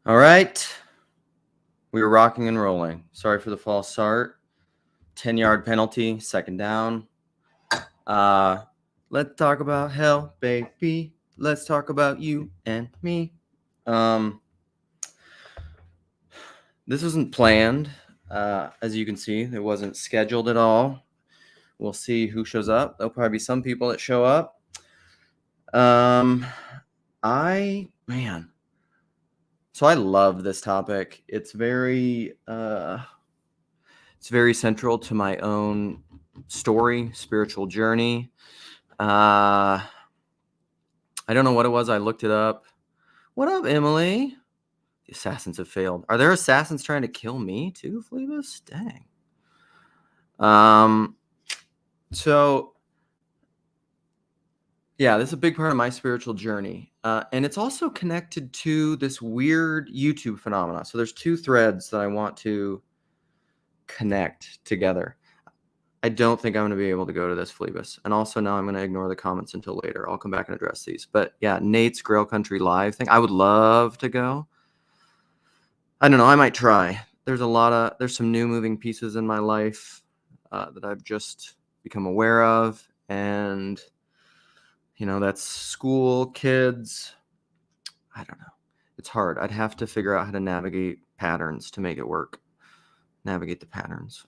All right. We were rocking and rolling. Sorry for the false start. 10-yard penalty, second down. Let's talk about hell, baby. Let's talk about you and me. This wasn't planned. As you can see, it wasn't scheduled at all. We'll see who shows up. There'll probably be some people that show up. So I love this topic. It's very central to my own story, spiritual journey. I don't know what it was. I looked it up. What up, Emily? The assassins have failed. Are there assassins trying to kill me too, Phlebas? Dang. So yeah, this is a big part of my spiritual journey. And it's also connected to this weird YouTube phenomena. So there's two threads that I want to connect together. I don't think I'm going to be able to go to this, Phlebas. And also now I'm going to ignore the comments until later. I'll come back and address these. But yeah, Nate's Grail Country Live thing. I would love to go. I don't know. I might try. There's some new moving pieces in my life that I've just become aware of. And, that's school, kids. I don't know. It's hard. I'd have to figure out how to navigate patterns to make it work. Navigate the patterns.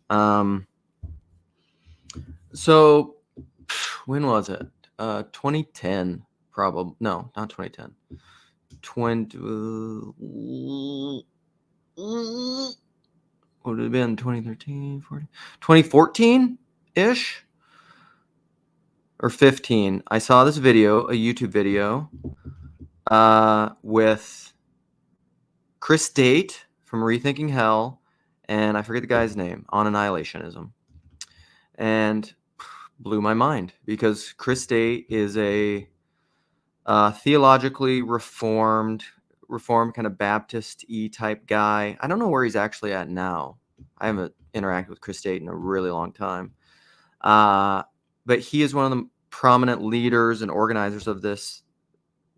So when was it? 2010, probably. No, not 2010. What would it have been? 2013, 2014-ish? Or 15. I saw this video, a YouTube video, with Chris Date from Rethinking Hell, and I forget the guy's name, on Annihilationism. And blew my mind because Chris Date is a theologically reformed kind of Baptist-y type guy. I don't know where he's actually at now. I haven't interacted with Chris Date in a really long time. But he is one of the prominent leaders and organizers of this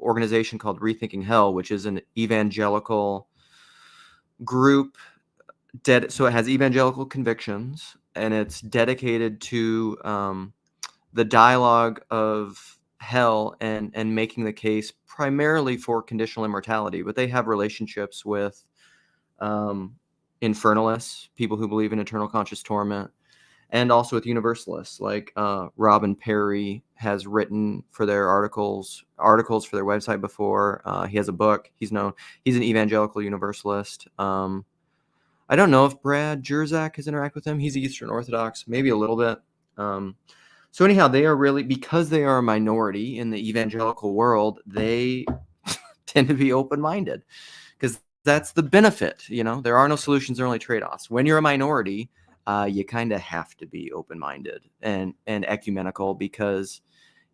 organization called Rethinking Hell, which is an evangelical group. So it has evangelical convictions, and it's dedicated to the dialogue of hell and making the case primarily for conditional immortality. But they have relationships with infernalists, people who believe in eternal conscious torment, and also with universalists like Robin Perry has written for their articles for their website before. He has a book. He's an evangelical universalist. I don't know if Brad Jerzak has interacted with him. He's Eastern Orthodox, maybe a little bit. So anyhow, they are really, because they are a minority in the evangelical world, they tend to be open-minded because that's the benefit. There are no solutions, there are only trade-offs. When you're a minority, you kind of have to be open-minded and ecumenical because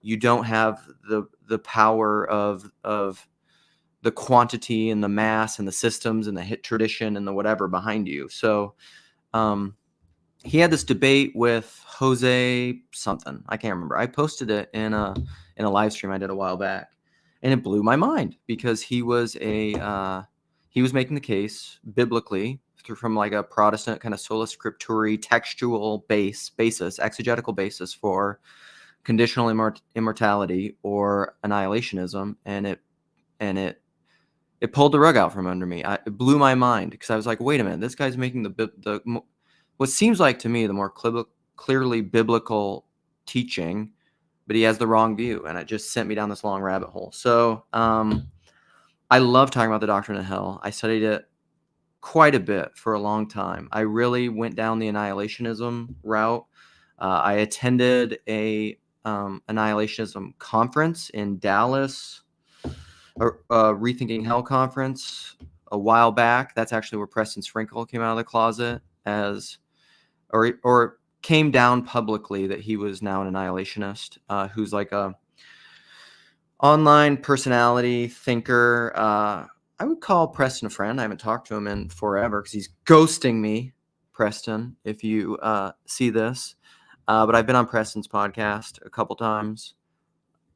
you don't have the power of the quantity and the mass and the systems and the hit tradition and the whatever behind you. So he had this debate with Jose something. I can't remember. I posted it in a live stream I did a while back, and it blew my mind because he was making the case biblically from like a Protestant kind of sola scriptura textual basis, exegetical basis for conditional immortality or annihilationism, and it pulled the rug out from under me. It blew my mind because I was like, wait a minute, this guy's making the what seems like to me the more clearly biblical teaching, but he has the wrong view, and it just sent me down this long rabbit hole. So I love talking about the doctrine of hell. I studied it quite a bit for a long time. I really went down the annihilationism route. I attended a annihilationism conference in Dallas, Rethinking Hell conference a while back. That's actually where Preston Sprinkle came out of the closet or came down publicly that he was now an annihilationist, who's like a online personality thinker. I would call Preston a friend. I haven't talked to him in forever because he's ghosting me, Preston, if you see this. But I've been on Preston's podcast a couple times,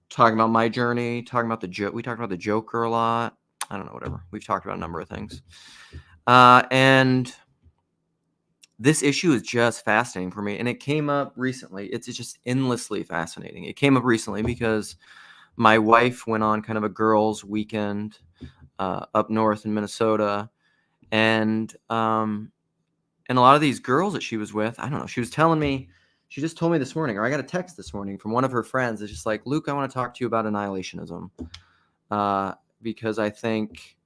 talking about my journey, talking about we talked about the Joker a lot. I don't know, whatever. We've talked about a number of things. And this issue is just fascinating for me. And it came up recently. It's just endlessly fascinating. It came up recently because my wife went on kind of a girls' weekend up north in Minnesota. And a lot of these girls that she was with, I don't know, she was telling me, she just told me this morning, or I got a text this morning from one of her friends. It's just like, Luke, I want to talk to you about annihilationism. Because I think,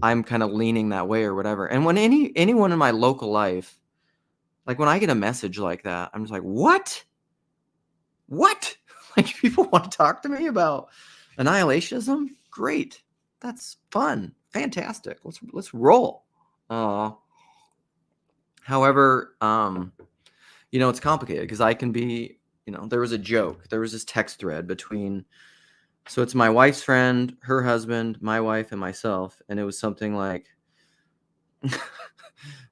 I'm kind of leaning that way or whatever. And when anyone in my local life, like when I get a message like that, I'm just like, what? Like, people want to talk to me about annihilationism? Great. That's fun. Fantastic. Let's roll. However, it's complicated because I can be, there was a joke. There was this text thread between, so it's my wife's friend, her husband, my wife, and myself. And it was something like,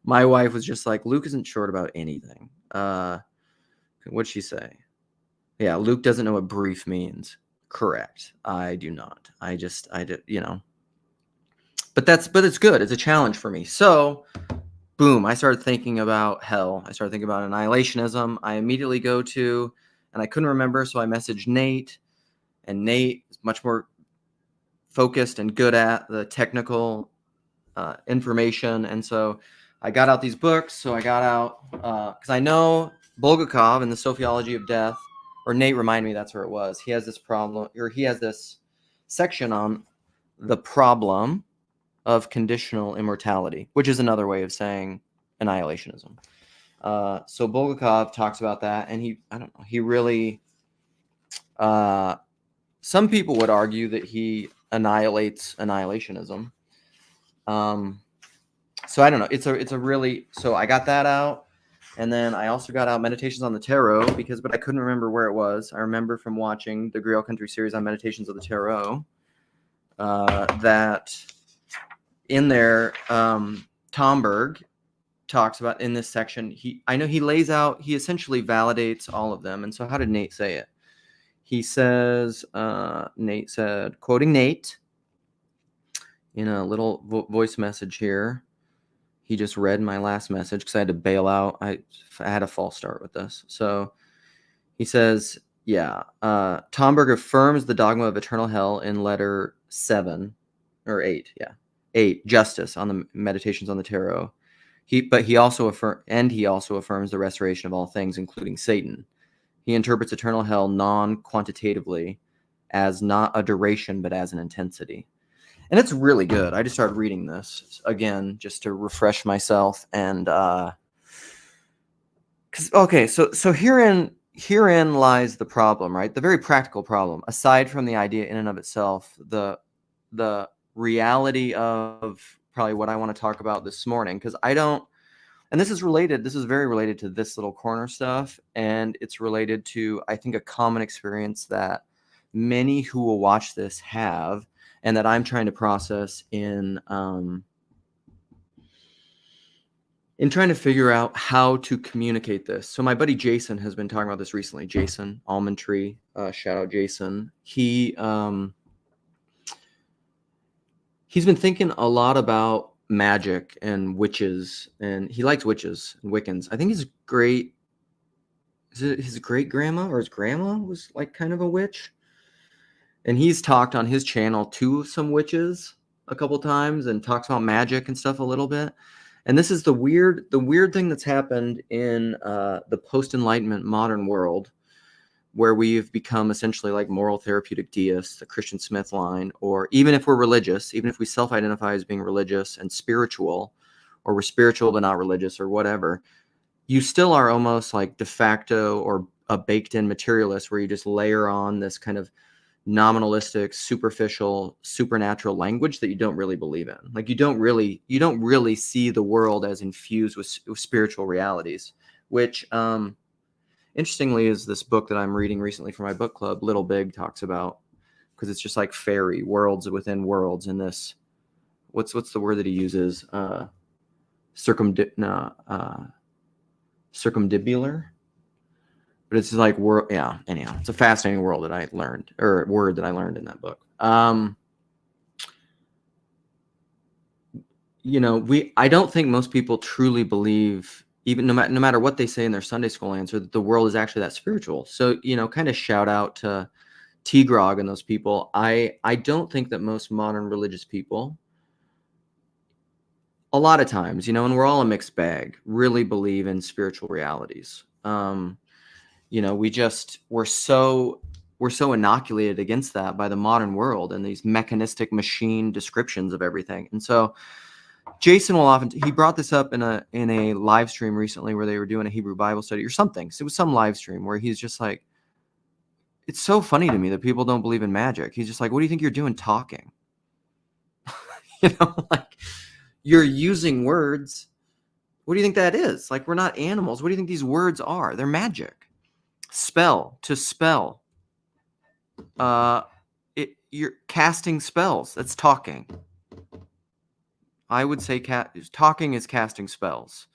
my wife was just like, Luke isn't short about anything. What'd she say? Yeah, Luke doesn't know what brief means. Correct. I do not. I did, but it's good. It's a challenge for me. So boom, I started thinking about hell. I started thinking about annihilationism. I immediately go to, and I couldn't remember, so I messaged Nate, and Nate is much more focused and good at the technical information. And so I got out these books. So I got out, because I know Bulgakov in the Sociology of Death, or Nate reminded me that's where it was. He has this problem, or he has this section on the problem of conditional immortality, which is another way of saying annihilationism. So Bulgakov talks about that, and he really, some people would argue that he annihilates annihilationism. So I don't know. So I got that out, and then I also got out Meditations on the Tarot but I couldn't remember where it was. I remember from watching the Griot Country series on Meditations of the Tarot, that in there, Tomberg talks about in this section. He essentially validates all of them. And so how did Nate say it? He says, Nate said, quoting Nate in a little voice message here. He just read my last message because I had to bail out. I had a false start with this. So he says, Tomberg affirms the dogma of eternal hell in letter 7 or 8. Yeah. 8, Justice, on the Meditations on the Tarot. He also affirms the restoration of all things, including Satan. He interprets eternal hell non-quantitatively as not a duration, but as an intensity. And it's really good. I just started reading this again just to refresh myself. And so herein lies the problem, right? The very practical problem, aside from the idea in and of itself, the reality of probably what I want to talk about this morning, because and this is very related to this little corner stuff, and it's related to, I think, a common experience that many who will watch this have, and that I'm trying to process in trying to figure out how to communicate this. So my buddy Jason has been talking about this recently. Jason Almond Tree, shout out Jason. He's been thinking a lot about magic and witches, and he likes witches and Wiccans. I think his great grandma or his grandma was like kind of a witch. And he's talked on his channel to some witches a couple times and talks about magic and stuff a little bit. And this is the weird thing that's happened in the post-Enlightenment modern world, where we've become essentially like moral therapeutic deists, the Christian Smith line, or even if we're religious, even if we self-identify as being religious and spiritual, or we're spiritual but not religious or whatever, you still are almost like de facto or a baked-in materialist, where you just layer on this kind of nominalistic, superficial, supernatural language that you don't really believe in. Like you don't really see the world as infused with spiritual realities, which interestingly is this book that I'm reading recently for my book club, Little Big, talks about, because it's just like fairy worlds within worlds in this, what's the word that he uses? Circumdibular. But it's like anyhow, it's a fascinating world that I learned, or word that I learned in that book. I don't think most people truly believe, even no matter what they say in their Sunday school answer, that the world is actually that spiritual. So, kind of shout out to T-Grog and those people. I don't think that most modern religious people, a lot of times, and we're all a mixed bag, really believe in spiritual realities. We're so inoculated against that by the modern world and these mechanistic machine descriptions of everything. And so Jason he brought this up in a live stream recently where they were doing a Hebrew Bible study or something. So it was some live stream where he's just like, it's so funny to me that people don't believe in magic. He's just like, what do you think you're doing talking? Like, you're using words. What do you think that is? Like, we're not animals. What do you think these words are? They're magic. Spell, to spell. You're casting spells. That's talking. I would say talking is casting spells.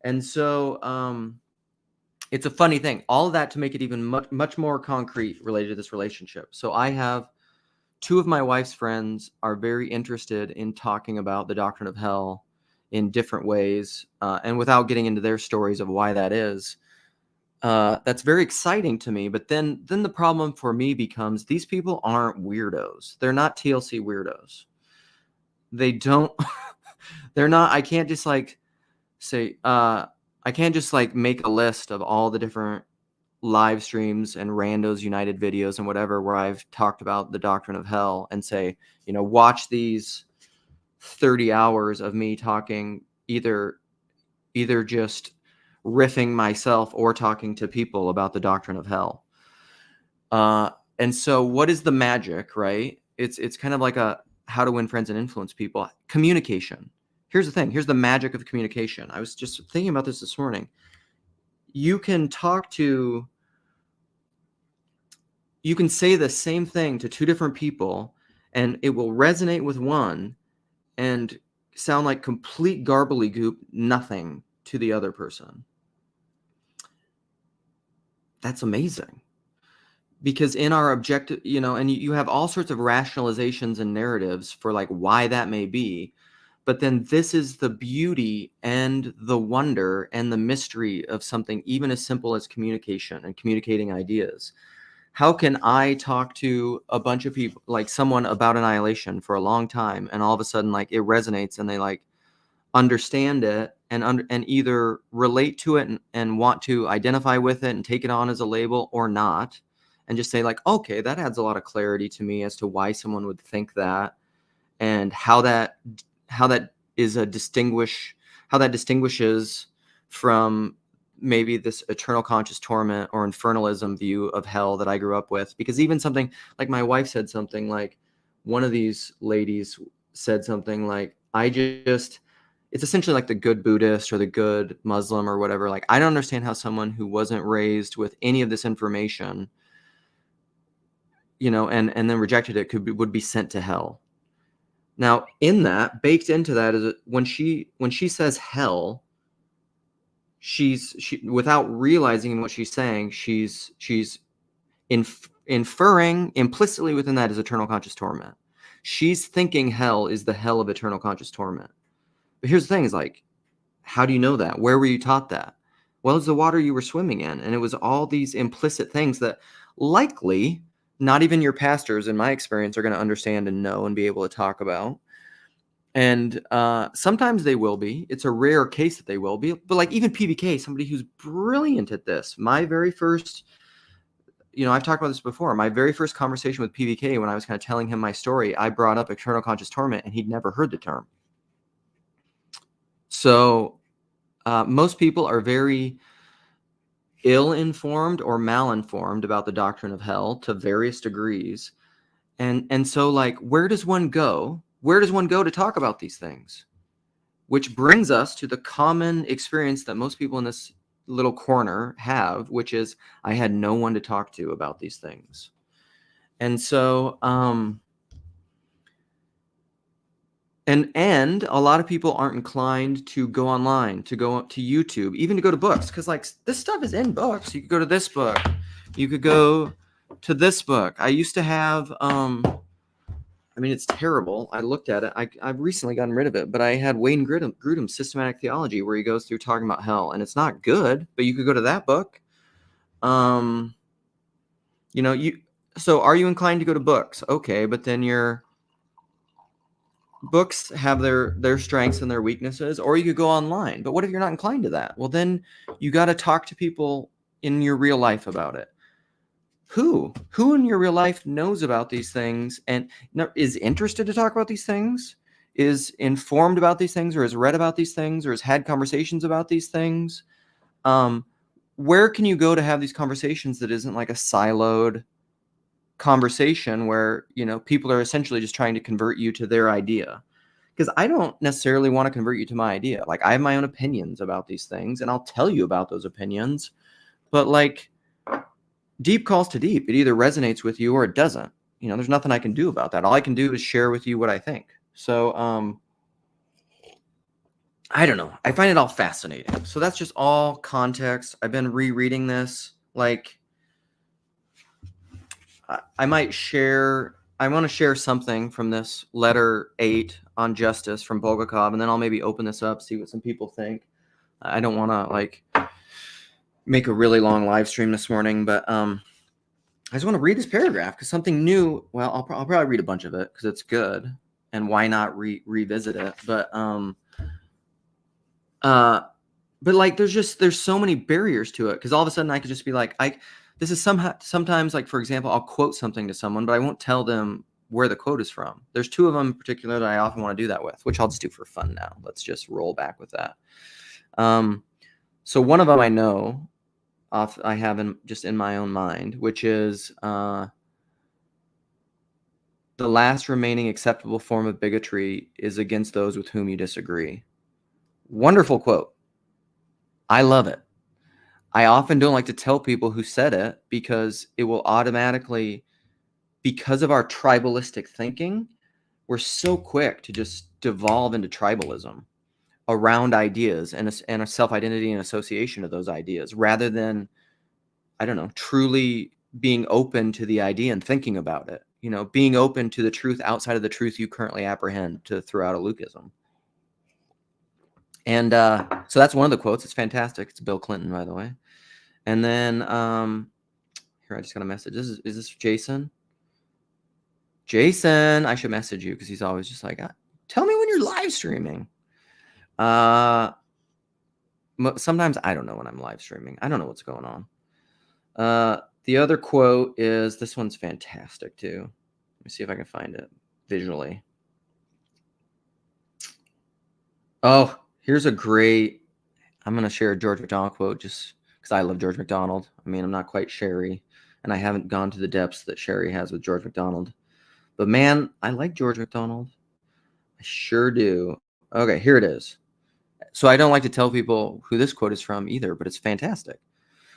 And so it's a funny thing. All of that to make it even much more concrete related to this relationship. So I have two of my wife's friends are very interested in talking about the doctrine of hell in different ways. And without getting into their stories of why that is, that's very exciting to me. But then the problem for me becomes these people aren't weirdos. They're not TLC weirdos. They don't, they're not, I can't just like say, I can't just like make a list of all the different live streams and Randos United videos and whatever where I've talked about the doctrine of hell and say, watch these 30 hours of me talking, either just riffing myself or talking to people about the doctrine of hell. And so what is the magic, right? It's kind of like how to win friends and influence people. Communication. Here's the thing. Here's the magic of communication. I was just thinking about this morning. You can say the same thing to two different people and it will resonate with one and sound like complete garbly-goop, nothing to the other person. That's amazing. Because in our objective, and you have all sorts of rationalizations and narratives for like why that may be. But then this is the beauty and the wonder and the mystery of something even as simple as communication and communicating ideas. How can I talk to a bunch of people, like someone about annihilation for a long time, and all of a sudden like it resonates and they like understand it and either relate to it and want to identify with it and take it on as a label or not, and just say like, okay, that adds a lot of clarity to me as to why someone would think that and how that distinguishes from maybe this eternal conscious torment or infernalism view of hell that I grew up with. Because even something like my wife said something like, one of these ladies said something like, it's essentially like the good Buddhist or the good Muslim or whatever. Like, I don't understand how someone who wasn't raised with any of this information, and then rejected it would be sent to hell. Now, in that, baked into that is when she says hell, she without realizing what she's saying, she's inferring implicitly within that is eternal conscious torment. She's thinking hell is the hell of eternal conscious torment. But here's the thing: is like, how do you know that? Where were you taught that? Well, it's the water you were swimming in, and it was all these implicit things that likely not even your pastors, in my experience, are going to understand and know and be able to talk about. And sometimes they will be. It's a rare case that they will be. But like even PBK, somebody who's brilliant at this. My very first, I've talked about this before. My very first conversation with PBK, when I was kind of telling him my story, I brought up eternal conscious torment, and he'd never heard the term. So most people are very ill-informed or mal-informed about the doctrine of hell to various degrees. And so like, where does one go? Where does one go to talk about these things? Which brings us to the common experience that most people in this little corner have, which is I had no one to talk to about these things. And so, and a lot of people aren't inclined to go online, to go to YouTube, even to go to books, because like this stuff is in books. You could go to this book. You could go to this book. I used to have, I I mean, it's terrible. I looked at it. I've recently gotten rid of it, but I had Wayne Grudem's Systematic Theology, where he goes through talking about hell, and it's not good, but you could go to that book. So are you inclined to go to books? Okay, but then your books have their strengths and their weaknesses, or you could go online. But what if you're not inclined to that? Well, then you got to talk to people in your real life about it. Who in your real life knows about these things and is interested to talk about these things, is informed about these things, or has read about these things, or has had conversations about these things? Where can you go to have these conversations that isn't like a siloed conversation where, people are essentially just trying to convert you to their idea? Because I don't necessarily want to convert you to my idea. Like, I have my own opinions about these things, and I'll tell you about those opinions. But like, deep calls to deep. It either resonates with you or it doesn't. There's nothing I can do about that. All I can do is share with you what I think. So, I don't know. I find it all fascinating. So that's just all context. I've been rereading this. Like, I want to share something from this letter 8 on justice from Bulgakov, and then I'll maybe open this up, see what some people think. I don't want to make a really long live stream this morning, but I just want to read this paragraph because something new. Well, I'll probably read a bunch of it because it's good, and why not revisit it? But there's so many barriers to it, because all of a sudden I could just be like, this is sometimes, like, for example, I'll quote something to someone, but I won't tell them where the quote is from. There's 2 of them in particular that I often want to do that with, which I'll just do for fun now. Let's just roll back with that. So one of them I know I have just in my own mind, which is the last remaining acceptable form of bigotry is against those with whom you disagree. Wonderful quote. I love it. I often don't like to tell people who said it, because it will automatically, because of our tribalistic thinking, we're so quick to just devolve into tribalism around ideas and a self-identity and association of those ideas, rather than, I don't know, truly being open to the idea and thinking about it, being open to the truth outside of the truth you currently apprehend, to throw out a Lukeism. And so that's one of the quotes. It's fantastic. It's Bill Clinton, by the way. And then here, I just got a message. Is this Jason? Jason, I should message you, because he's always just like, tell me when you're live streaming. Sometimes I don't know when I'm live streaming. I don't know what's going on. The other quote is, this one's fantastic too. Let me see if I can find it visually. Oh, here's a great, I'm going to share a George MacDonald quote just because I love George MacDonald. I mean, I'm not quite Sherry, and I haven't gone to the depths that Sherry has with George MacDonald. But man, I like George MacDonald. I sure do. Okay, here it is. So I don't like to tell people who this quote is from either, but it's fantastic.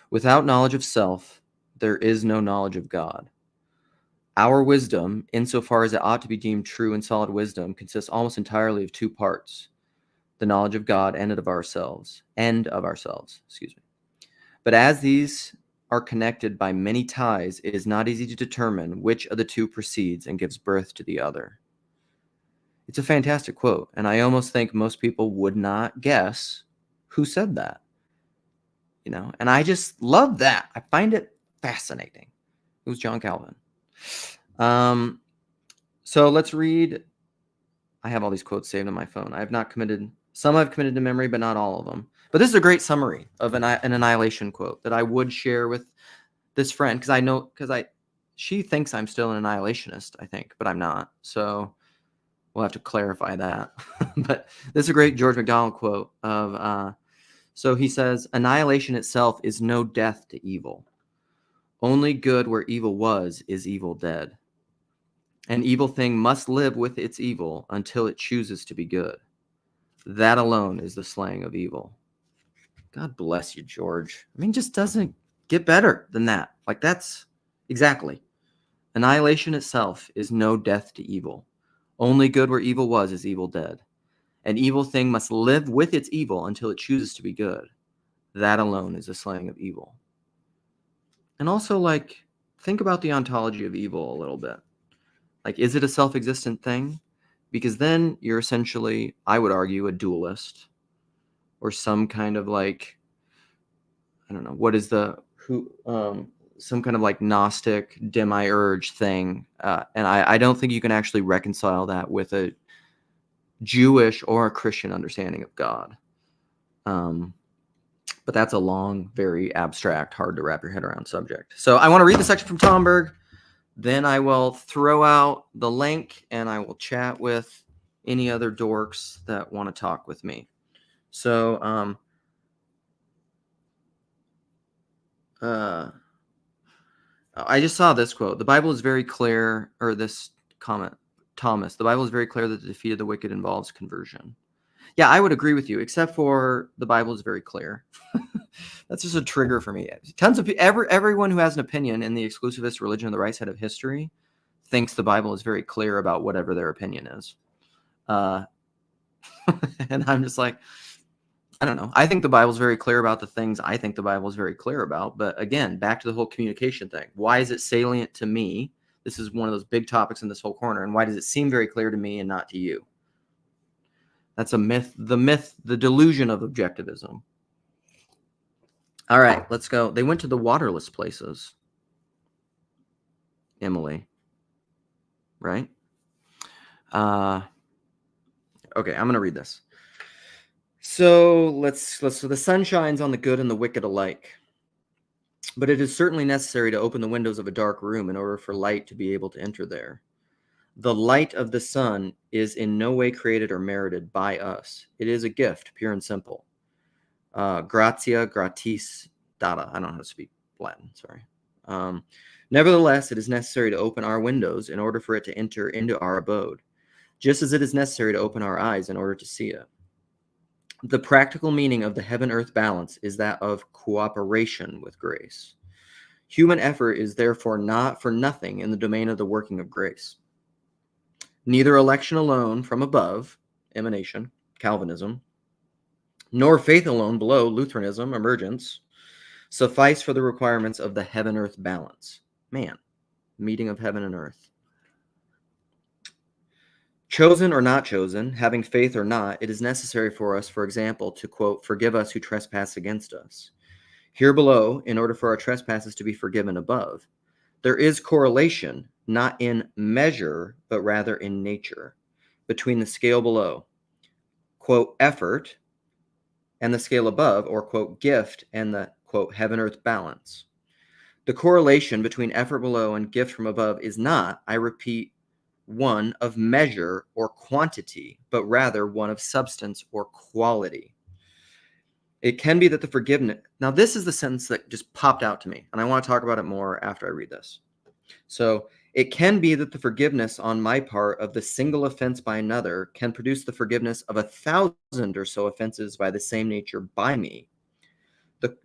Without knowledge of self, there is no knowledge of God. Our wisdom, insofar as it ought to be deemed true and solid wisdom, consists almost entirely of 2 parts: the knowledge of God and of ourselves. But as these are connected by many ties, it is not easy to determine which of the 2 proceeds and gives birth to the other. It's a fantastic quote, and I almost think most people would not guess who said that. And I just love that. I find it fascinating. It was John Calvin. So let's read. I have all these quotes saved on my phone. I have not committed. Some I've committed to memory, but not all of them. But this is a great summary of an annihilation quote that I would share with this friend, because she thinks I'm still an annihilationist, I think, but I'm not. So we'll have to clarify that. But this is a great George MacDonald quote of, so he says, annihilation itself is no death to evil. Only good where evil was is evil dead. An evil thing must live with its evil until it chooses to be good. That alone is the slaying of evil. God bless you, George. I mean, just doesn't get better than that. Like, that's exactly. Annihilation itself is no death to evil. Only good where evil was is evil dead. An evil thing must live with its evil until it chooses to be good. That alone is the slaying of evil. And also, think about the ontology of evil a little bit. Like, is it a self-existent thing? Because then you're essentially, I would argue, a dualist, or some kind of like, I don't know, what is the some kind of like Gnostic demiurge thing, and I don't think you can actually reconcile that with a Jewish or a Christian understanding of God. But that's a long, very abstract, hard to wrap your head around subject. So I want to read the section from Tomberg. Then I will throw out the link, and I will chat with any other dorks that want to talk with me. So, I just saw this quote. The Bible is very clear, or this comment, Thomas, the Bible is very clear that the defeat of the wicked involves conversion. Yeah, I would agree with you, except for the Bible is very clear. That's just a trigger for me. Tons of everyone who has an opinion in the exclusivist religion of the right side of history thinks the Bible is very clear about whatever their opinion is. And I'm just like, I don't know. I think the Bible's very clear about the things I think the Bible is very clear about. But again, back to the whole communication thing. Why is it salient to me? This is one of those big topics in this whole corner. And why does it seem very clear to me and not to you? That's a myth, the delusion of objectivism. All right, let's go. They went to the waterless places. Emily. Right? Okay, I'm going to read this. So so the sun shines on the good and the wicked alike. But it is certainly necessary to open the windows of a dark room in order for light to be able to enter there. The light of the sun is in no way created or merited by us. It is a gift, pure and simple. Gratia, gratis, data. I don't know how to speak Latin, sorry. Nevertheless, it is necessary to open our windows in order for it to enter into our abode, just as it is necessary to open our eyes in order to see it. The practical meaning of the heaven-earth balance is that of cooperation with grace. Human effort is therefore not for nothing in the domain of the working of grace. Neither election alone from above, emanation, Calvinism, nor faith alone below, Lutheranism, emergence, suffice for the requirements of the heaven-earth balance. Man, meeting of heaven and earth. Chosen or not chosen, having faith or not, it is necessary for us, for example, to, quote, forgive us who trespass against us. Here below, in order for our trespasses to be forgiven above, there is correlation, not in measure, but rather in nature, between the scale below, quote, effort, and the scale above, or, quote, gift, and the, quote, heaven-earth balance. The correlation between effort below and gift from above is not, I repeat, one of measure or quantity, but rather one of substance or quality. It can be that the forgiveness... Now, this is the sentence that just popped out to me, and I want to talk about it more after I read this. So, it can be that the forgiveness on my part of the single offense by another can produce the forgiveness of 1,000 or so offenses by the same nature by me.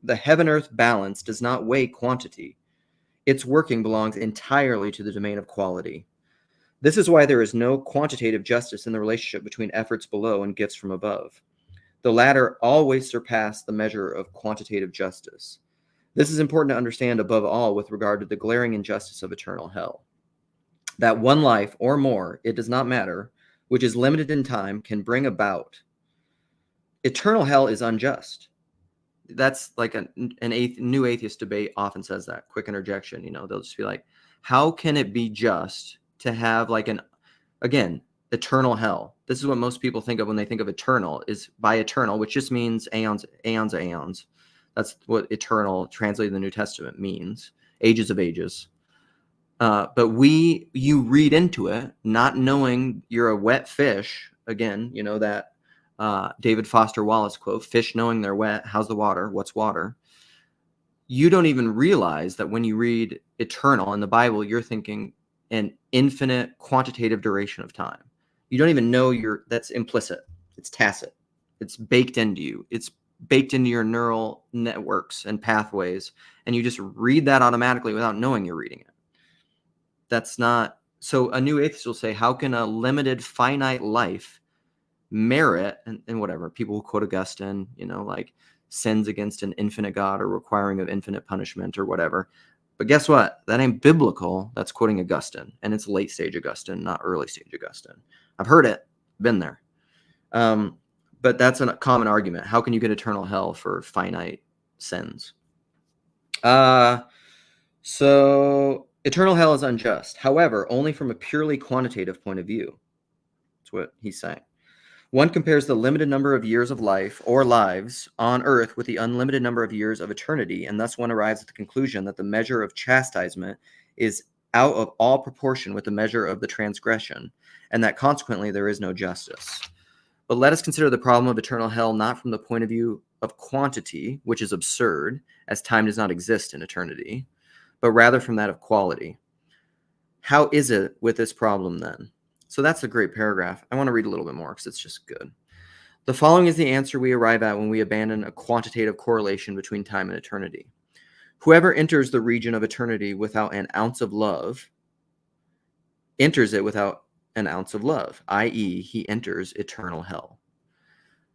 The heaven-earth balance does not weigh quantity. Its working belongs entirely to the domain of quality. This is why there is no quantitative justice in the relationship between efforts below and gifts from above. The latter always surpass the measure of quantitative justice. This is important to understand above all with regard to the glaring injustice of eternal hell. That one life or more, it does not matter, which is limited in time, can bring about. Eternal hell is unjust. That's like new atheist debate often says that. Quick interjection, they'll just be like, how can it be just to have like again, eternal hell? This is what most people think of when they think of eternal, is by eternal, which just means aeons, aeons, aeons. That's what eternal translated in the New Testament means, ages of ages. But you read into it, not knowing you're a wet fish. Again, that David Foster Wallace quote, fish knowing they're wet, how's the water? What's water? You don't even realize that when you read eternal in the Bible, you're thinking an infinite quantitative duration of time. You don't even know that's implicit. It's tacit. It's baked into you. It's baked into your neural networks and pathways, and you just read that automatically without knowing you're reading it. That's not... So a new atheist will say, how can a limited finite life merit, and whatever, people who quote Augustine, like sins against an infinite God or requiring of infinite punishment or whatever. But guess what? That ain't biblical. That's quoting Augustine, and it's late stage Augustine, not early stage Augustine. I've heard it, been there. But that's a common argument. How can you get eternal hell for finite sins? So eternal hell is unjust. However, only from a purely quantitative point of view. That's what he's saying. One compares the limited number of years of life or lives on earth with the unlimited number of years of eternity, and thus one arrives at the conclusion that the measure of chastisement is out of all proportion with the measure of the transgression, and that consequently there is no justice. But let us consider the problem of eternal hell not from the point of view of quantity, which is absurd, as time does not exist in eternity, but rather from that of quality. How is it with this problem then? So that's a great paragraph. I want to read a little bit more because it's just good. The following is the answer we arrive at when we abandon a quantitative correlation between time and eternity. Whoever enters the region of eternity without an ounce of love enters it without an ounce of love, i.e., he enters eternal hell.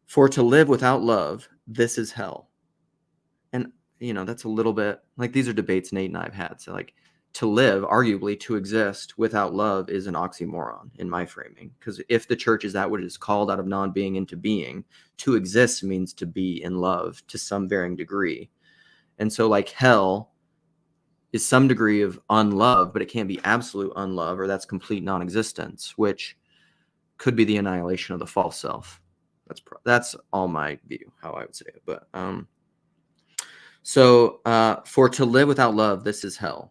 For to live without love, this is hell. And, that's a little bit like these are debates Nate and I have had. So, like, to live, arguably, to exist without love is an oxymoron in my framing. Because if the church is that what it is called out of non-being into being, to exist means to be in love to some varying degree. And so, like, hell is some degree of unlove, but it can't be absolute unlove, or that's complete non-existence, which could be the annihilation of the false self. That's all my view, how I would say it. But for to live without love, this is hell.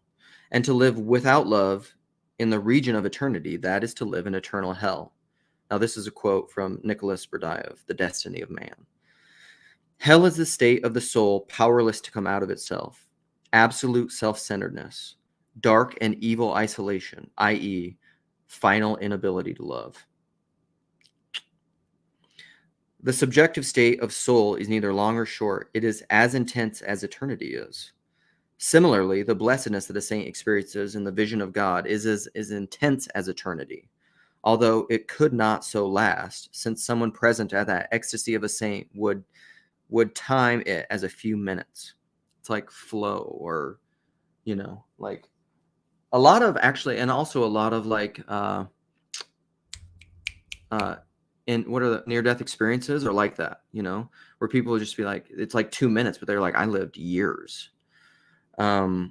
And to live without love in the region of eternity, that is to live in eternal hell. Now, this is a quote from Nicholas Berdyaev, The Destiny of Man. Hell is the state of the soul powerless to come out of itself, absolute self-centeredness, dark and evil isolation, i.e., final inability to love. The subjective state of soul is neither long or short. It is as intense as eternity is. Similarly, the blessedness that a saint experiences in the vision of God is as intense as eternity, although it could not so last, since someone present at that ecstasy of a saint would time it as a few minutes. It's like flow, or, like a lot of actually, and also a lot of like, and what are the near-death experiences are like that, where people will just be like, it's like 2 minutes, but they're like, I lived years. The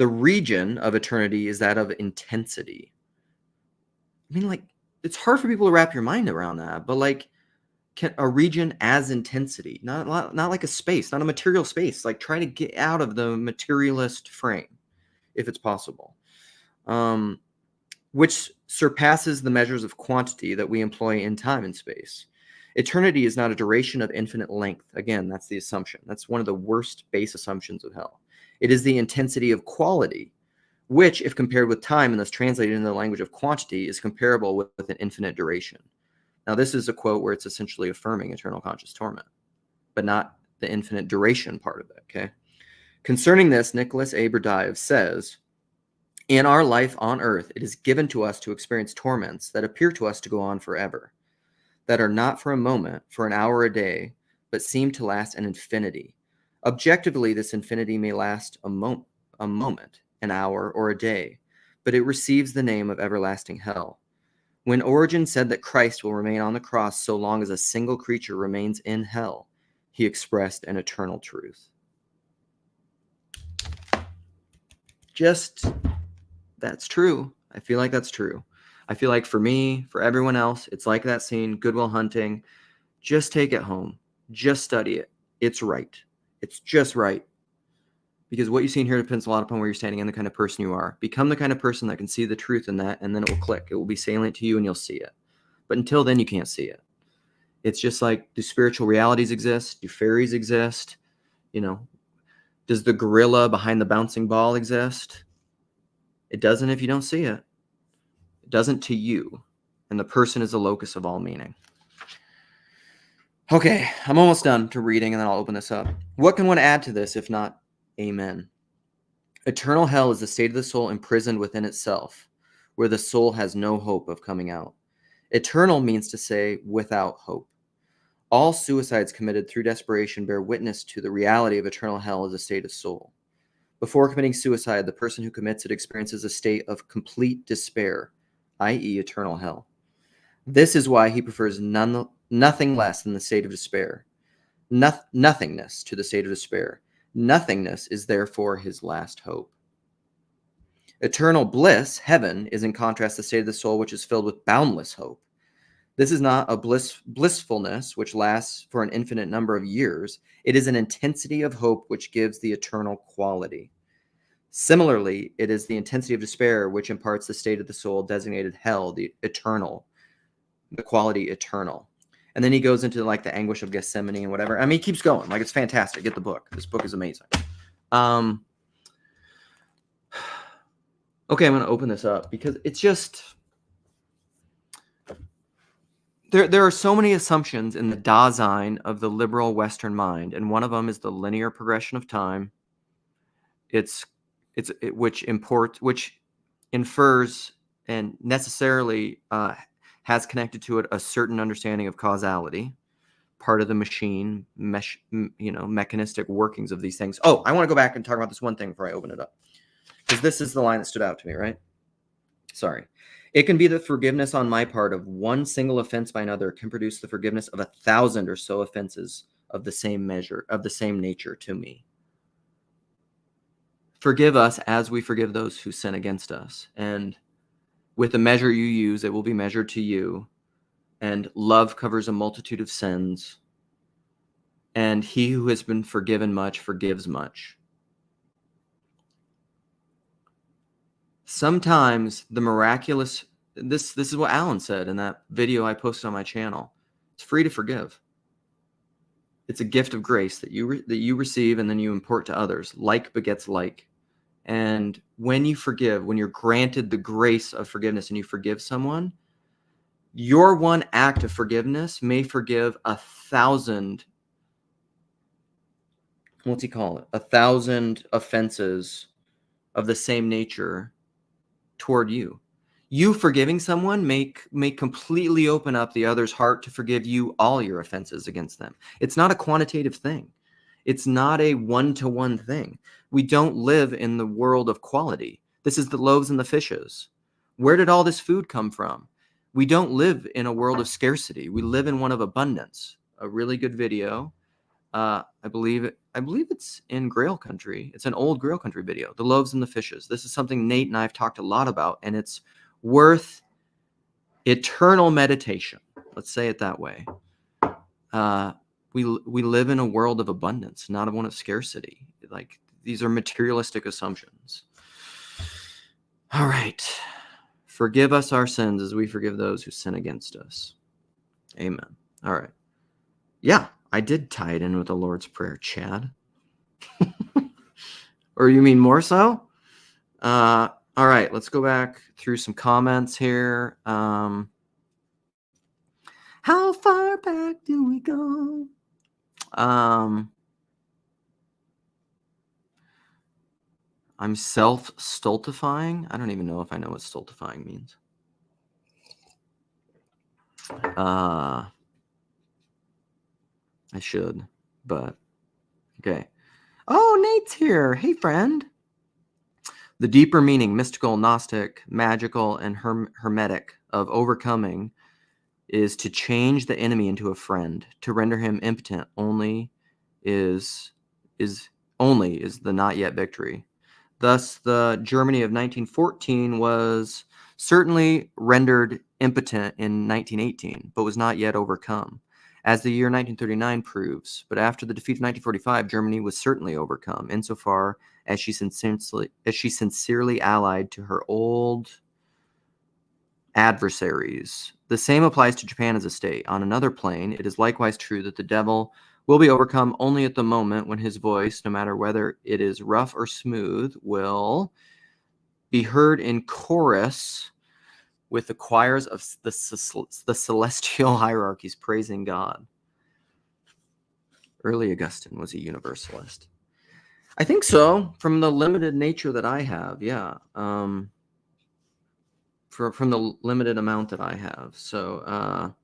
region of eternity is that of intensity. I mean, like, it's hard for people to wrap your mind around that, but like, can a region as intensity, not like a space, not a material space, like try to get out of the materialist frame, if it's possible, which surpasses the measures of quantity that we employ in time and space. Eternity is not a duration of infinite length. Again, that's the assumption. That's one of the worst base assumptions of hell. It is the intensity of quality, which, if compared with time and thus translated into the language of quantity, is comparable with an infinite duration. Now, this is a quote where it's essentially affirming eternal conscious torment, but not the infinite duration part of it, okay? Concerning this, Nicholas A. Berdyaev says, in our life on earth, it is given to us to experience torments that appear to us to go on forever, that are not for a moment, for an hour a day, but seem to last an infinity. Objectively, this infinity may last a moment, an hour, or a day, but it receives the name of everlasting hell. When Origen said that Christ will remain on the cross so long as a single creature remains in hell, he expressed an eternal truth. That's true. I feel like that's true. I feel like for me, for everyone else, it's like that scene, Good Will Hunting. Just take it home. Just study it. It's right. It's just right. Because what you see in here depends a lot upon where you're standing and the kind of person you are. Become the kind of person that can see the truth in that, and then it will click. It will be salient to you, and you'll see it. But until then, you can't see it. It's just like, do spiritual realities exist? Do fairies exist? Does the gorilla behind the bouncing ball exist? It doesn't if you don't see it. It doesn't to you. And the person is the locus of all meaning. Okay, I'm almost done to reading, and then I'll open this up. What can one add to this if not amen? Eternal hell is the state of the soul imprisoned within itself, where the soul has no hope of coming out. Eternal means to say without hope. All suicides committed through desperation bear witness to the reality of eternal hell as a state of soul. Before committing suicide, the person who commits it experiences a state of complete despair, i.e., eternal hell. This is why he prefers nothing less than the state of despair. Nothingness to the state of despair. Nothingness is therefore his last hope. Eternal bliss, heaven, is in contrast the state of the soul which is filled with boundless hope. This is not a blissfulness which lasts for an infinite number of years. It is an intensity of hope which gives the eternal quality. Similarly, it is the intensity of despair which imparts the state of the soul designated hell, the eternal, the quality eternal. And then he goes into like the anguish of Gethsemane and whatever. I mean, he keeps going. Like, it's fantastic. Get the book. This book is amazing. Okay, I'm going to open this up because it's just... There are so many assumptions in the Dasein of the liberal Western mind, and one of them is the linear progression of time. Which infers and necessarily has connected to it a certain understanding of causality, part of the mechanistic workings of these things. Oh, I want to go back and talk about this one thing before I open it up, because this is the line that stood out to me, right? Sorry. It can be that forgiveness on my part of one single offense by another can produce the forgiveness of 1,000 or so offenses of the same measure, of the same nature to me. Forgive us as we forgive those who sin against us. And with the measure you use, it will be measured to you. And love covers a multitude of sins. And he who has been forgiven much forgives much. Sometimes the miraculous, this is what Alan said in that video I posted on my channel. It's free to forgive. It's a gift of grace that you receive and then you impart to others. Like begets like. And when you forgive, when you're granted the grace of forgiveness and you forgive someone, your one act of forgiveness may forgive 1,000, 1,000 offenses of the same nature toward you. You forgiving someone may completely open up the other's heart to forgive you all your offenses against them. It's not a quantitative thing. It's not a one-to-one thing. We don't live in the world of quality. This is the loaves and the fishes. Where did all this food come from? We don't live in a world of scarcity. We live in one of abundance. A really good video. I believe it's in Grail Country. It's an old Grail Country video. The loaves and the fishes. This is something Nate and I have talked a lot about, and it's worth eternal meditation. Let's say it that way. We live in a world of abundance, not one of scarcity. Like, these are materialistic assumptions. All right. Forgive us our sins as we forgive those who sin against us. Amen. All right. Yeah, I did tie it in with the Lord's Prayer, Chad. Or you mean more so? All right, let's go back through some comments here. How far back do we go? I'm self-stultifying. I don't even know if I know what stultifying means. I should, but okay. Oh, Nate's here. Hey, friend. The deeper meaning, mystical, Gnostic, magical, and hermetic of overcoming is to change the enemy into a friend, to render him impotent only is the not yet victory. Thus, the Germany of 1914 was certainly rendered impotent in 1918, but was not yet overcome, as the year 1939 proves. But after the defeat of 1945, Germany was certainly overcome, insofar as she sincerely allied to her old adversaries. The same applies to Japan as a state. On another plane, it is likewise true that the devil will be overcome only at the moment when his voice, no matter whether it is rough or smooth, will be heard in chorus with the choirs of the celestial hierarchies praising God. Early Augustine was a universalist. I think so, from the limited nature that I have, yeah. From the limited amount that I have. So,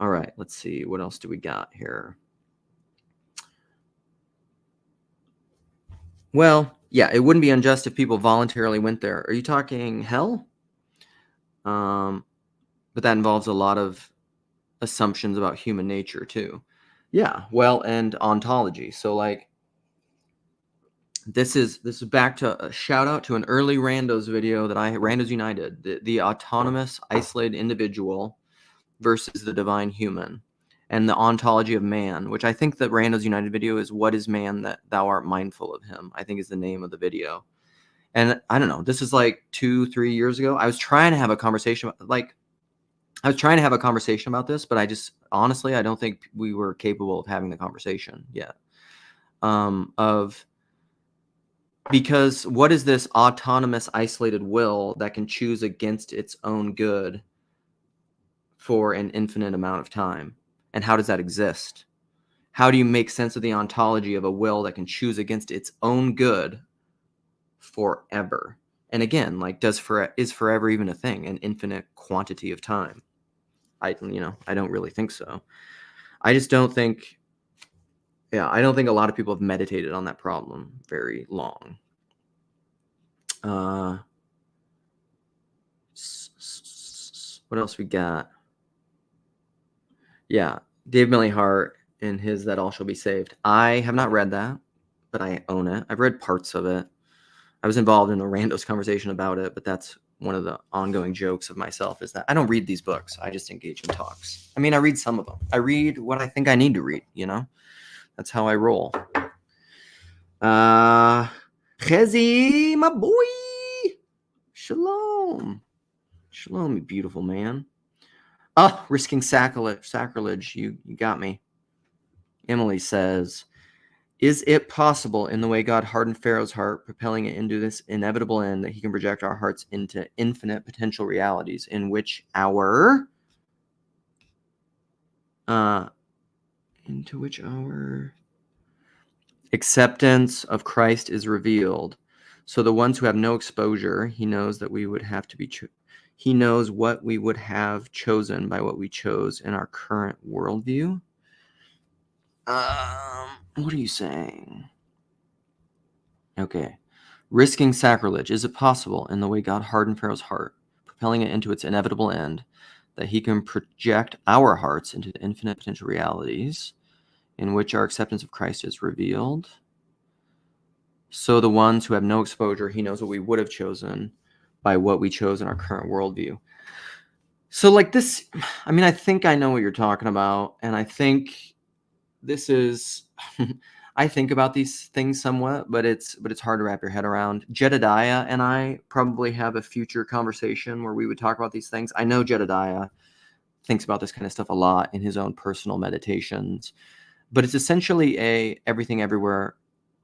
All right, let's see. What else do we got here? Well, yeah, it wouldn't be unjust if people voluntarily went there. Are you talking hell? But that involves a lot of assumptions about human nature too. Yeah, well, and ontology. So like this is back to a shout out to an early Randos video that Randos United, the autonomous isolated individual versus the divine human, and the ontology of man, which I think the Randos United video is what is man that thou art mindful of him, I think is the name of the video. And I don't know, this is like 2-3 years ago. I was trying to have a conversation about this, but I just honestly I don't think we were capable of having the conversation yet. Because what is this autonomous isolated will that can choose against its own good for an infinite amount of time? And how does that exist? How do you make sense of the ontology of a will that can choose against its own good forever? And again, like is forever even a thing, an infinite quantity of time? I don't really think so. I just don't think I don't think a lot of people have meditated on that problem very long. What else we got? Yeah, Dave Millihart in his That All Shall Be Saved. I have not read that, but I own it. I've read parts of it. I was involved in a Randos conversation about it, but that's one of the ongoing jokes of myself is that I don't read these books. I just engage in talks. I mean, I read some of them. I read what I think I need to read, That's how I roll. Chezi, my boy. Shalom. Shalom, you beautiful man. Risking sacrilege. You got me. Emily says, is it possible in the way God hardened Pharaoh's heart, propelling it into this inevitable end, that he can project our hearts into infinite potential realities in which our acceptance of Christ is revealed? So the ones who have no exposure, he knows that we would have to be he knows what we would have chosen by what we chose in our current worldview. What are you saying? Okay. Risking sacrilege. Is it possible in the way God hardened Pharaoh's heart, propelling it into its inevitable end, that he can project our hearts into the infinite potential realities in which our acceptance of Christ is revealed? So the ones who have no exposure, he knows what we would have chosen by what we chose in our current worldview. So like this, I mean, I think I know what you're talking about. And I think this is, I think about these things somewhat, but it's hard to wrap your head around. Jedediah and I probably have a future conversation where we would talk about these things. I know Jedediah thinks about this kind of stuff a lot in his own personal meditations, but it's essentially a everything everywhere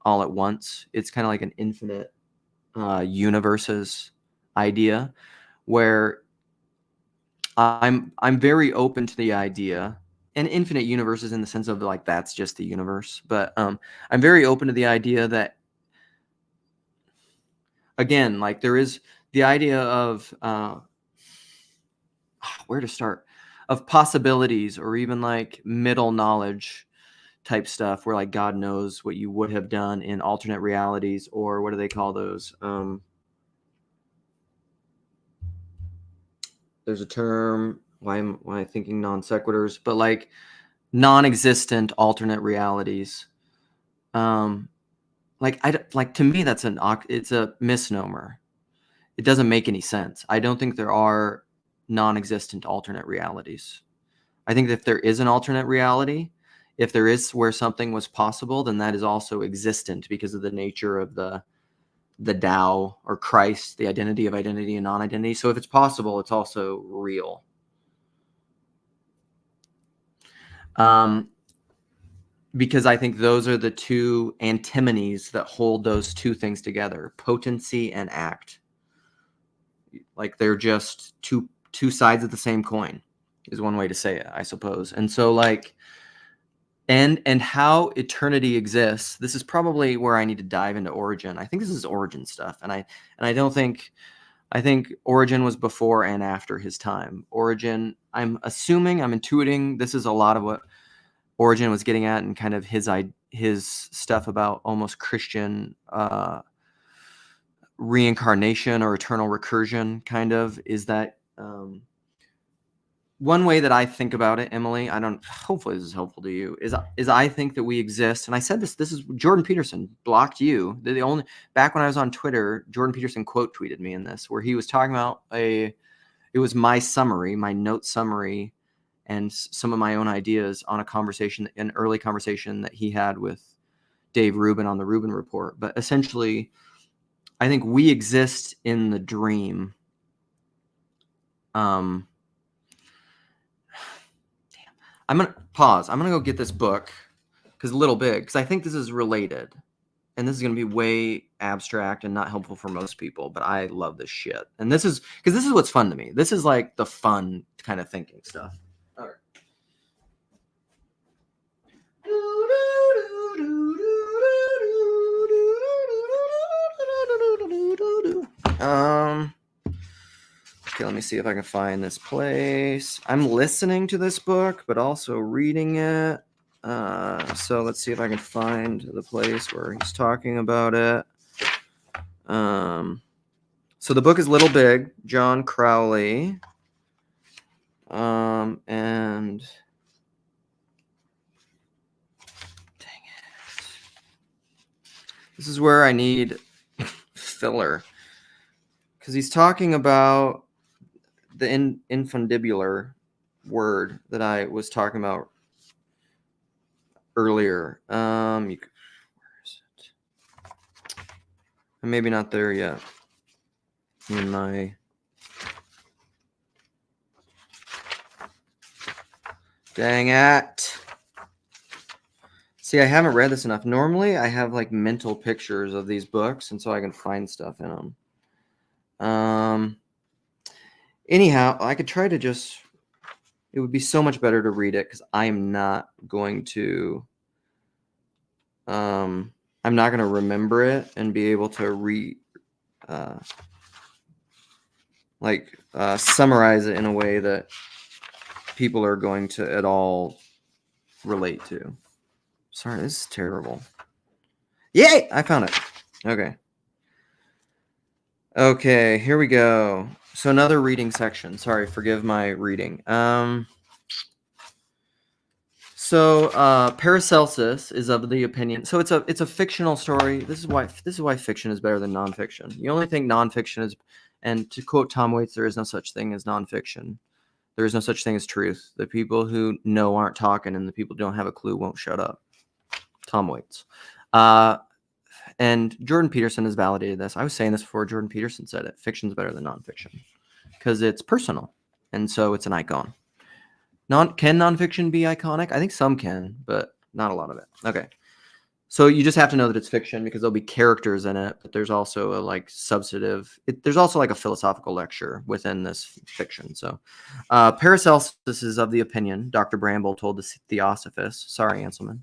all at once. It's kind of like an infinite universes idea where I'm very open to the idea, and infinite universes in the sense of like that's just the universe, but I'm very open to the idea that, again, like there is the idea of where to start, of possibilities, or even like middle knowledge type stuff where like God knows what you would have done in alternate realities, or what do they call those? There's a term. Why am I thinking non sequiturs? But like non-existent alternate realities. Like to me, it's a misnomer. It doesn't make any sense. I don't think there are non-existent alternate realities. I think that if there is an alternate reality, if there is where something was possible, then that is also existent because of the nature of the Tao or Christ, the identity of identity and non-identity. So if it's possible, it's also real. Because I think those are the two antinomies that hold those two things together: potency and act. Like they're just two sides of the same coin, is one way to say it, I suppose. And so like, and how eternity exists, this is probably where I need to dive into origin. I think this is origin stuff, and I don't think I think Origen was before and after his time. Origen, I'm intuiting this is a lot of what Origen was getting at, and kind of his stuff about almost Christian reincarnation or eternal recursion, kind of, is that one way that I think about it, Emily, hopefully this is helpful to you, is I think that we exist, and I said this is Jordan Peterson blocked you. Back when I was on Twitter, Jordan Peterson quote tweeted me in this, where he was talking about it was my note summary, and some of my own ideas on an early conversation that he had with Dave Rubin on the Rubin Report. But essentially, I think we exist in the dream. I'm gonna pause. I'm gonna go get this book because I think this is related, and this is gonna be way abstract and not helpful for most people. But I love this shit, and this is what's fun to me. This is like the fun kind of thinking stuff. All right. Okay, let me see if I can find this place. I'm listening to this book, but also reading it. So let's see if I can find the place where he's talking about it. So the book is Little Big, John Crowley. And dang it. This is where I need filler. Because he's talking about the infundibular word that I was talking about earlier. Where is it? I'm maybe not there yet. In my dang it. See, I haven't read this enough. Normally, I have like mental pictures of these books, and so I can find stuff in them. Anyhow, I could try to it would be so much better to read it because I'm not going to remember it and be able to summarize it in a way that people are going to at all relate to. Sorry, this is terrible. Yay! I found it. Okay, here we go. So another reading section. Sorry, forgive my reading. Paracelsus is of the opinion. So it's a fictional story. This is why fiction is better than nonfiction. You only think nonfiction is, and to quote Tom Waits, there is no such thing as nonfiction. There is no such thing as truth. The people who know aren't talking, and the people who don't have a clue won't shut up. Tom Waits. And Jordan Peterson has validated this. I was saying this before Jordan Peterson said it. Fiction's better than nonfiction because it's personal, and so it's an icon. Can nonfiction be iconic? I think some can, but not a lot of it. Okay. So you just have to know that it's fiction because there'll be characters in it, but there's also there's also like a philosophical lecture within this fiction. So Paracelsus is of the opinion, Dr. Bramble told the Theosophists, sorry, Anselman,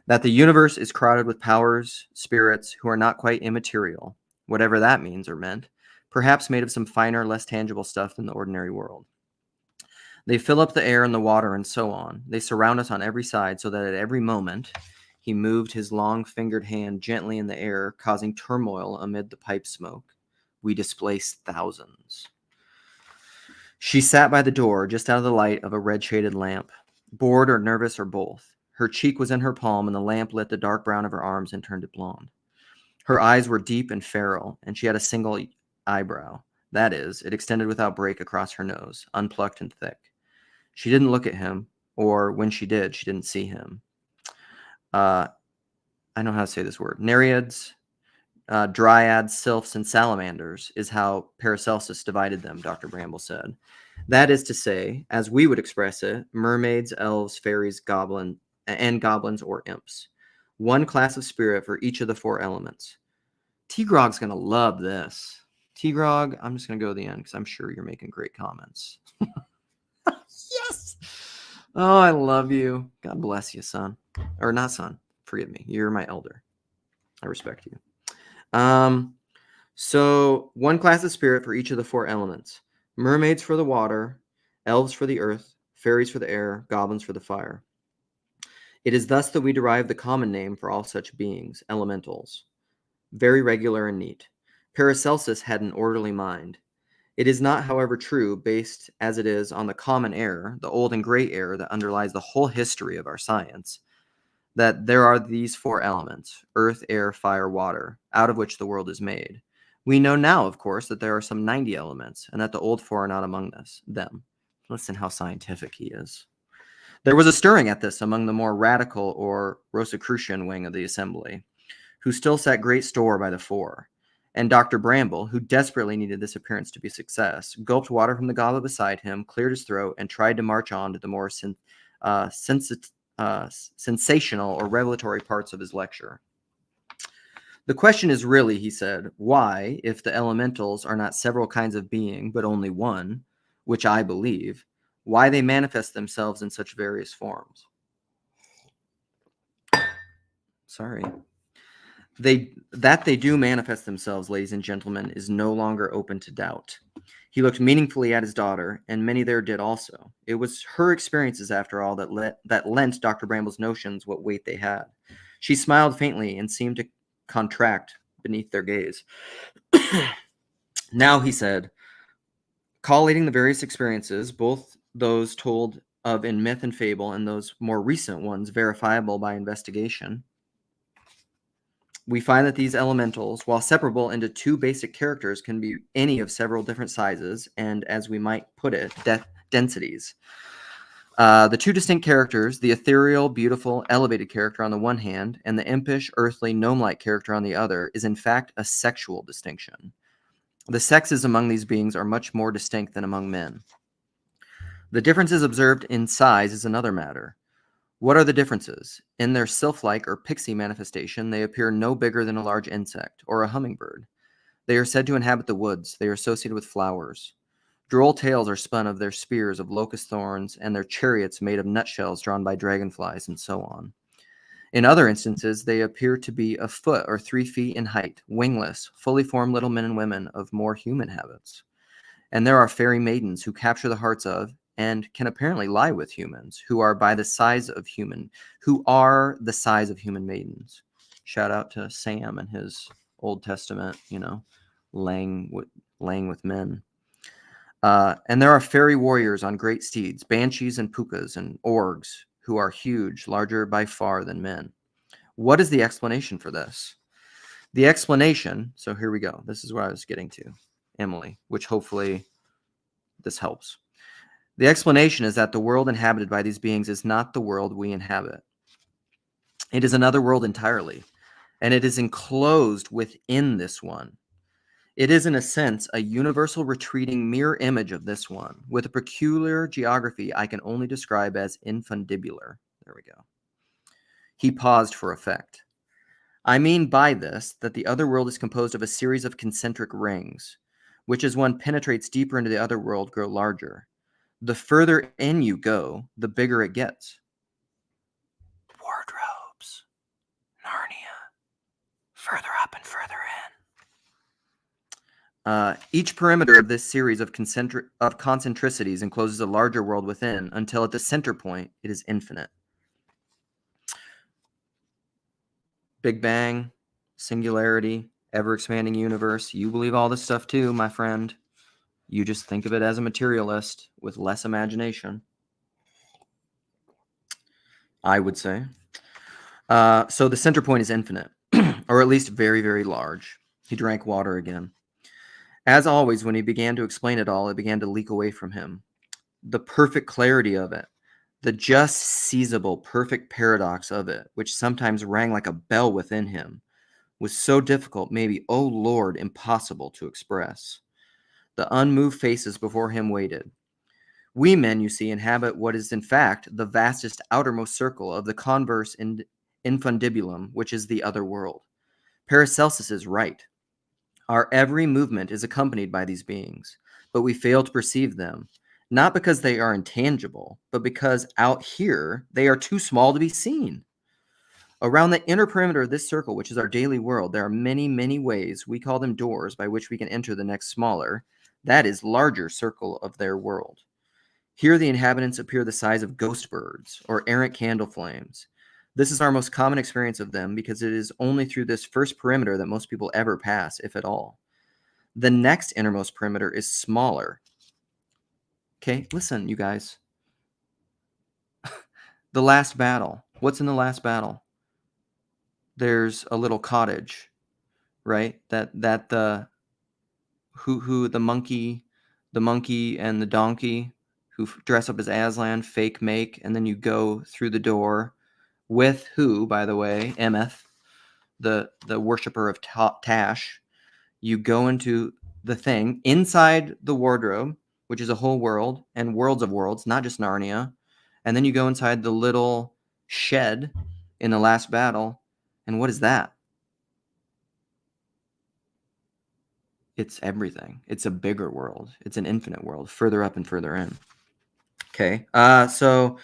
that the universe is crowded with powers, spirits who are not quite immaterial, whatever that means or meant, perhaps made of some finer, less tangible stuff than the ordinary world. They fill up the air and the water and so on. They surround us on every side so that at every moment he moved his long-fingered hand gently in the air, causing turmoil amid the pipe smoke. We displaced thousands. She sat by the door, just out of the light of a red-shaded lamp, bored or nervous or both. Her cheek was in her palm, and the lamp lit the dark brown of her arms and turned it blonde. Her eyes were deep and feral, and she had a single eyebrow. That is, it extended without break across her nose, unplucked and thick. She didn't look at him, or when she did, she didn't see him. I know how to say this word. Nereids, dryads, sylphs, and salamanders is how Paracelsus divided them, Dr. Bramble said. That is to say, as we would express it, mermaids, elves, fairies, goblins or imps. One class of spirit for each of the four elements. T-Grog's going to love this. T-Grog, I'm just going to go to the end because I'm sure you're making great comments. Yes! Oh, I love you. God bless you, son. Or not son. Forgive me. You're my elder. I respect you. So, one class of spirit for each of the four elements: mermaids for the water, elves for the earth, fairies for the air, goblins for the fire. It is thus that we derive the common name for all such beings, elementals. Very regular and neat. Paracelsus had an orderly mind. It is not, however, true, based as it is on the common error, the old and great error that underlies the whole history of our science, that there are these four elements: earth, air, fire, water, out of which the world is made. We know now, of course, that there are some 90 elements, and that the old four are not among them. Listen how scientific he is. There was a stirring at this among the more radical or Rosicrucian wing of the assembly, who still set great store by the four. And Dr. Bramble, who desperately needed this appearance to be a success, gulped water from the goblet beside him, cleared his throat, and tried to march on to the more sensational or revelatory parts of his lecture. The question is really, he said, why, if the elementals are not several kinds of being, but only one, which I believe, why they manifest themselves in such various forms. Sorry. That they do manifest themselves, ladies and gentlemen, is no longer open to doubt. He looked meaningfully at his daughter, and many there did also. It was her experiences, after all, that lent Dr. Bramble's notions what weight they had. She smiled faintly and seemed to contract beneath their gaze. Now, he said, collating the various experiences, both those told of in myth and fable and those more recent ones verifiable by investigation, we find that these elementals, while separable into two basic characters, can be any of several different sizes and, as we might put it, densities. The two distinct characters, the ethereal, beautiful, elevated character on the one hand, and the impish, earthly, gnome-like character on the other, is in fact a sexual distinction. The sexes among these beings are much more distinct than among men. The differences observed in size is another matter. What are the differences? In their sylph-like or pixie manifestation, they appear no bigger than a large insect or a hummingbird. They are said to inhabit the woods. They are associated with flowers. Droll tales are spun of their spears of locust thorns and their chariots made of nutshells drawn by dragonflies, and so on. In other instances, they appear to be a foot or 3 feet in height, wingless, fully formed little men and women of more human habits. And there are fairy maidens who capture the hearts of and can apparently lie with humans who are the size of human maidens. Shout out to Sam and his Old Testament, laying with men. And there are fairy warriors on great steeds, banshees and pukas and orgs, who are huge, larger by far than men. What is the explanation for this? The explanation, so here we go. This is what I was getting to, Emily, which hopefully this helps. The explanation is that the world inhabited by these beings is not the world we inhabit. It is another world entirely, and it is enclosed within this one. It is, in a sense, a universal retreating mirror image of this one, with a peculiar geography I can only describe as infundibular. There we go. He paused for effect. I mean by this that the other world is composed of a series of concentric rings, which as one penetrates deeper into the other world grow larger. The further in you go, the bigger it gets. Wardrobes, Narnia, further up and further in. Each perimeter of this series of concentricities encloses a larger world within, until at the center point it is infinite. Big Bang, singularity, ever-expanding universe. You believe all this stuff too, my friend. You just think of it as a materialist with less imagination, I would say. So the center point is infinite, or at least very, very large. He drank water again. As always, when he began to explain it all, it began to leak away from him. The perfect clarity of it, the just seizable perfect paradox of it, which sometimes rang like a bell within him, was so difficult, maybe, oh Lord, impossible to express. The unmoved faces before him waited. We men, you see, inhabit what is in fact the vastest outermost circle of the converse infundibulum, which is the other world. Paracelsus is right. Our every movement is accompanied by these beings, but we fail to perceive them, not because they are intangible, but because out here they are too small to be seen. Around the inner perimeter of this circle, which is our daily world, there are many, many ways, we call them doors, by which we can enter the next smaller, that is larger circle of their world. Here the inhabitants appear the size of ghost birds or errant candle flames. This is our most common experience of them because it is only through this first perimeter that most people ever pass, if at all. The next innermost perimeter is smaller. Okay, listen, you guys. The last battle. What's in the last battle? There's a little cottage, right? That the monkey and the donkey who dress up as Aslan fake make, and then you go through the door with who, by the way, Emeth, the worshiper of Tash. You go into the thing inside the wardrobe, which is a whole world and worlds of worlds, not just Narnia. And then you go inside the little shed in the last battle. And what is that? It's everything. It's a bigger world. It's an infinite world, further up and further in. Okay. So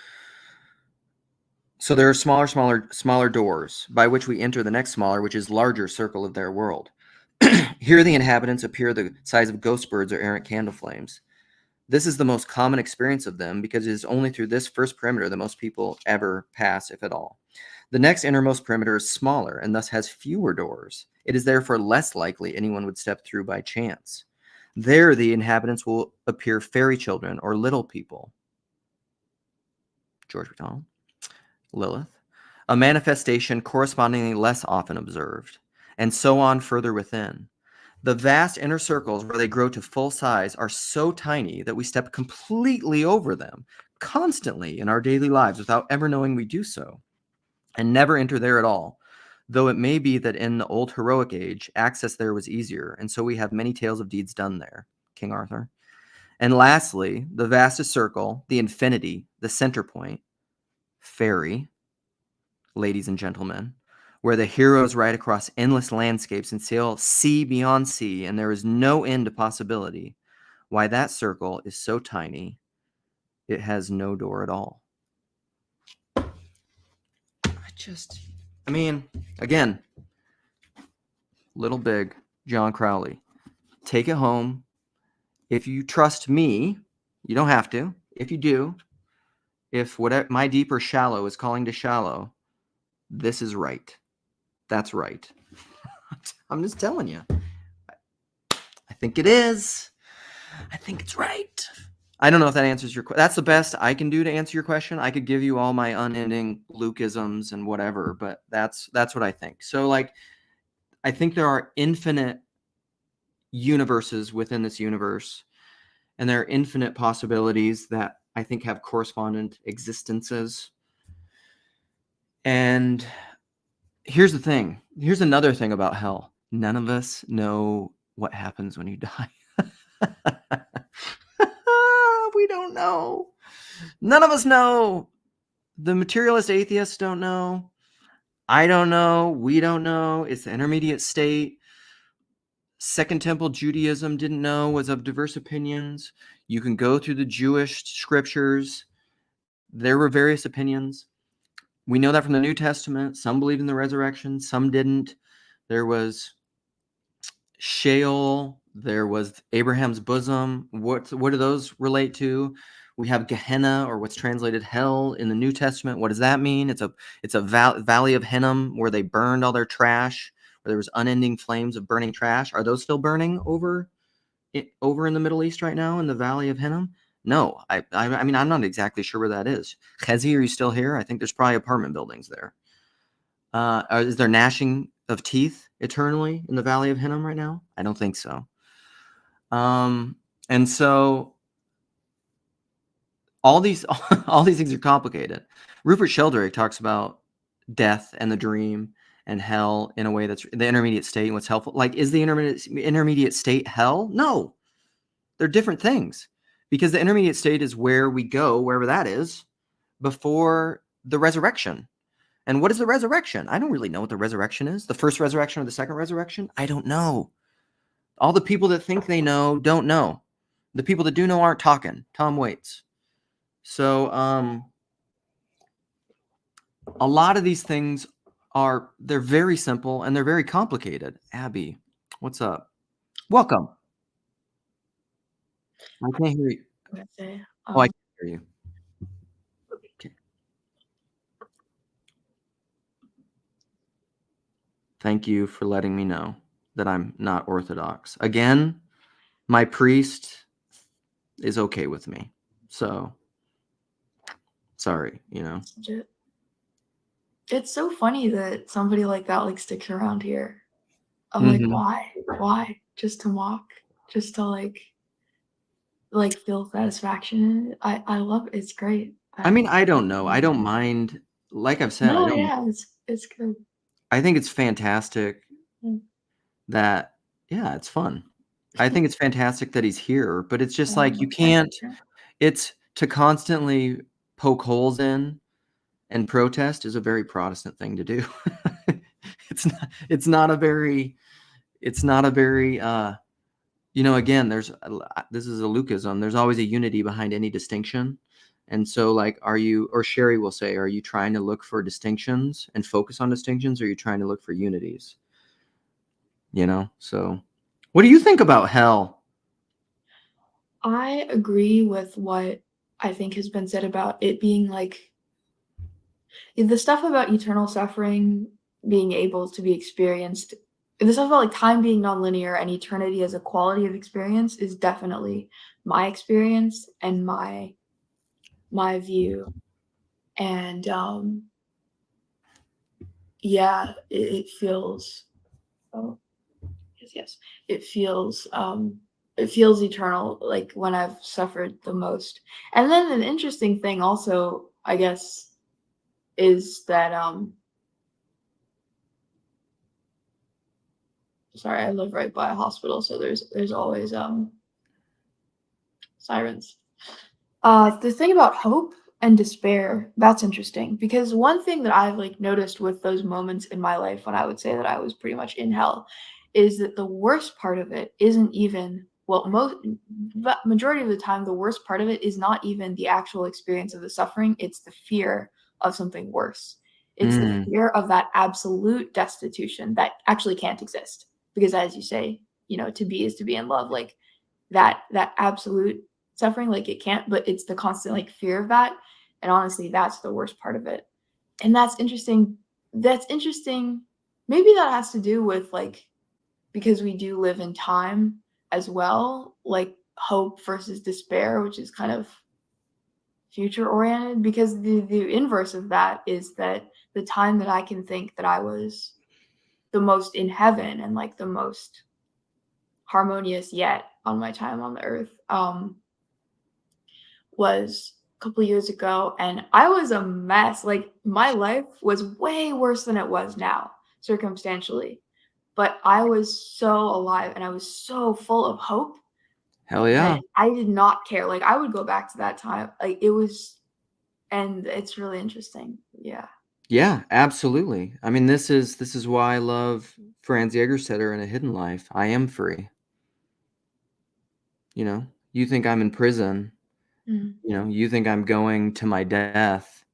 there are smaller doors by which we enter the next smaller, which is larger circle of their world. Here the inhabitants appear the size of ghost birds or errant candle flames. This is the most common experience of them because it is only through this first perimeter that most people ever pass, if at all. The next innermost perimeter is smaller and thus has fewer doors. It is therefore less likely anyone would step through by chance. There the inhabitants will appear fairy children or little people. George MacDonald. Lilith. A manifestation correspondingly less often observed, and so on further within. The vast inner circles where they grow to full size are so tiny that we step completely over them constantly in our daily lives without ever knowing we do so, and never enter there at all, though it may be that in the old heroic age, access there was easier, and so we have many tales of deeds done there. King Arthur. And lastly, the vastest circle, the infinity, the center point, fairy, ladies and gentlemen, where the heroes ride across endless landscapes and sail sea beyond sea, and there is no end to possibility. Why, that circle is so tiny, it has no door at all. Again, little big, John Crowley. Take it home. If you trust me, you don't have to. If you do, if whatever my deep or shallow is calling to shallow, this is right. That's right. I'm just telling you. I think it is. I think it's right. I don't know if that answers your question. That's the best I can do to answer your question. I could give you all my unending Lukeisms and whatever, but that's what I think. So, I think there are infinite universes within this universe, and there are infinite possibilities that I think have correspondent existences. And here's the thing. Here's another thing about hell. None of us know what happens when you die. We don't know. None of us know. The materialist atheists don't know. I don't know. We don't know. It's the intermediate state. Second Temple Judaism didn't know, was of diverse opinions. You can go through the Jewish scriptures. There were various opinions. We know that from the New Testament. Some believed in the resurrection, some didn't. There was Sheol. There was Abraham's bosom. What do those relate to? We have Gehenna, or what's translated hell, in the New Testament. What does that mean? It's a valley of Hinnom where they burned all their trash, where there was unending flames of burning trash. Are those still burning over in the Middle East right now in the Valley of Hinnom? No, I'm not exactly sure where that is. Chezi, are you still here? I think there's probably apartment buildings there. Is there gnashing of teeth eternally in the Valley of Hinnom right now? I don't think so. And so all these things are complicated. Rupert Sheldrake talks about death and the dream and hell in a way that's the intermediate state and what's helpful. Is the intermediate state hell? No, they're different things, because the intermediate state is where we go, wherever that is, before the resurrection. And what is the resurrection? I don't really know what the resurrection is. The first resurrection or the second resurrection? I don't know. All the people that think they know don't know. The people that do know aren't talking. Tom Waits. So a lot of these things they're very simple and they're very complicated. Abby, what's up? Welcome. I can't hear you. I'm gonna say, Oh, I can hear you. Okay. Thank you for letting me know that I'm not Orthodox. Again, my priest is okay with me. So, sorry, it's so funny that somebody like that like sticks around here. I'm like, Mhm. why? Why? Just to mock? Just to like feel satisfaction? I love it. It's great. I mean, I don't know. I don't mind. Like I've said, I No, don't. yeah, it's good. I think it's fantastic Mm. that, yeah, it's fun. I think it's fantastic that he's here, but it's just like you Thank can't, you. it's to constantly poke holes in and protest is a very Protestant thing to do. It's not a very, again, this is a Lucasm. There's always a unity behind any distinction. And so like, or Sherry will say, are you trying to look for distinctions and focus on distinctions? Or are you trying to look for unities? So what do you think about hell? I agree with what I think has been said about it being like the stuff about eternal suffering being able to be experienced. The stuff about like time being nonlinear and eternity as a quality of experience is definitely my experience and my view. And yeah, it feels oh yes, it feels eternal, like when I've suffered the most. And then an interesting thing also, I guess, is that sorry, I live right by a hospital, so there's always sirens. The thing about hope and despair, that's interesting because one thing that I've like noticed with those moments in my life when I would say that I was pretty much in hell is that the worst part of it isn't even majority of the time the worst part of it is not even the actual experience of the suffering, it's the fear of something worse. It's the Mm, fear of that absolute destitution that actually can't exist because as you say, to be is to be in love, like that absolute suffering, like it can't, but it's the constant like fear of that. And honestly, that's the worst part of it. And that's interesting. That's interesting. Maybe that has to do with like because we do live in time as well, like hope versus despair, which is kind of future oriented. Because the inverse of that is that the time that I can think that I was the most in heaven and like the most harmonious yet on my time on the earth was a couple years ago, and I was a mess. Like my life was way worse than it was now, circumstantially. But I was so alive and I was so full of hope hell that yeah. I did not care. Like I would go back to that time. Like it was and it's really interesting. Yeah. Yeah, absolutely. I mean, this is why I love Franz Jägerstätter in A Hidden Life. I am free. You think I'm in prison, Mm. you think I'm going to my death.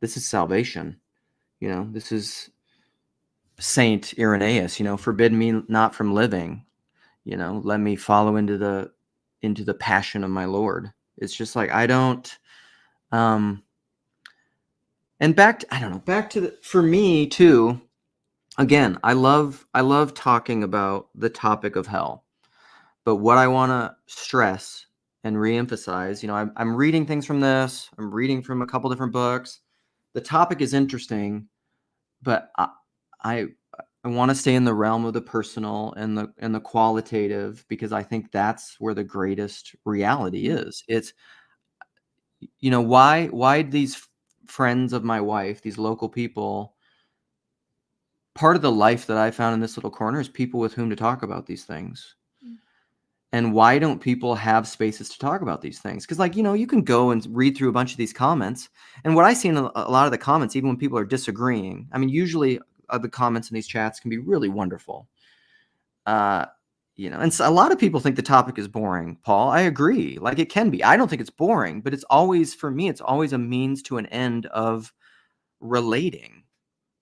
This is salvation. This is Saint Irenaeus, forbid me not from living, let me follow into the passion of my Lord. It's just like I don't and I don't know, back to for me too. Again, I love talking about the topic of hell. But what I want to stress and reemphasize, I'm reading things from this. I'm reading from a couple different books. The topic is interesting, but I I want to stay in the realm of the personal and the qualitative because I think that's where the greatest reality is. It's why these friends of my wife, these local people, part of the life that I found in this little corner is people with whom to talk about these things. And why don't people have spaces to talk about these things? Because, you can go and read through a bunch of these comments. And what I see in a lot of the comments, even when people are disagreeing, I mean, usually the comments in these chats can be really wonderful. Uh, and so a lot of people think the topic is boring, Paul. I agree. Like it can be. I don't think it's boring, but it's always, for me, it's always a means to an end of relating,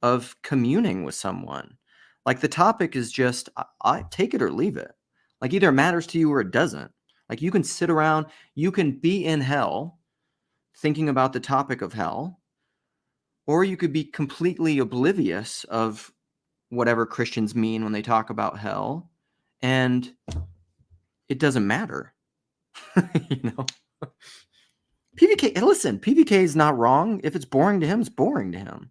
of communing with someone. Like the topic is just, I take it or leave it. Like either it matters to you or it doesn't. Like you can sit around, you can be in hell thinking about the topic of hell, or you could be completely oblivious of whatever Christians mean when they talk about hell, and it doesn't matter. You know? PVK, listen, PVK is not wrong. If it's boring to him, it's boring to him.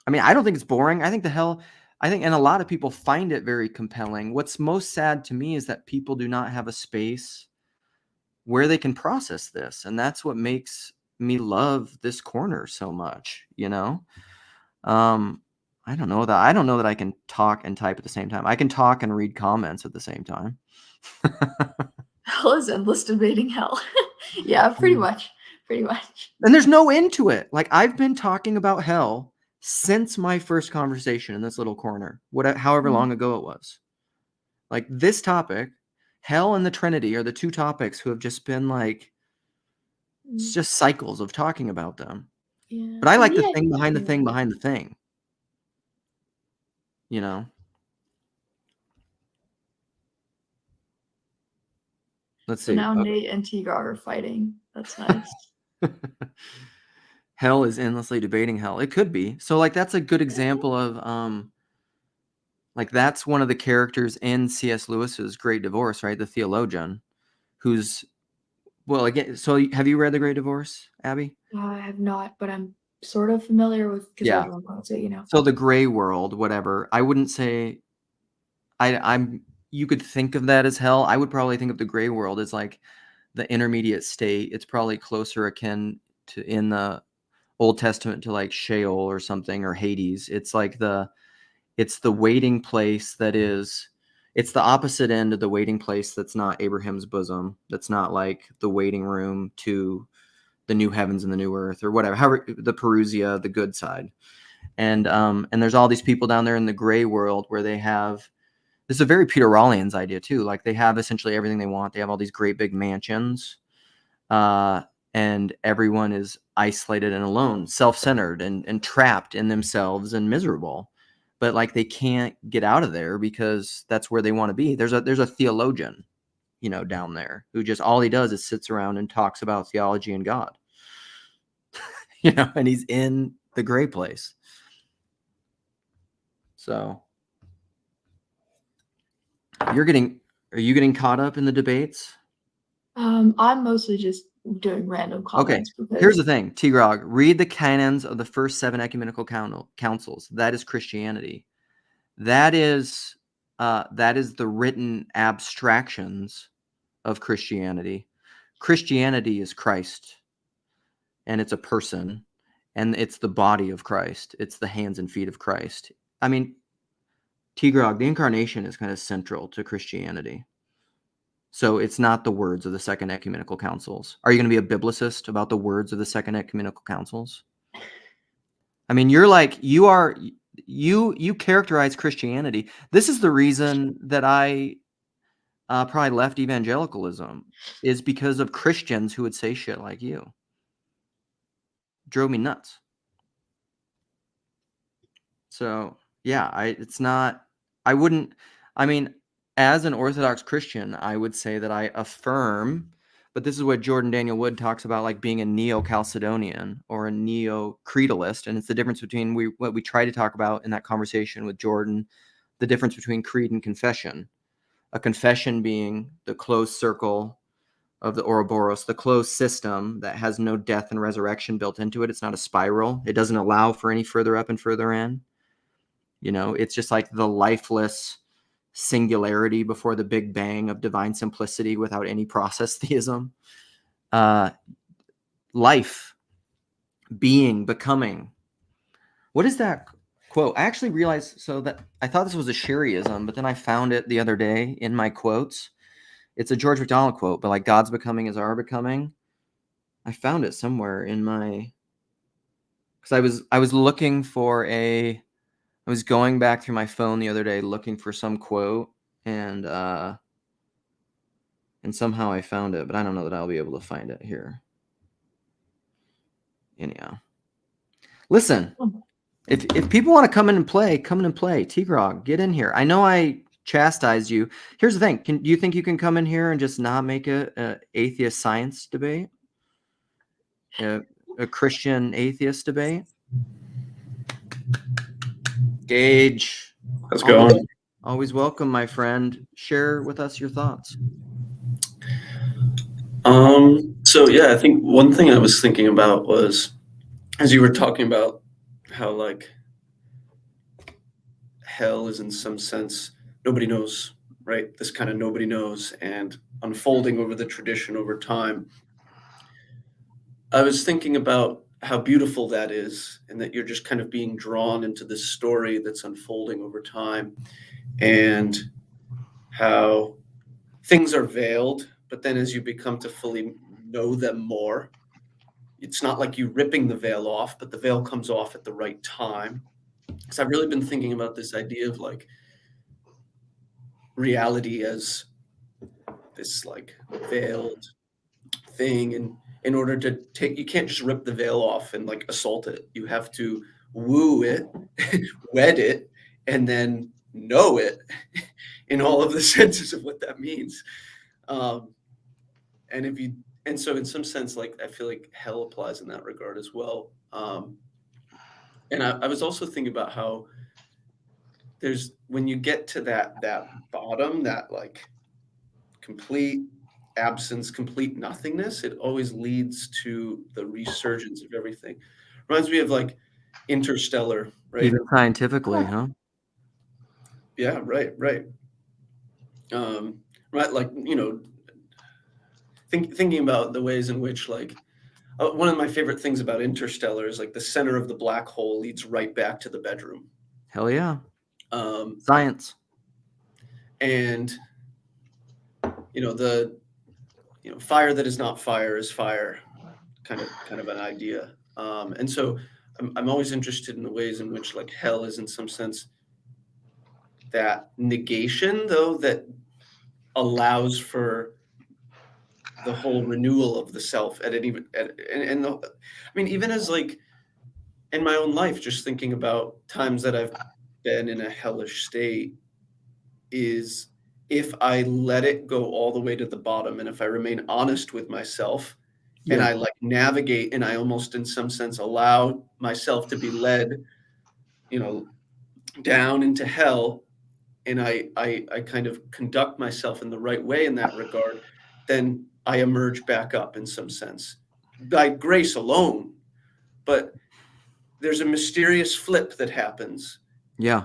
I mean, I don't think it's boring. I think and a lot of people find it very compelling. What's most sad to me is that people do not have a space where they can process this. And that's what makes me love this corner so much, you know? I don't know that I can talk and type at the same time. I can talk and read comments at the same time. Hell is endless debating hell. Yeah, pretty much. And there's no end to it. Like I've been talking about hell since my first conversation in this little corner, however long ago it was. Like this topic, hell and the Trinity are the two topics who have just been like, it's just cycles of talking about them. Yeah. But I like the Yeah, thing behind the yeah. thing behind the thing. You know? Let's So see. now Nate and Tigrar are fighting. That's nice. Hell is endlessly debating hell. It could be. So like that's a good example of like that's one of the characters in C.S. Lewis's Great Divorce, right? The theologian who's well again, so have you read The Great Divorce, Abby? I have not, but I'm sort of familiar with because Yeah. everyone calls it, you know. So the gray world, whatever. I wouldn't say I'm you could think of that as hell. I would probably think of the gray world as like the intermediate state. It's probably closer akin to in the Old Testament to like Sheol or something, or Hades. It's like it's the waiting place it's the opposite end of the waiting place that's not Abraham's bosom. That's not like the waiting room to the new heavens and the new earth or whatever. However, the Perusia, the good side. And there's all these people down there in the gray world where they have this is a very Peter Rawlings idea too. Like they have essentially everything they want. They have all these great big mansions. And everyone is isolated and alone, self-centered and trapped in themselves and miserable. But like they can't get out of there because that's where they want to be. There's a theologian, you know, down there who just all he does is sits around and talks about theology and God. You know, and he's in the gray place. So are you getting caught up in the debates? I'm mostly just doing random comments. Okay, here's the thing, T-Grog, read the canons of the first 7 ecumenical councils. That is Christianity. That is the written abstractions of Christianity. Christianity is Christ, and it's a person, and it's the body of Christ. It's the hands and feet of Christ. I mean, T-Grog, the incarnation is kind of central to Christianity. So it's not the words of the second ecumenical councils. Are you going to be a biblicist about the words of the second ecumenical councils? I mean, you characterize Christianity. This is the reason that I probably left evangelicalism, is because of Christians who would say shit like you. Drove me nuts. So yeah, I mean, as an Orthodox Christian, I would say that I affirm, but this is what Jordan Daniel Wood talks about, like being a neo-Chalcedonian or a neo-creedalist. And it's the difference between what we try to talk about in that conversation with Jordan, the difference between creed and confession. A confession being the closed circle of the Ouroboros, the closed system that has no death and resurrection built into it. It's not a spiral. It doesn't allow for any further up and further in. You know, it's just like the lifeless singularity before the Big Bang of divine simplicity without any process theism. Life, being, becoming. What is that quote? I actually realized that I thought this was a Sherryism, but then I found it the other day in my quotes. It's a George MacDonald quote, but like God's becoming is our becoming. I found it somewhere in my, because I was looking for I was going back through my phone the other day looking for some quote, and somehow I found it, but I don't know that I'll be able to find it here. Anyhow, listen, If people want to come in and play, come in and play. T-Grog, get in here. I know I chastised you. Here's the thing. Do you think you can come in here and just not make a atheist science debate? A Christian atheist debate? Gage. How's it going? Always welcome, my friend. Share with us your thoughts. So yeah, I think one thing I was thinking about was, as you were talking about how like hell is in some sense nobody knows, right? This kind of nobody knows and unfolding over the tradition over time. I was thinking about how beautiful that is, and that you're just kind of being drawn into this story that's unfolding over time, and how things are veiled, but then as you become to fully know them more, it's not like you ripping the veil off, but the veil comes off at the right time. So I've really been thinking about this idea of like reality as this like veiled thing, and in order to take, you can't just rip the veil off and like assault it. You have to woo it, wed it, and then know it in all of the senses of what that means. And if you, and so in some sense, like I feel like hell applies in that regard as well. And I was also thinking about how there's, when you get to that bottom, that like complete absence, complete nothingness, it always leads to the resurgence of everything. Reminds me of like Interstellar, right? Even scientifically, huh? Yeah, right. Right, like, you know, thinking about the ways in which like one of my favorite things about Interstellar is like the center of the black hole leads right back to the bedroom. Hell yeah. Science. And you know, the fire that is not fire is fire, kind of an idea. And so I'm always interested in the ways in which like hell is in some sense that negation, though, that allows for the whole renewal of the self at any, and the, I mean, even as like in my own life, just thinking about times that I've been in a hellish state, is if I let it go all the way to the bottom, and if I remain honest with myself, and I like navigate, and I almost in some sense allow myself to be led, down into hell, and I kind of conduct myself in the right way in that regard, then I emerge back up in some sense by grace alone. But there's a mysterious flip that happens. Yeah.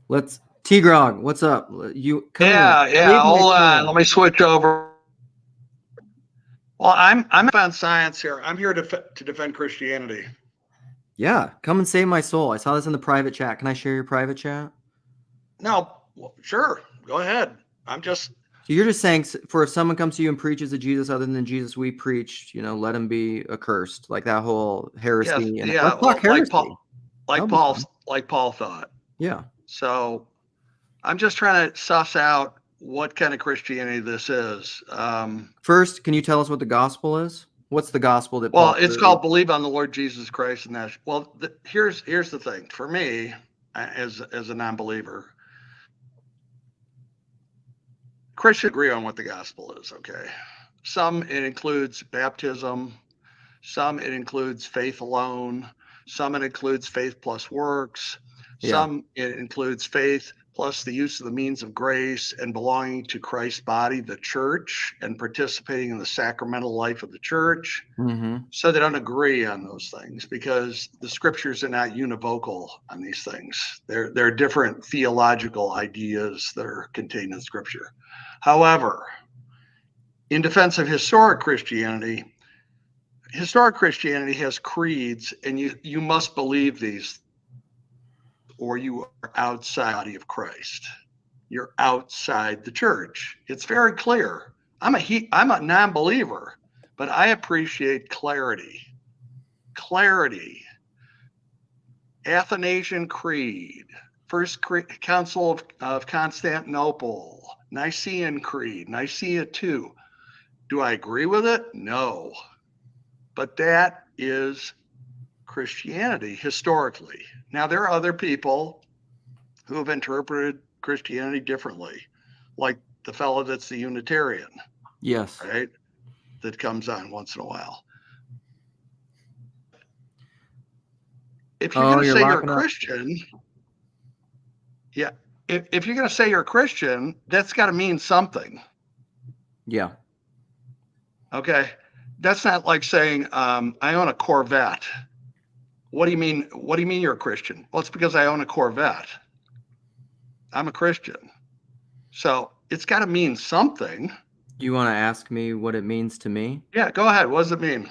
Let's T-Grog, what's up? You come Yeah. Hold on. Let me switch over. Well, I'm on science here. I'm here to defend Christianity. Yeah, come and save my soul. I saw this in the private chat. Can I share your private chat? No, well, sure. Go ahead. So you're just saying, for if someone comes to you and preaches a Jesus other than Jesus we preached, let him be accursed, like that whole heresy. Yes, yeah, well, heresy. like Paul thought. Yeah. So I'm just trying to suss out what kind of Christianity this is. First, can you tell us what the gospel is? What's the gospel that? Well, it's called believe on the Lord Jesus Christ, and that. Well, here's the thing for me, as a non-believer. Christians agree on what the gospel is, okay? Some it includes baptism, some it includes faith alone, some it includes faith plus works, some it includes faith plus the use of the means of grace and belonging to Christ's body, the church, and participating in the sacramental life of the church. Mm-hmm. So they don't agree on those things because the scriptures are not univocal on these things. There are different theological ideas that are contained in scripture. However, in defense of historic Christianity has creeds, and you must believe these, or you are outside of Christ. You're outside the church. It's very clear. I'm a non-believer, but I appreciate clarity. Clarity. Athanasian Creed, First Council of Constantinople, Nicene Creed, Nicaea II. Do I agree with it? No. But that is Christianity historically. Now, there are other people who have interpreted Christianity differently, like the fellow that's the Unitarian, Yes. right? That comes on once in a while. If you're going to say you're a Christian, yeah, if you're going to say you're a Christian, that's got to mean something. Yeah. Okay. That's not like saying, I own a Corvette. What do you mean? What do you mean you're a Christian? Well, it's because I own a Corvette. I'm a Christian. So it's got to mean something. Do you want to ask me what it means to me? Yeah, go ahead. What does it mean?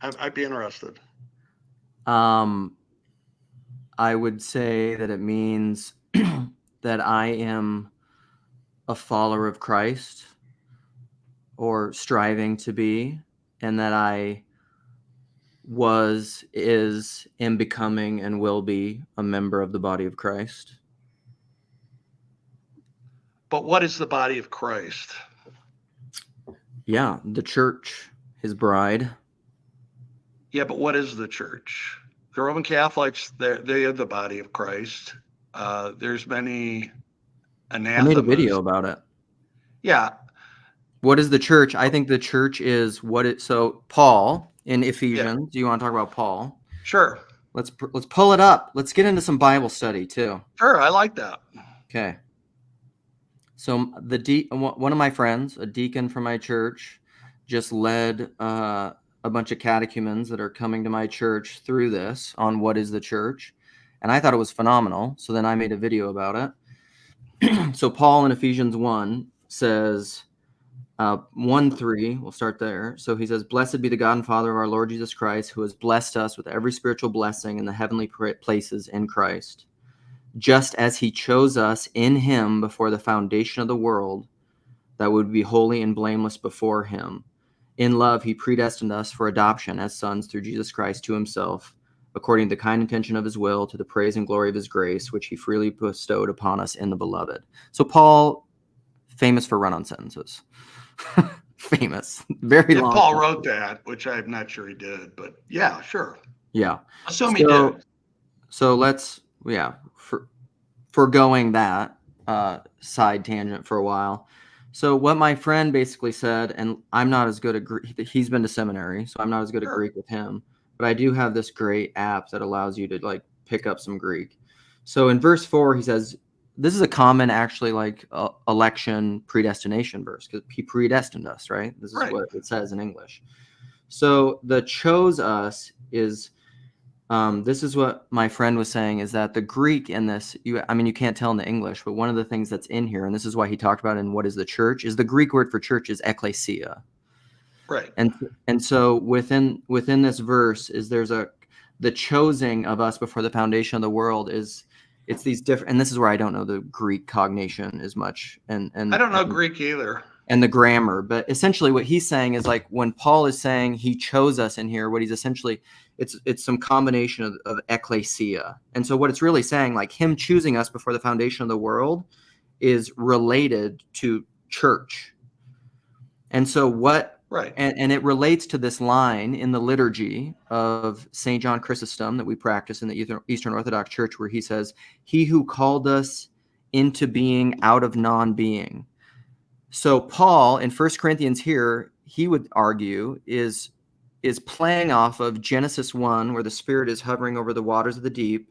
I'd be interested. I would say that it means that I am a follower of Christ, or striving to be, and that I was, is, am becoming, and will be a member of the body of Christ. But what is the body of Christ? Yeah, the church, his bride. Yeah, but what is the church? The Roman Catholics, they are the body of Christ. There's many anathemas. I made a video about it. Yeah. What is the church? I think the church is what it. So Paul in Ephesians. Do you want to talk about Paul? Sure. Let's pull it up. Let's get into some Bible study too. Sure, I like that. Okay. So one of my friends, a deacon from my church, just led a bunch of catechumens that are coming to my church through this on what is the church, and I thought it was phenomenal. So then I made a video about it. So Paul in Ephesians 1 says, 1:3, we'll start there. So he says, "Blessed be the God and Father of our Lord Jesus Christ, who has blessed us with every spiritual blessing in the heavenly places in Christ, just as he chose us in him before the foundation of the world, that would be holy and blameless before him. In love, he predestined us for adoption as sons through Jesus Christ to himself, according to the kind intention of his will, to the praise and glory of his grace, which he freely bestowed upon us in the beloved." So Paul, famous for run-on sentences. Famous. Very long. Paul wrote that, which I'm not sure he did, but yeah, sure. Yeah. Assume he did. So let's, foregoing that side tangent for a while. So what my friend basically said, and I'm not as good at Greek, he's been to seminary, so I'm not as good at Greek with him, but I do have this great app that allows you to like pick up some Greek. So in verse 4, he says, this is a common actually like election predestination verse, because he predestined us, right? This is what it says in English. So the chose us is, this is what my friend was saying, is that the Greek in this, you can't tell in the English, but one of the things that's in here, and this is why he talked about in What is the Church, is the Greek word for church is ekklesia. Right. And so within this verse is the choosing of us before the foundation of the world is, it's these different, and this is where I don't know the Greek cognation as much, and I don't know Greek either, and the grammar, but essentially what he's saying is like when Paul is saying he chose us in here, what he's essentially, it's some combination of ekklesia. And so what it's really saying, like him choosing us before the foundation of the world is related to church. And so and it relates to this line in the liturgy of St. John Chrysostom that we practice in the Eastern Orthodox Church, where he says, "He who called us into being out of non-being." So Paul in 1 Corinthians here, he would argue, is playing off of Genesis 1, where the Spirit is hovering over the waters of the deep,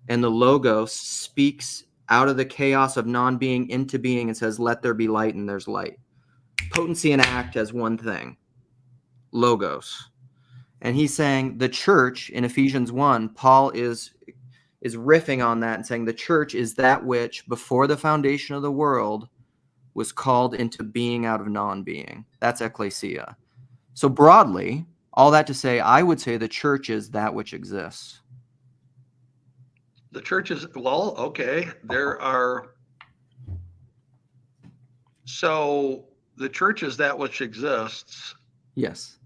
and the Logos speaks out of the chaos of non-being into being and says, "Let there be light," and there's light. Potency and act as one thing. Logos. And he's saying the church in Ephesians 1, Paul is riffing on that and saying the church is that which before the foundation of the world was called into being out of non-being. That's ekklesia. So broadly, all that to say, I would say the church is that which exists. The church is, well, okay. So the church is that which exists. Yes.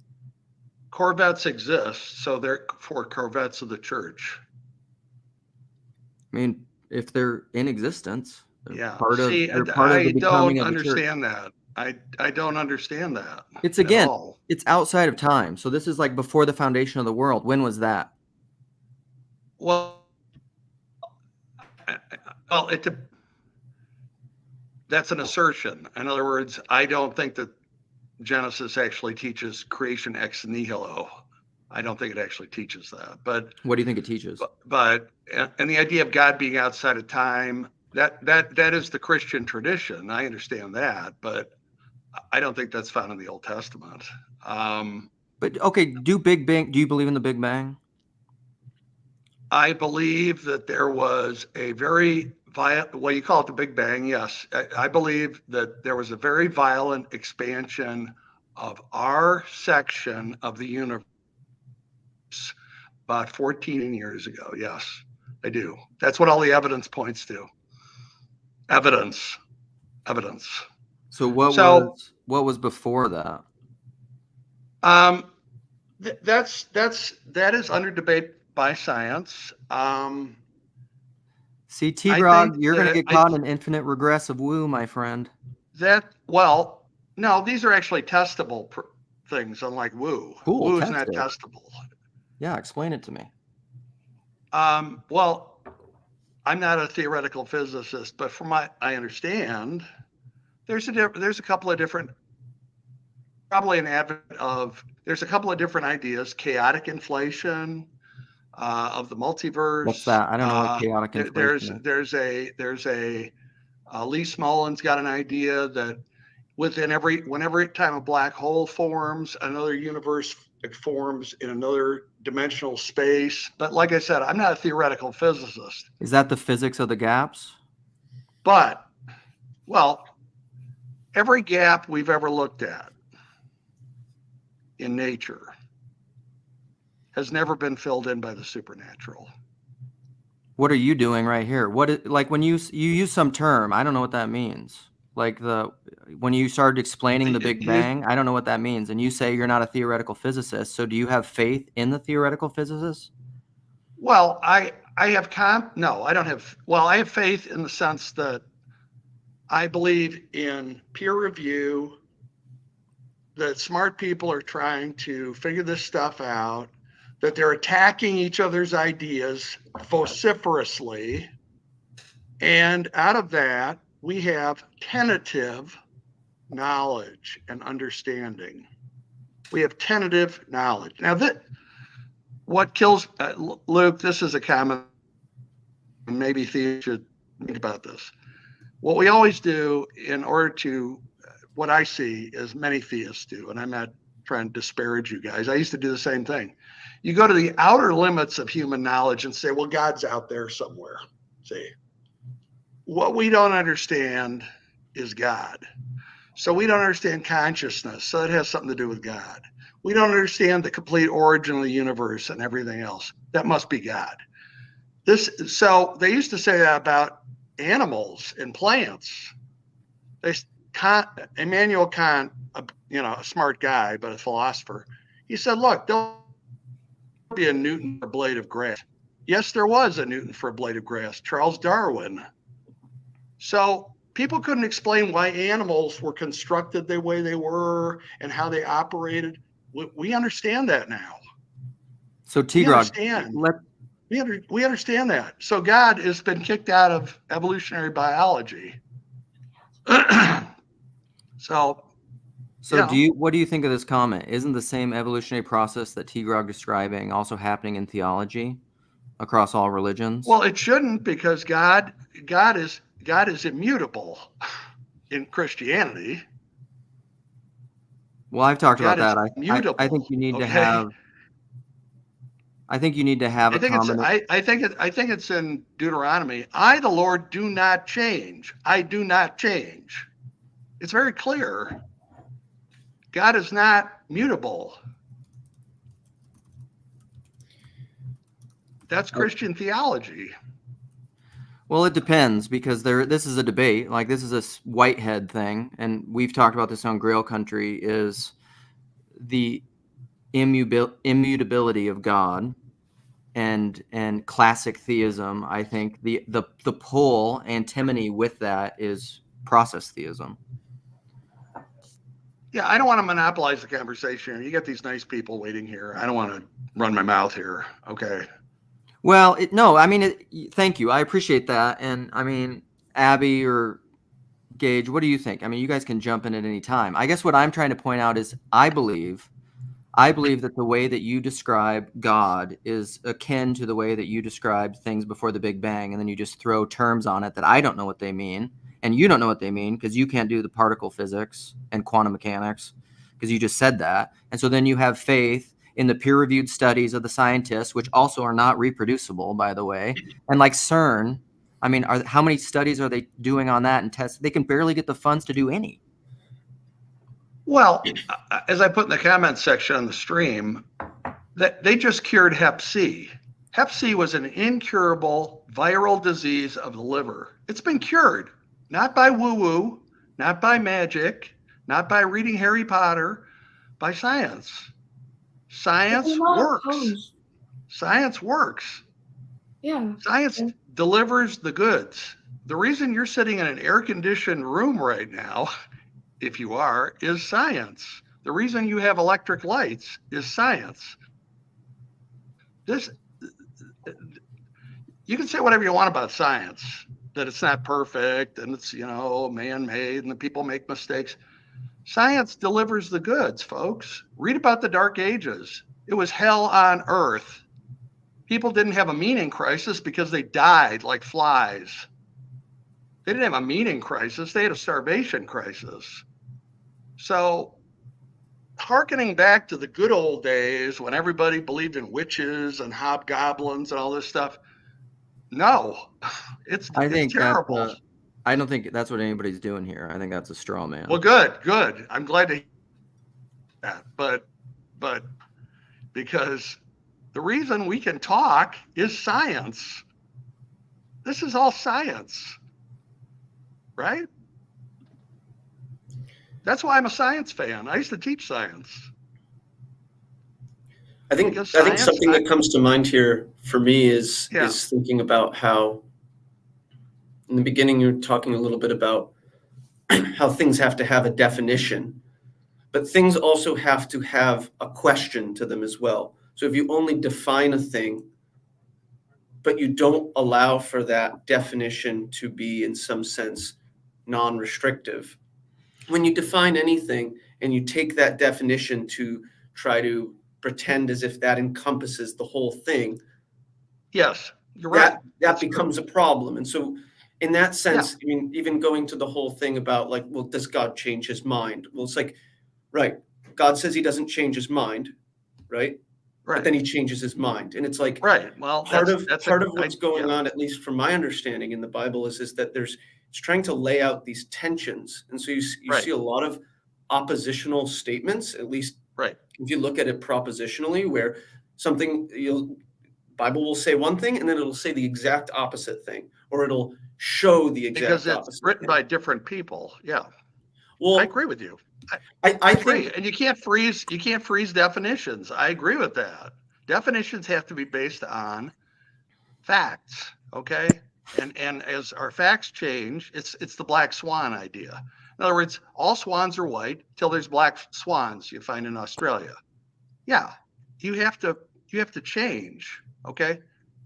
Corvettes exist, so therefore Corvettes of the church. I mean, if they're in existence, they're Yeah. part of, See, they're part of the becoming don't of the church. understand that. I don't understand that. It's at again, all. it's outside of time. So this is like before the foundation of the world. When was that? Well, well, that's an assertion. In other words, I don't think that Genesis actually teaches creation ex nihilo. I don't think it actually teaches that. But What do you think it teaches? And the idea of God being outside of time, that is the Christian tradition. I understand that, but I don't think that's found in the Old Testament. But okay, do you believe in the Big Bang? I believe that there was a very violent, well, you call it the Big Bang, yes. I believe that there was a very violent expansion of our section of the universe about 14 years ago. Yes, I do. That's what all the evidence points to. Evidence. So what So- was before that? That is under debate by science. See, I T-Grog, think you're going to that get caught in an infinite regressive woo, my friend. Well, no, these are actually testable things, unlike woo. Cool, Woo is test not it. testable. Yeah, explain it to me. Well, I'm not a theoretical physicist, but from what I understand, there's a couple of different, probably an advent of, there's a couple of different ideas: chaotic inflation of the multiverse. What's that? I don't know what chaotic inflation is. There's a Lee Smollen's got an idea that whenever time a black hole forms, another universe forms in another dimensional space. But like I said, I'm not a theoretical physicist. Is that the physics of the gaps? But, well, every gap we've ever looked at in nature has never been filled in by the supernatural. What are you doing right here? Like when you use some term, I don't know what that means. Like when you started explaining the Big Bang, I don't know what that means. And you say you're not a theoretical physicist. So do you have faith in the theoretical physicists? Well, I have I don't have, well, I have faith in the sense that I believe in peer review, that smart people are trying to figure this stuff out, that they're attacking each other's ideas vociferously. And out of that, we have tentative knowledge and understanding. We have tentative knowledge. Now, what kills, Luke, this is a comment, maybe theists should think about this. What we always do in order to, what I see is many theists do, and I'm not trying to disparage you guys. I used to do the same thing. You go to the outer limits of human knowledge and say, well, God's out there somewhere. See, what we don't understand is God. So we don't understand consciousness. So it has something to do with God. We don't understand the complete origin of the universe and everything else. That must be God. So they used to say that about animals and plants. Immanuel Kant, a smart guy, but a philosopher, he said, look, there'll be a Newton for a blade of grass. Yes, there was a Newton for a blade of grass, Charles Darwin. So people couldn't explain why animals were constructed the way they were and how they operated. We understand that now. So T-Grog, we understand that. So God has been kicked out of evolutionary biology. So what do you think of this comment? Isn't the same evolutionary process that T-Grog describing also happening in theology across all religions? Well, it shouldn't, because God is immutable in Christianity. Well, I've talked God about that. I think you need to have. I think you need to have I think it's in Deuteronomy. I, the Lord, do not change. I do not change. It's very clear. God is not mutable. That's Christian theology. Well, it depends, because this is a debate. Like, this is a Whitehead thing, and we've talked about this on Grail Country, is the immutability of God and classic theism. I think the pull antimony with that is process theism. Yeah, I don't want to monopolize the conversation. You got these nice people waiting here. I don't want to run my mouth here. Okay. Well, no, I mean, thank you. I appreciate that. And I mean, Abby or Gage, what do you think? I mean, you guys can jump in at any time. I guess what I'm trying to point out is I believe that the way that you describe God is akin to the way that you described things before the Big Bang, and then you just throw terms on it that I don't know what they mean, and you don't know what they mean because you can't do the particle physics and quantum mechanics because you just said that. And so then you have faith in the peer-reviewed studies of the scientists, which also are not reproducible, by the way. And like CERN, I mean, how many studies are they doing on that and tests? They can barely get the funds to do any. Well, as I put in the comments section on the stream, that they just cured Hep C. Hep C was an incurable viral disease of the liver. It's been cured, not by woo-woo, not by magic, not by reading Harry Potter, by science. Science works. Science works. Yeah. Science delivers the goods. The reason you're sitting in an air-conditioned room right now, if you are, is science. The reason you have electric lights is science. You can say whatever you want about science, that it's not perfect and it's, man-made and the people make mistakes. Science delivers the goods, folks. Read about the Dark Ages. It was hell on earth. People didn't have a meaning crisis because they died like flies. They didn't have a meaning crisis. They had a starvation crisis. So hearkening back to the good old days when everybody believed in witches and hobgoblins and all this stuff, no, it's terrible. I don't think that's what anybody's doing here. I think that's a straw man. Well, good. I'm glad to hear that. But because the reason we can talk is science. This is all science, right? That's why I'm a science fan. I used to teach science. I think something that comes to mind here for me is thinking about how, in the beginning, you were talking a little bit about how things have to have a definition, but things also have to have a question to them as well. So if you only define a thing, but you don't allow for that definition to be, in some sense, non-restrictive, when you define anything and you take that definition to try to pretend as if that encompasses the whole thing, yes, you're right. That becomes a problem. And so in that sense, I mean, even going to the whole thing about like, well, does God change his mind? Well, it's like, right, God says he doesn't change his mind, right? But then he changes his mind. And it's like, right. Well, part of what's going on, at least from my understanding in the Bible, is that it's trying to lay out these tensions. And so you see a lot of oppositional statements, at least if you look at it propositionally, where Bible will say one thing and then it'll say the exact opposite thing, or it'll show the exact opposite. Because it's written by different people. Yeah. Well, I agree with you. I agree. And you can't freeze definitions. I agree with that. Definitions have to be based on facts. Okay. And as our facts change, it's the black swan idea. In other words, all swans are white till there's black swans you find in Australia. Yeah. You have to change. Okay.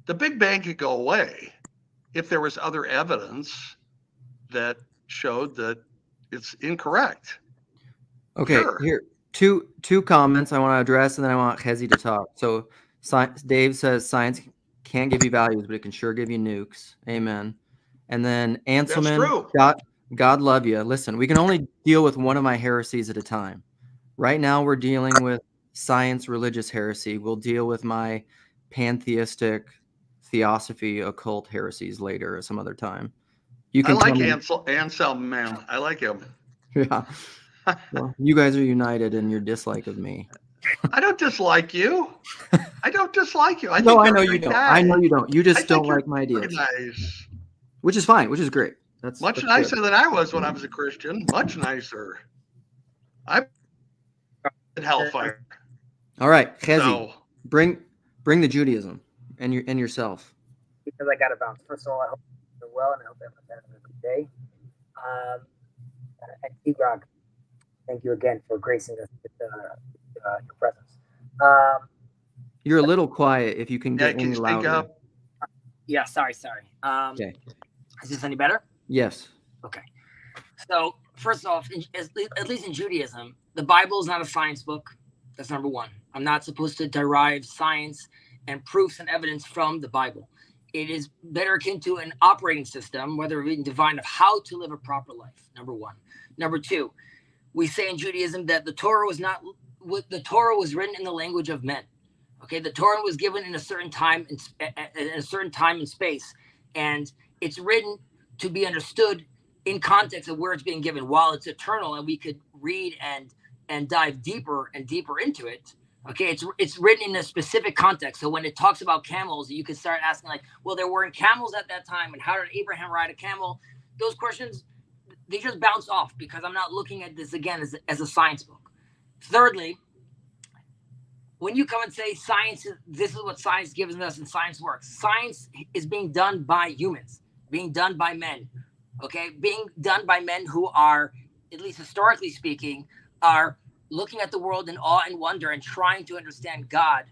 The Big Bang could go away if there was other evidence that showed that it's incorrect. Okay, here two comments I want to address, and then I want Hezi to talk. So Dave says science can't give you values, but it can sure give you nukes. Amen. And then Anselman, God love you. Listen, we can only deal with one of my heresies at a time. Right now, we're dealing with science, religious heresy. We'll deal with my pantheistic theosophy, occult heresies later or some other time. You can. I like Anselm, man. I like him. Yeah. Well, you guys are united in your dislike of me. I don't dislike you. I know you don't. I know you don't. You just don't like my ideas. Nice. Which is fine, which is great. That's nicer than I was when I was a Christian. Much nicer. I'm in hellfire. All right, Hezi, bring the Judaism and yourself. Because I got to bounce. First of all, I hope you're well, and I hope everyone's having a good day. And T-Grog, Thank you again for gracing us with your presence. You're a little quiet. If you can Yeah, get can any you speak louder. up? Yeah, sorry. Okay. Is this any better? Yes. Okay. So first off, at least in Judaism, the Bible is not a science book. That's number one. I'm not supposed to derive science and proofs and evidence from the Bible. It is better akin to an operating system, whether it be divine, of how to live a proper life. Number one. Number two, we say in Judaism that the Torah was written in the language of men. Okay, the Torah was given in a certain time and space, and it's written to be understood in context of where it's being given. While it's eternal, and we could read and dive deeper and deeper into it. Okay, it's written in a specific context. So when it talks about camels, you can start asking like, well, there weren't camels at that time, and how did Abraham ride a camel? Those questions, they just bounce off because I'm not looking at this again as a science book. Thirdly, when you come and say science, this is what science gives us and science works. Science is being done by humans, being done by men, okay? Being done by men who are, at least historically speaking, are looking at the world in awe and wonder and trying to understand God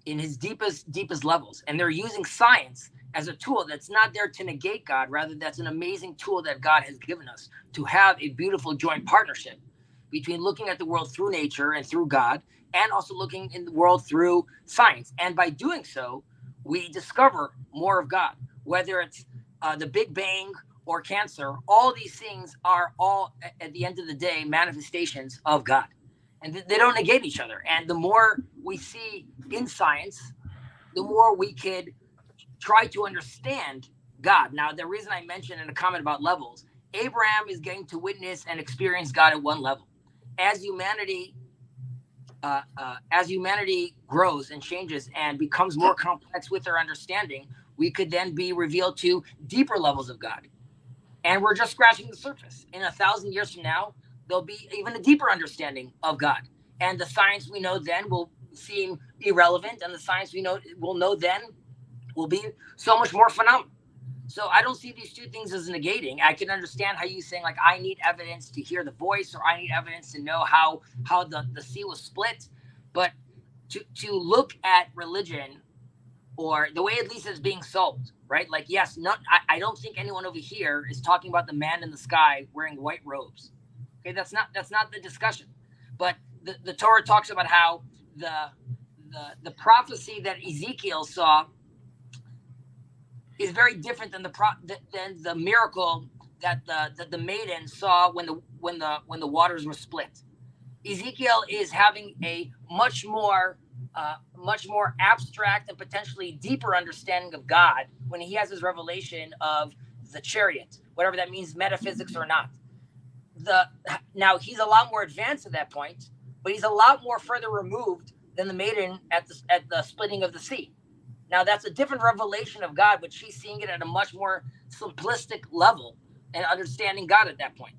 in his deepest levels. And they're using science as a tool that's not there to negate God. Rather, that's an amazing tool that God has given us to have a beautiful joint partnership between looking at the world through nature and through God, and also looking in the world through science. And by doing so, we discover more of God, whether it's the Big Bang or cancer. All these things are all, at the end of the day, manifestations of God. And they don't negate each other. And the more we see in science, the more we could try to understand God. Now, the reason I mentioned in a comment about levels, Abraham is getting to witness and experience God at one level. As humanity grows and changes and becomes more complex with our understanding, we could then be revealed to deeper levels of God. And we're just scratching the surface. In 1,000 years from now, there'll be even a deeper understanding of God. And the science we know then will seem irrelevant, and the science we'll know then will be so much more phenomenal. So I don't see these two things as negating. I can understand how you saying like, I need evidence to hear the voice, or I need evidence to know how the sea was split. But to look at religion, or the way at least it's being sold, right? Like, yes, I don't think anyone over here is talking about the man in the sky wearing white robes. Okay, that's not the discussion. But the Torah talks about how the prophecy that Ezekiel saw is very different than the miracle that the maiden saw when the waters were split. Ezekiel is having a much more abstract and potentially deeper understanding of God when he has his revelation of the chariot, whatever that means, metaphysics or not. Now he's a lot more advanced at that point, but he's a lot more further removed than the maiden at the splitting of the sea. Now that's a different revelation of God, but she's seeing it at a much more simplistic level and understanding God at that point.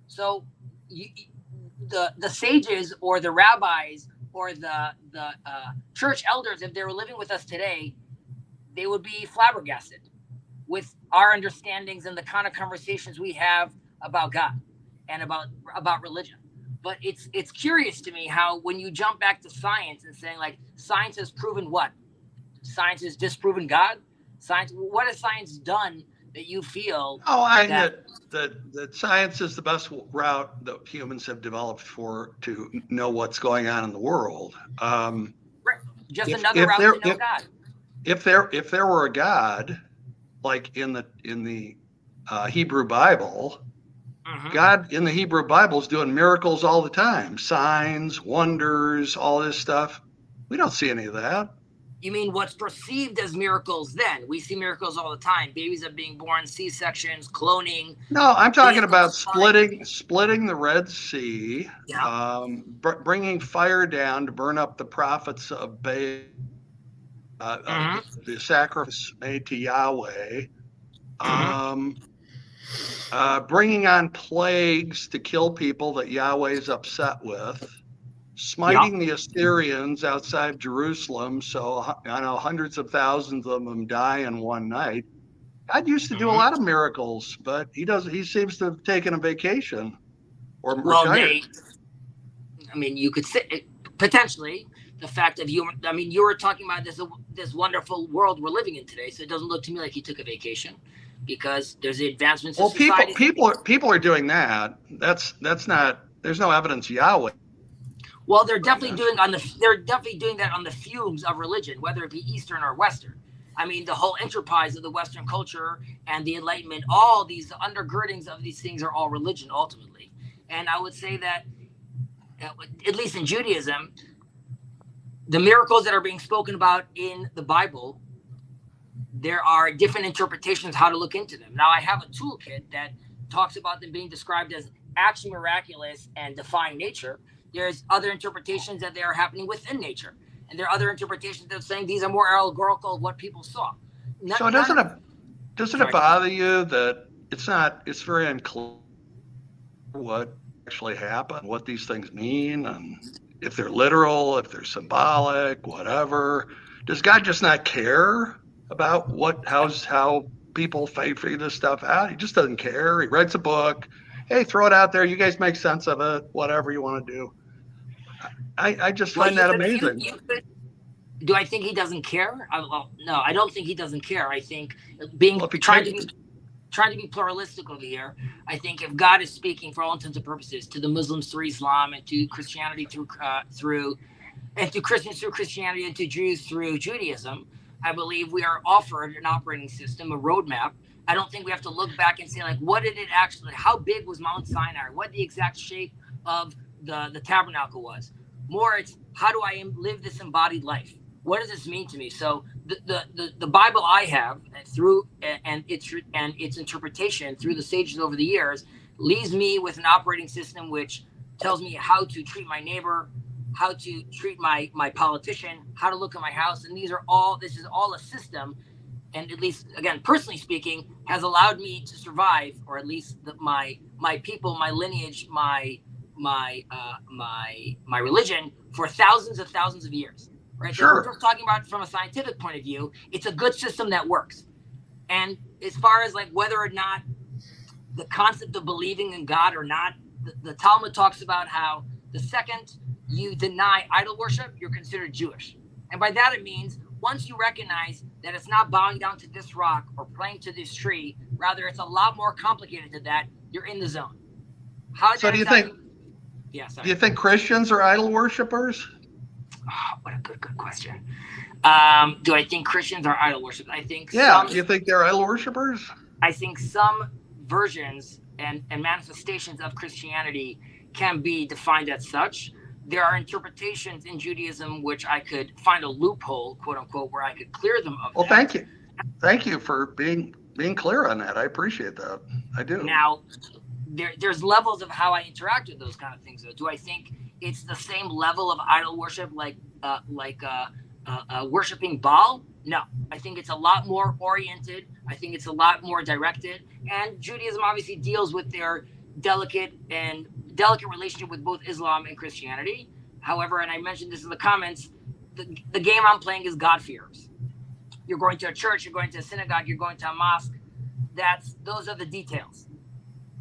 So the sages or the rabbis or the church elders, if they were living with us today, they would be flabbergasted with our understandings and the kind of conversations we have about God and about religion. But it's curious to me how when you jump back to science and saying like science has proven what? Science has disproven God? Science, what has science done that you feel? That science is the best route that humans have developed to know what's going on in the world. Just another route to know God. If there were a God, like in the Hebrew Bible, God in the Hebrew Bible is doing miracles all the time, signs, wonders, all this stuff. We don't see any of that. You mean what's perceived as miracles then? We see miracles all the time. Babies are being born, C-sections, cloning. No, I'm talking about splitting the Red Sea, bringing fire down to burn up the prophets of Baal, the sacrifice made to Yahweh, bringing on plagues to kill people that Yahweh's upset with. Smiting the Assyrians outside Jerusalem, so I know hundreds of thousands of them die in one night. God used to do a lot of miracles, but he seems to have taken a vacation. or Well, retired. I mean, you could say potentially the fact of you. I mean, you were talking about this wonderful world we're living in today, so it doesn't look to me like he took a vacation, because there's the advancements of society. People are doing that. That's not. There's no evidence Yahweh. Well, they're definitely doing that on the fumes of religion, whether it be Eastern or Western. I mean, the whole enterprise of the Western culture and the Enlightenment, all these undergirdings of these things are all religion ultimately. And I would say that, at least in Judaism, the miracles that are being spoken about in the Bible, there are different interpretations how to look into them. Now, I have a toolkit that talks about them being described as actually miraculous and defying nature. There's other interpretations that they are happening within nature. And there are other interpretations that are saying these are more allegorical of what people saw. So doesn't it bother you that it's very unclear what actually happened, what these things mean, and if they're literal, if they're symbolic, whatever? Does God just not care about how people figure this stuff out? He just doesn't care. He writes a book. Hey, throw it out there. You guys make sense of it, whatever you want to do. I just find that amazing. Do I think he doesn't care? No, I don't think he doesn't care. I think trying to be pluralistic over here, I think if God is speaking for all intents and purposes to the Muslims through Islam, and to Christianity and to Christians through Christianity, and to Jews through Judaism, I believe we are offered an operating system, a roadmap. I don't think we have to look back and say, like, how big was Mount Sinai? What the exact shape of the tabernacle was? More, it's how do I live this embodied life? What does this mean to me? So the Bible I have through and its interpretation through the sages over the years leaves me with an operating system which tells me how to treat my neighbor, how to treat my politician, how to look at my house, and this is all a system. And at least, again, personally speaking, has allowed me to survive, or at least my people, my lineage, my religion for thousands of years. Right? Sure. So we're just talking about from a scientific point of view, it's a good system that works. And as far as like whether or not the concept of believing in God or not, the Talmud talks about how the second you deny idol worship, you're considered Jewish. And by that it means once you recognize that it's not bowing down to this rock or praying to this tree, rather it's a lot more complicated than that, you're in the zone. So do you think Christians are idol worshipers? Oh, what a good question. Do I think Christians are idol worshipers? I think do you think they're idol worshipers? I think some versions and manifestations of Christianity can be defined as such. There are interpretations in Judaism which I could find a loophole, quote unquote, where I could clear them of. Well, thank you. Thank you for being clear on that. I appreciate that. I do. Now, there's levels of how I interact with those kind of things, though. Do I think it's the same level of idol worship like worshiping Baal? No, I think it's a lot more oriented. I think it's a lot more directed. And Judaism obviously deals with their delicate relationship with both Islam and Christianity. However, and I mentioned this in the comments, the game I'm playing is God-fearers. You're going to a church, you're going to a synagogue, you're going to a mosque. Those are the details.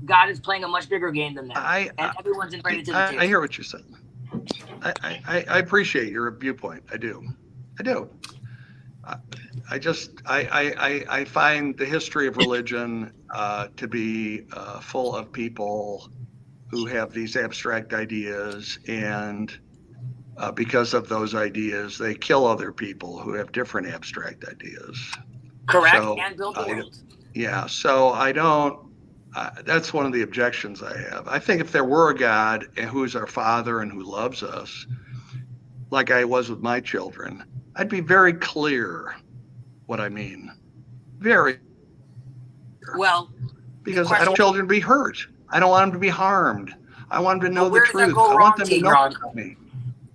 God is playing a much bigger game than that. And everyone's invited to the table. I hear what you're saying. I appreciate your viewpoint. I do. I find the history of religion to be full of people who have these abstract ideas, and because of those ideas, they kill other people who have different abstract ideas. Correct, and build the world. Yeah, so I don't. That's one of the objections I have. I think if there were a God who is our Father and who loves us, like I was with my children, I'd be very clear what I mean. Very clear. Well, because I don't want children to be hurt. I don't want them to be harmed. I want them to know the truth. I want them to know about me.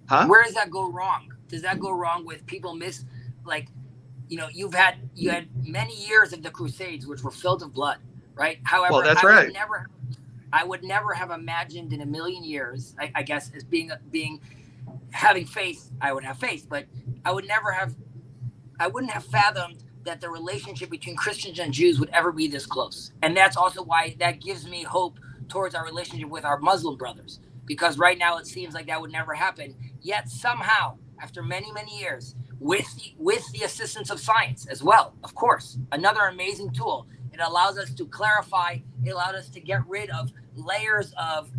Huh? Where does that go wrong? Does that go wrong with people you had many years of the Crusades, which were filled with blood, right? However, well, that's right. I would never have imagined in a million years, I guess, as having faith. I would have faith, but I wouldn't have fathomed that the relationship between Christians and Jews would ever be this close. And that's also why that gives me hope towards our relationship with our Muslim brothers, because right now it seems like that would never happen. Yet somehow, after many, many years, with the assistance of science as well, of course, another amazing tool, it allows us to clarify, it allowed us to get rid of layers of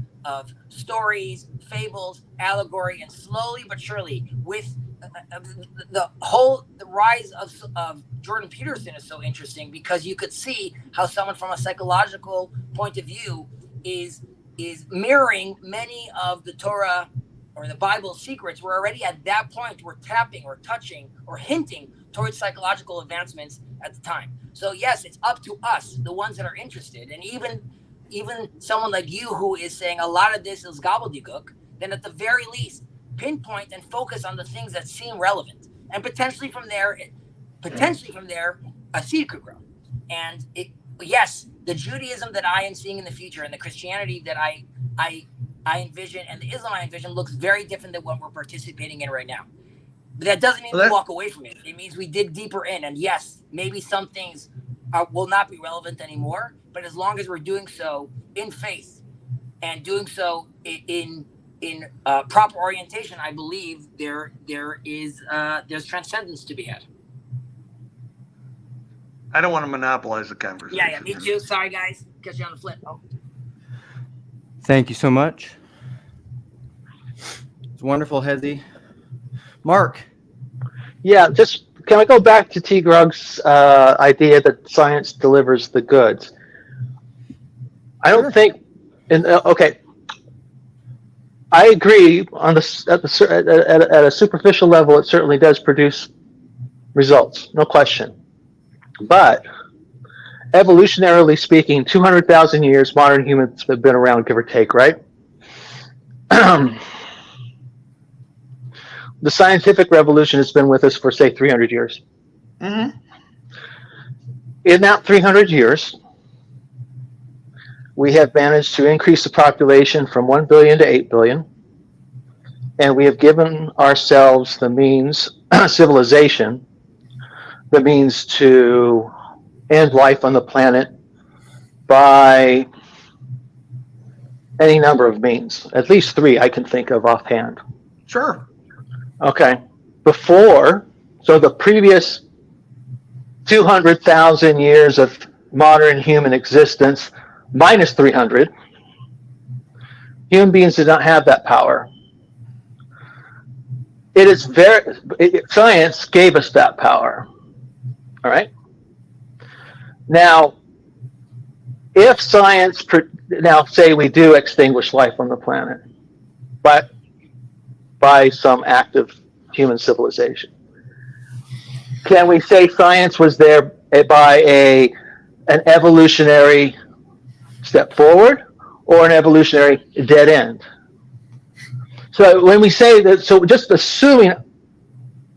stories, fables, allegory, and slowly but surely, with the rise of Jordan Peterson is so interesting, because you could see how someone from a psychological point of view is mirroring many of the Torah or the Bible's secrets. We're already at that point, we're tapping or touching or hinting towards psychological advancements at the time. So yes, it's up to us, the ones that are interested, and even someone like you who is saying a lot of this is gobbledygook, then at the very least pinpoint and focus on the things that seem relevant, and potentially from there a seed could grow. And yes, the Judaism that I am seeing in the future and the Christianity that I envision and the Islam I envision looks very different than what we're participating in right now. But that doesn't mean we walk away from it. It means we dig deeper in. And yes, maybe some things will not be relevant anymore. But as long as we're doing so in faith and doing so in proper orientation, I believe there's transcendence to be had. I don't want to monopolize the conversation. Yeah, me too. Sorry, guys. Catch you on the flip. Oh. Thank you so much. It's wonderful, Hezi. Mark. Yeah, just can I go back to T. Grug's idea that science delivers the goods? I don't think. Okay, I agree on at a superficial level. It certainly does produce results, no question. But evolutionarily speaking, 200,000 years, modern humans have been around, give or take, right? The scientific revolution has been with us for, say, 300 years. Mm-hmm. In that 300 years, we have managed to increase the population from 1 billion to 8 billion. And we have given ourselves the means, civilization, the means to end life on the planet by any number of means. At least 3 I can think of offhand. Sure. Okay. So the previous 200,000 years of modern human existence, minus 300, human beings did not have that power. Science gave us that power. All right. Now, if science, say we do extinguish life on the planet, but by some act of human civilization, can we say science was there by an evolutionary step forward or an evolutionary dead end? So when we say that, so just assuming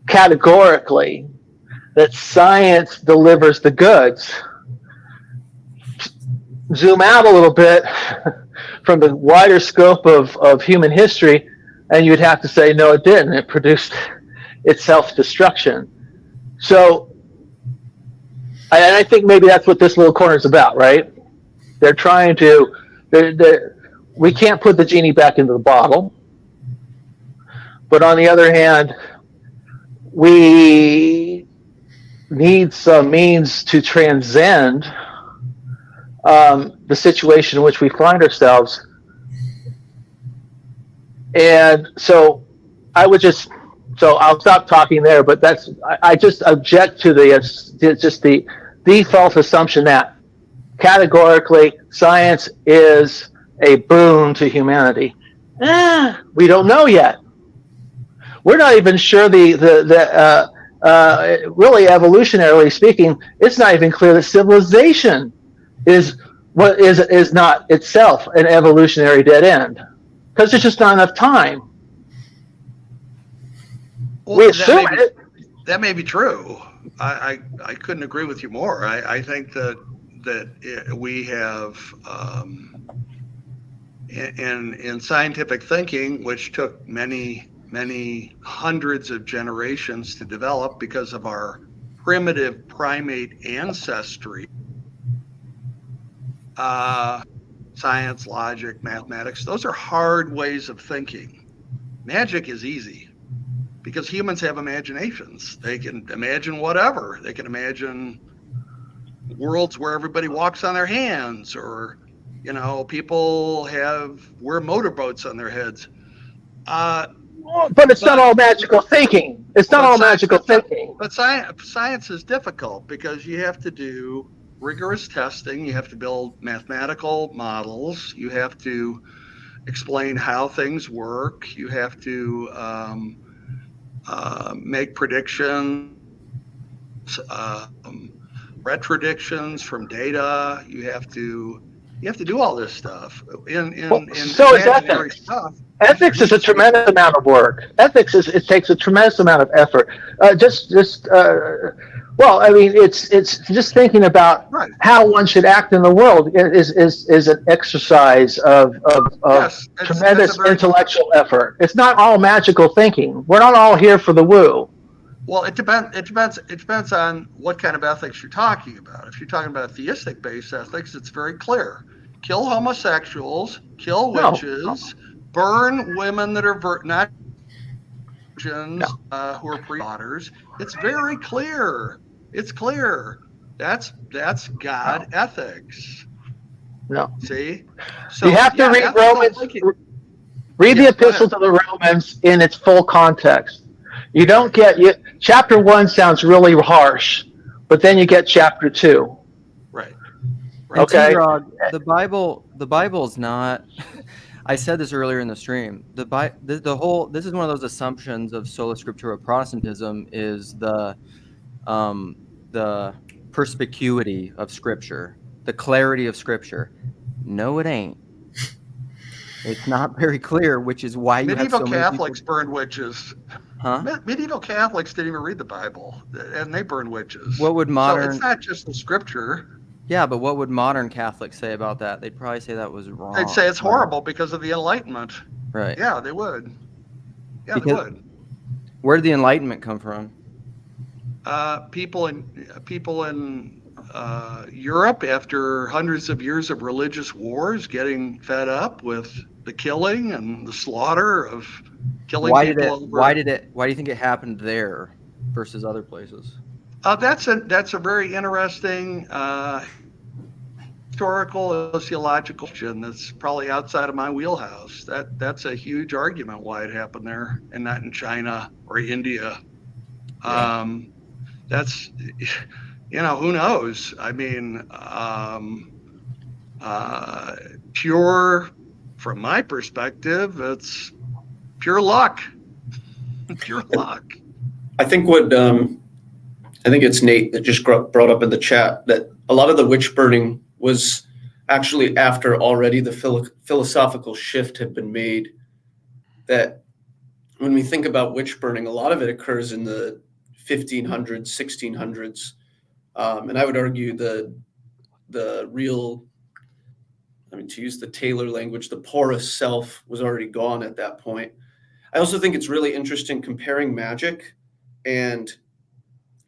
categorically that science delivers the goods, zoom out a little bit from the wider scope of human history, and you'd have to say, no, it didn't. It produced its self-destruction. So, and I think maybe that's what this little corner is about, right? They're trying to, we can't put the genie back into the bottle. But on the other hand, we need some means to transcend the situation in which we find ourselves. And so I'll stop talking there, but I just object to the default assumption that categorically science is a boon to humanity. We don't know yet. We're not even sure really evolutionarily speaking, it's not even clear that civilization is not itself an evolutionary dead end, because there's just not enough time. Well, we assume it. That may be true. I couldn't agree with you more. I think that we have in scientific thinking, which took many hundreds of generations to develop because of our primitive primate ancestry, science, logic, mathematics. Those are hard ways of thinking. Magic is easy because humans have imaginations. They can imagine whatever. They can imagine worlds where everybody walks on their hands, or people wear motorboats on their heads. But it's not all magical thinking. It's not all magical thinking. But science is difficult because you have to do rigorous testing. You have to build mathematical models. You have to explain how things work. You have to make predictions, retrodictions from data. You have to do all this stuff in so is ethics. Stuff. Ethics is a tremendous amount of work. It takes a tremendous amount of effort. Well, I mean, it's just thinking about how one should act in the world is an exercise of tremendous intellectual effort. It's not all magical thinking. We're not all here for the woo. Well, it depends on what kind of ethics you're talking about. If you're talking about theistic-based ethics, it's very clear: kill homosexuals, kill witches, burn women that are not virgins, who are pre-daughters. It's very clear. It's clear. That's God ethics. No. See? So you have to read Romans. Read the Epistle to the Romans in its full context. You don't get chapter 1 sounds really harsh, but then you get chapter 2. Right. Okay. The Bible is not. I said this earlier in the stream. This is one of those assumptions of sola scriptura Protestantism is the perspicuity of Scripture, the clarity of Scripture. No, it ain't. It's not very clear, which is why you have so many Catholics burned witches. Huh? Medieval Catholics didn't even read the Bible, and they burned witches. What would modern? So it's not just the Scripture. Yeah, but what would modern Catholics say about that? They'd probably say that was wrong. They'd say it's horrible because of the Enlightenment. Right. Yeah, they would. Yeah, they would. Where did the Enlightenment come from? People in Europe, after hundreds of years of religious wars, getting fed up with the killing and the slaughter of killing people. Why do you think it happened there versus other places? That's a very interesting historical sociological question that's probably outside of my wheelhouse. That's a huge argument why it happened there and not in China or India. Yeah. That's, who knows? I mean, pure, from my perspective, it's pure luck. Pure luck. I think I think it's Nate that just brought up in the chat that a lot of the witch burning was actually after already the philosophical shift had been made. That when we think about witch burning, a lot of it occurs in the 1500s, 1600s. And I would argue the real, to use the Taylor language, the porous self was already gone at that point. I also think it's really interesting comparing magic and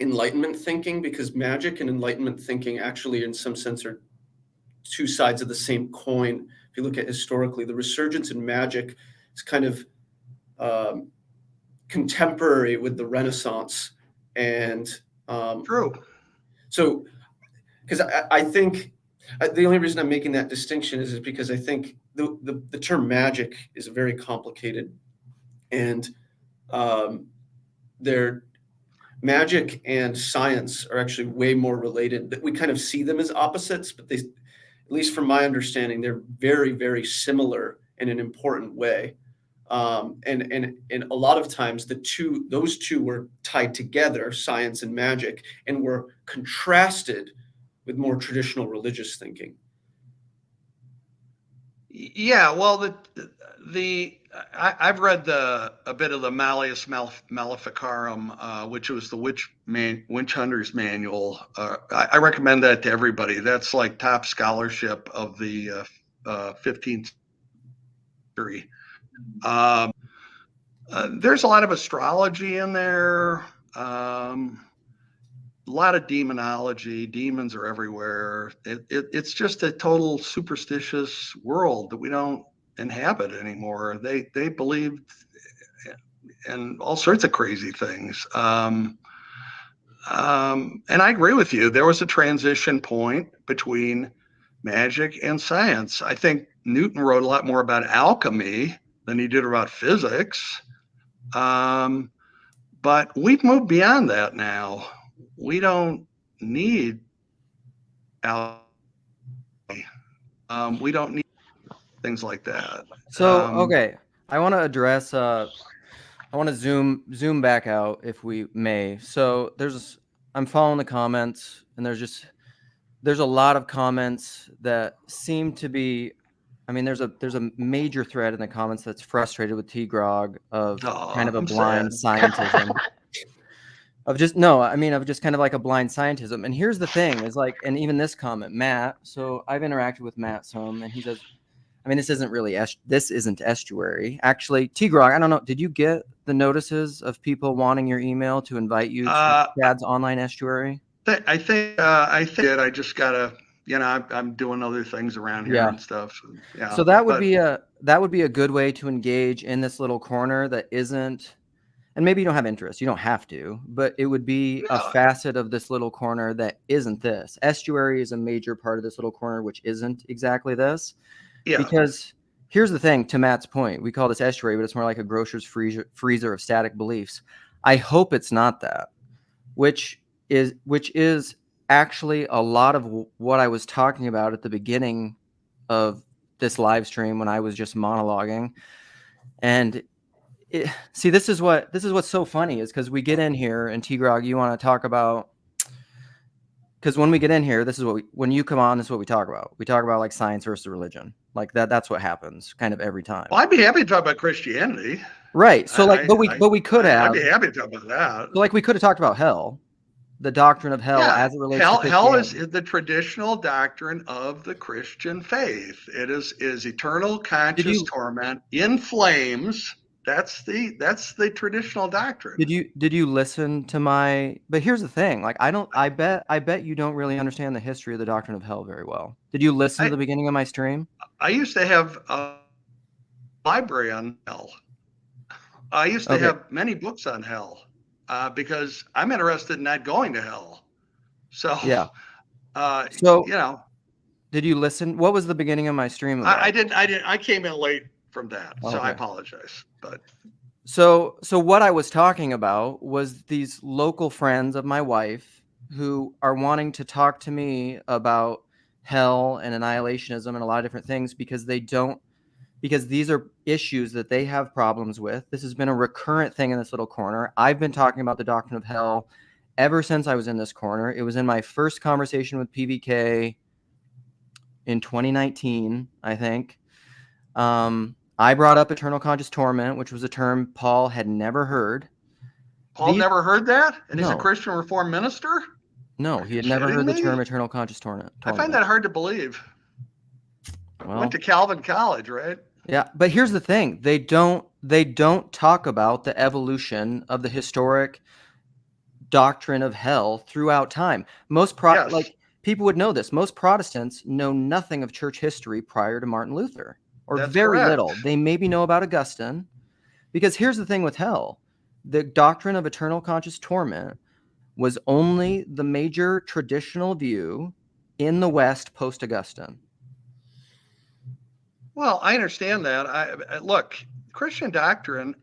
Enlightenment thinking, because magic and Enlightenment thinking actually in some sense are two sides of the same coin. If you look at historically, the resurgence in magic is kind of contemporary with the Renaissance. And true. So, because I think the only reason I'm making that distinction is because I think the term magic is very complicated, and magic and science are actually way more related. That we kind of see them as opposites, but they, at least from my understanding, they're very, very similar in an important way. And a lot of times those two were tied together, science and magic, and were contrasted with more traditional religious thinking. Yeah, well, I've read a bit of the Malleus Maleficarum, which was the witch hunter's manual. I recommend that to everybody. That's like top scholarship of the 15th century. There's a lot of astrology in there. lot of demonology. Demons are everywhere. It's just a total superstitious world that we don't inhabit anymore. They believed in all sorts of crazy things. And I agree with you. There was a transition point between magic and science. I think Newton wrote a lot more about alchemy than he did about physics. But we've moved beyond that now. We don't need alchemy. We don't need things like that. So, okay, I want to address. I want to zoom back out if we may. So I'm following the comments, and there's a lot of comments that seem to be. I mean, there's a major thread in the comments that's frustrated with T-Grog of kind of a blind scientism. Of just kind of like a blind scientism. And here's the thing is like, and even this comment, Matt. So I've interacted with Matt some, and he says, I mean, this isn't estuary. Actually, T-Grog, I don't know. Did you get the notices of people wanting your email to invite you to Chad's online estuary? I think I just gotta, I'm doing other things around here and stuff. Yeah. So that would be a good way to engage in this little corner that isn't, and maybe you don't have interest. You don't have to, but it would be a facet of this little corner that isn't this. Estuary is a major part of this little corner, which isn't exactly this. Yeah. Because here's the thing, to Matt's point, we call this estuary, but it's more like a grocer's freezer of static beliefs. I hope it's not that, which is actually a lot of what I was talking about at the beginning of this live stream when I was just monologuing. And see, this is what's so funny is because we get in here and T-Grog, you want to talk about, because when we get in here, when you come on, this is what we talk about. We talk about like science versus religion. Like that's what happens kind of every time. Well, I'd be happy to talk about Christianity. Right. So we could have. I'd be happy to talk about that. So like we could have talked about hell, the doctrine of hell as it relates to Christianity. Hell is the traditional doctrine of the Christian faith. It is eternal conscious torment in flames. That's the traditional doctrine. Did you listen to my? But here's the thing. Like I bet you don't really understand the history of the doctrine of hell very well. Did you listen to the beginning of my stream? I used to have a library on hell. I used to have many books on hell because I'm interested in not going to hell. So yeah. Did you listen? What was the beginning of my stream about? I didn't. I came in late from that, so I apologize. But so what I was talking about was these local friends of my wife who are wanting to talk to me about hell and annihilationism and a lot of different things because these are issues that they have problems with. This has been a recurrent thing in this little corner. I've been talking about the doctrine of hell ever since I was in this corner. It was in my first conversation with PVK in 2019, I think. I brought up eternal conscious torment, which was a term Paul had never heard. Paul never heard that? And he's a Christian Reformed minister? No, he had never heard the term eternal conscious torment. I find that hard to believe. Well, went to Calvin College, right? Yeah, but here's the thing. They don't talk about the evolution of the historic doctrine of hell throughout time. Like people would know this. Most Protestants know nothing of church history prior to Martin Luther. Or that's very correct. little. They maybe know about Augustine. Because here's the thing with hell. The doctrine of eternal conscious torment was only the major traditional view in the West post-Augustine. Well, I understand that. Look, Christian doctrine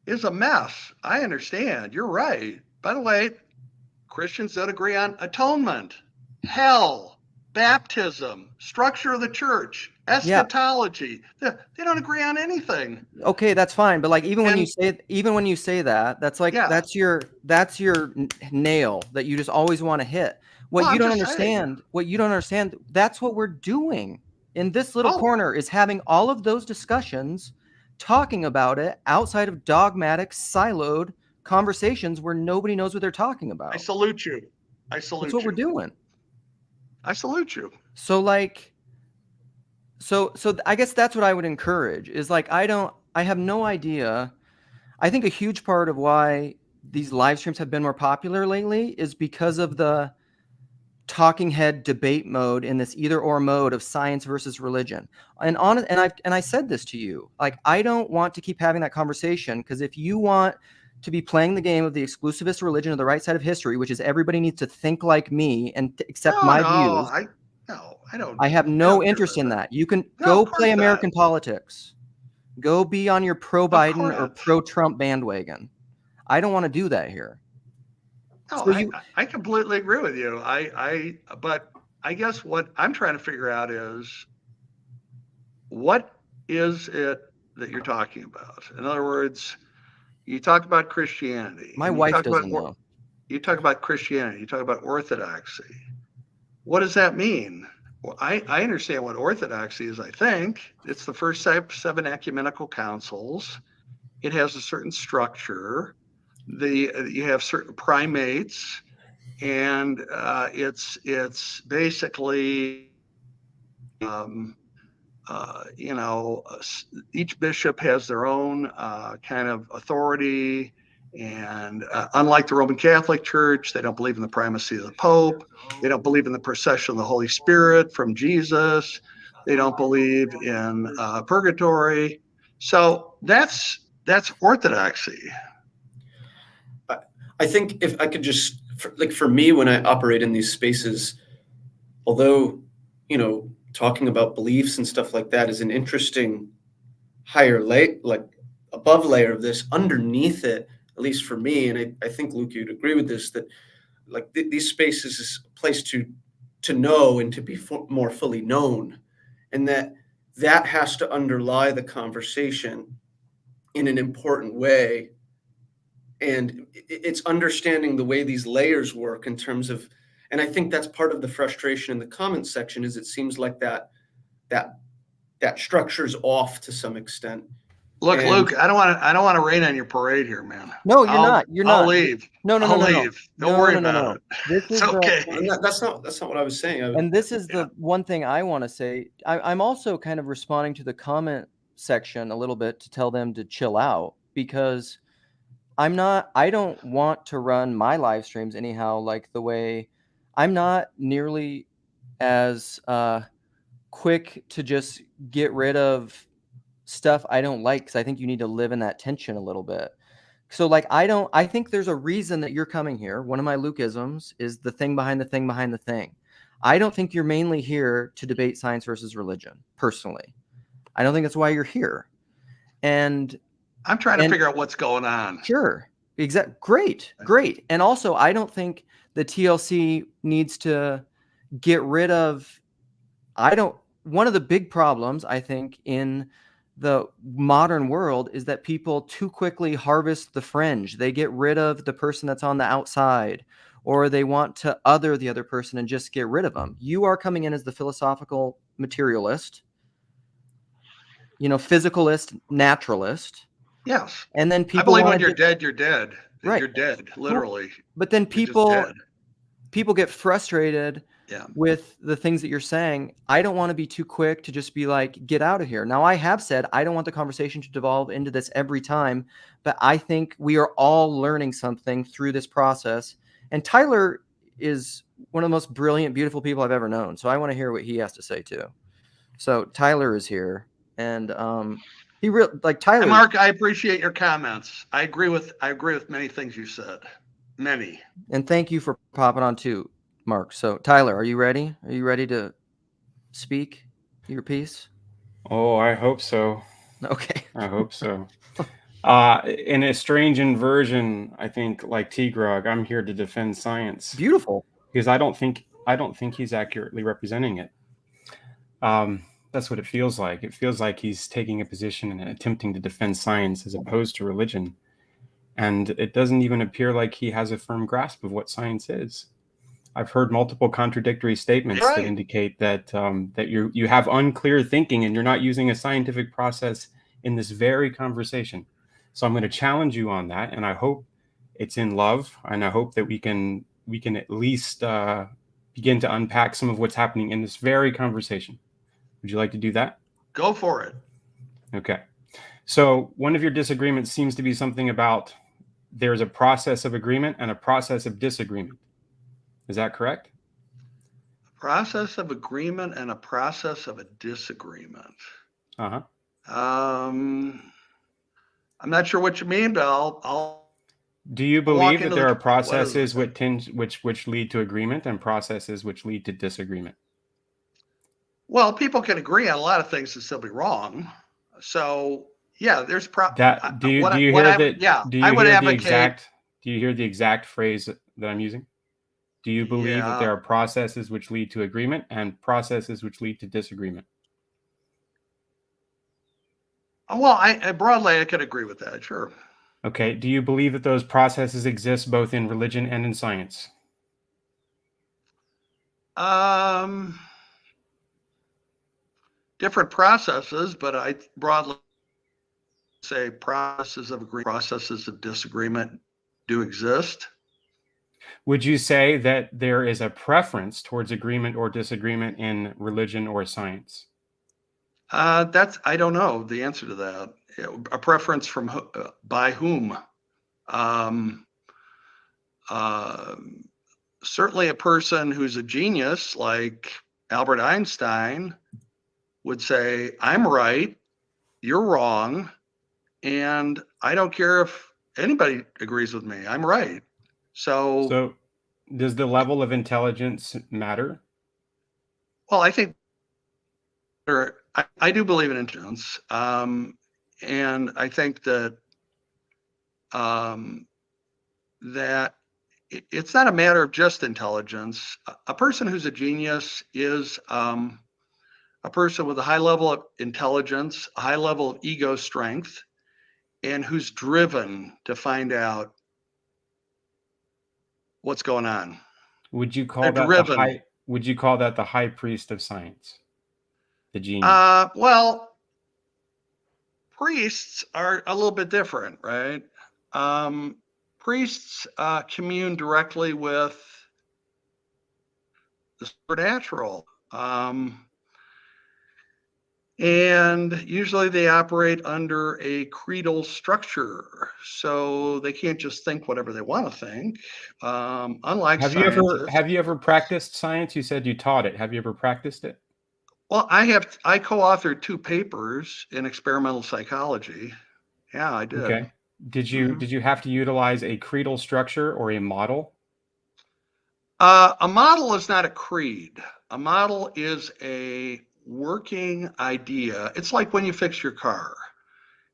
is a mess. I understand. You're right. By the way, Christians don't agree on atonement, hell, baptism, structure of the church, eschatology. Yeah. They don't agree on anything. Okay, that's fine. But like even when you say that, that's like that's your nail that you just always want to hit. What you don't understand, that's what we're doing in this little corner is having all of those discussions, talking about it outside of dogmatic, siloed conversations where nobody knows what they're talking about. I salute you. That's what we're doing. I salute you. So like, so I guess that's what I would encourage is like, I have no idea. I think a huge part of why these live streams have been more popular lately is because of the talking head debate mode in this either or mode of science versus religion. And I said this to you, like, I don't want to keep having that conversation, because if you want to be playing the game of the exclusivist religion of the right side of history, which is everybody needs to think like me and accept my views. I don't. I have no interest in that. You can go play American politics. Go be on your pro-Biden or pro-Trump bandwagon. I don't want to do that here. No, So I completely agree with you. But I guess what I'm trying to figure out is, what is it that you're talking about? In other words, you talk about Christianity. My wife doesn't know. You talk about Christianity. You talk about orthodoxy. What does that mean? Well, I understand what orthodoxy is. I think it's the first 7 ecumenical councils. It has a certain structure. You have certain primates, and it's basically, each bishop has their own kind of authority. And unlike the Roman Catholic Church, they don't believe in the primacy of the Pope. They don't believe in the procession of the Holy Spirit from Jesus. They don't believe in purgatory. So that's orthodoxy. I think if I could just, for me, when I operate in these spaces, although, talking about beliefs and stuff like that is an interesting higher layer, like above layer of this, underneath it, at least for me, and I think, Luke, you'd agree with this, that like these spaces is a place to know and to be more fully known, and that has to underlie the conversation in an important way. And it's understanding the way these layers work in terms of, and I think that's part of the frustration in the comments section, is it seems like that structure's off to some extent. Look, Luke, I don't want to rain on your parade here, man. No, you're not. You're not. I'll leave. No. Don't worry about it. This is okay. That's not what I was saying. And this is the one thing I want to say. I'm also kind of responding to the comment section a little bit to tell them to chill out, because I don't want to run my live streams anyhow like the way, I'm not nearly as quick to just get rid of stuff I don't like, because I think you need to live in that tension a little bit. So like, I think there's a reason that you're coming here. One of my Lukeisms is the thing behind the thing behind the thing. I don't think you're mainly here to debate science versus religion, personally. I don't think that's why you're here. And I'm trying to figure out what's going on. Sure. Great. And also, I don't think the TLC needs to get rid of, one of the big problems, I think, in the modern world is that people too quickly harvest the fringe. They get rid of the person that's on the outside, or they want to other the other person and just get rid of them. You are coming in as the philosophical materialist, physicalist, naturalist. Yes. And then people, I believe when you're dead, you're dead. Right. You're dead, literally. But then people get frustrated with the things that you're saying. I don't want to be too quick to just be like, get out of here. Now, I have said I don't want the conversation to devolve into this every time, but I think we are all learning something through this process. And Tyler is one of the most brilliant, beautiful people I've ever known. So I want to hear what he has to say too. So Tyler is here, and Tyler. Mark, I appreciate your comments. I agree with many things you said. Many. And thank you for popping on too, Mark. So Tyler, are you ready? Are you ready to speak your piece? Oh, I hope so. Okay. I hope so. In a strange inversion, I think, like T-Grog, I'm here to defend science. Beautiful. Because I don't think he's accurately representing it. That's what it feels like. It feels like he's taking a position and attempting to defend science as opposed to religion. And it doesn't even appear like he has a firm grasp of what science is. I've heard multiple contradictory statements that indicate that that you have unclear thinking and you're not using a scientific process in this very conversation. So I'm going to challenge you on that, and I hope it's in love, and I hope that we can at least begin to unpack some of what's happening in this very conversation. Would you like to do that? Go for it. Okay. So one of your disagreements seems to be something about there's a process of agreement and a process of disagreement. Is that correct? Process of agreement and a process of a disagreement. Uh-huh. I'm not sure what you mean, but I'll Do you walk believe that into there are the- what is processes it? which lead to agreement and processes which lead to disagreement? Well, people can agree on a lot of things and still be wrong. So yeah, there's That do you what hear I that? would, yeah, Do I you would hear the advocate. exact? Do you hear the exact phrase that I'm using? Do you believe that there Yeah. are processes which lead to agreement and processes which lead to disagreement? Well, I broadly I could agree with that. Sure. Okay. Do you believe that those processes exist both in religion and in science? Different processes, but I broadly say processes of agreement, processes of disagreement do exist. Would you say that there is a preference towards agreement or disagreement in religion or science? I don't know the answer to that. A preference from by whom? Um, Certainly, a person who's a genius like Albert Einstein would say, "I'm right, you're wrong, and I don't care if anybody agrees with me. I'm right." So, does the level of intelligence matter? Well, I think I do believe in intelligence, and I think that that it's not a matter of just intelligence. A person who's a genius is a person with a high level of intelligence, a high level of ego strength, and who's driven to find out what's going on. Would you call They're that driven. would you call that the high priest of science? The genius. Well, priests are a little bit different, right? Priests commune directly with the supernatural. And usually they operate under a creedal structure. So they can't just think whatever they want to think. Unlike scientists. Have you ever practiced science? You said you taught it. Have you ever practiced it? Well, I co-authored 2 papers in experimental psychology. Yeah, I did. Okay. Did you have to utilize a creedal structure or a model? A model is not a creed. A model is a working idea. It's like when you fix your car.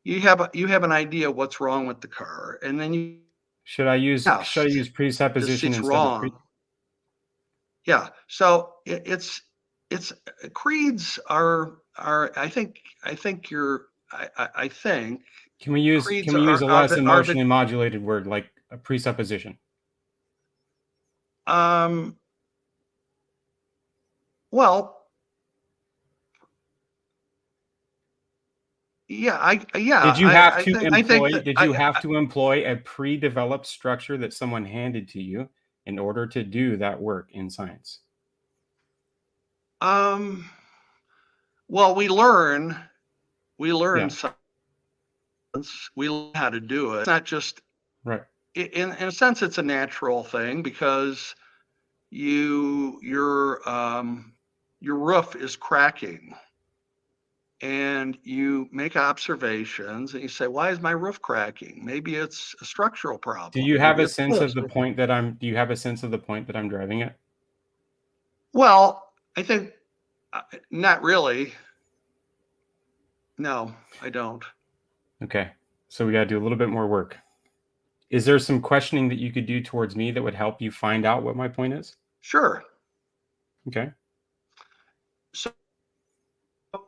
You have an idea what's wrong with the car, and then you Should I use this presupposition it's instead wrong. of Yeah. So it's creeds are I think you're I think Can we use creeds a are less emotionally modulated word like a presupposition? Well, yeah, Did you have to I think that did you have to employ a pre-developed structure that someone handed to you in order to do that work in science? well, we learn science. We learn how to do it. It's not just Right. in a sense it's a natural thing because your roof is cracking and you make observations and you say, why is my roof cracking? Maybe it's a structural problem. Do you have Maybe a it's sense this. of the point that I'm do you have a sense of the point that I'm driving at? Well, I think not really. No, I don't. Okay. So we got to do a little bit more work. Is there some questioning that you could do towards me that would help you find out what my point is? Sure. Okay. So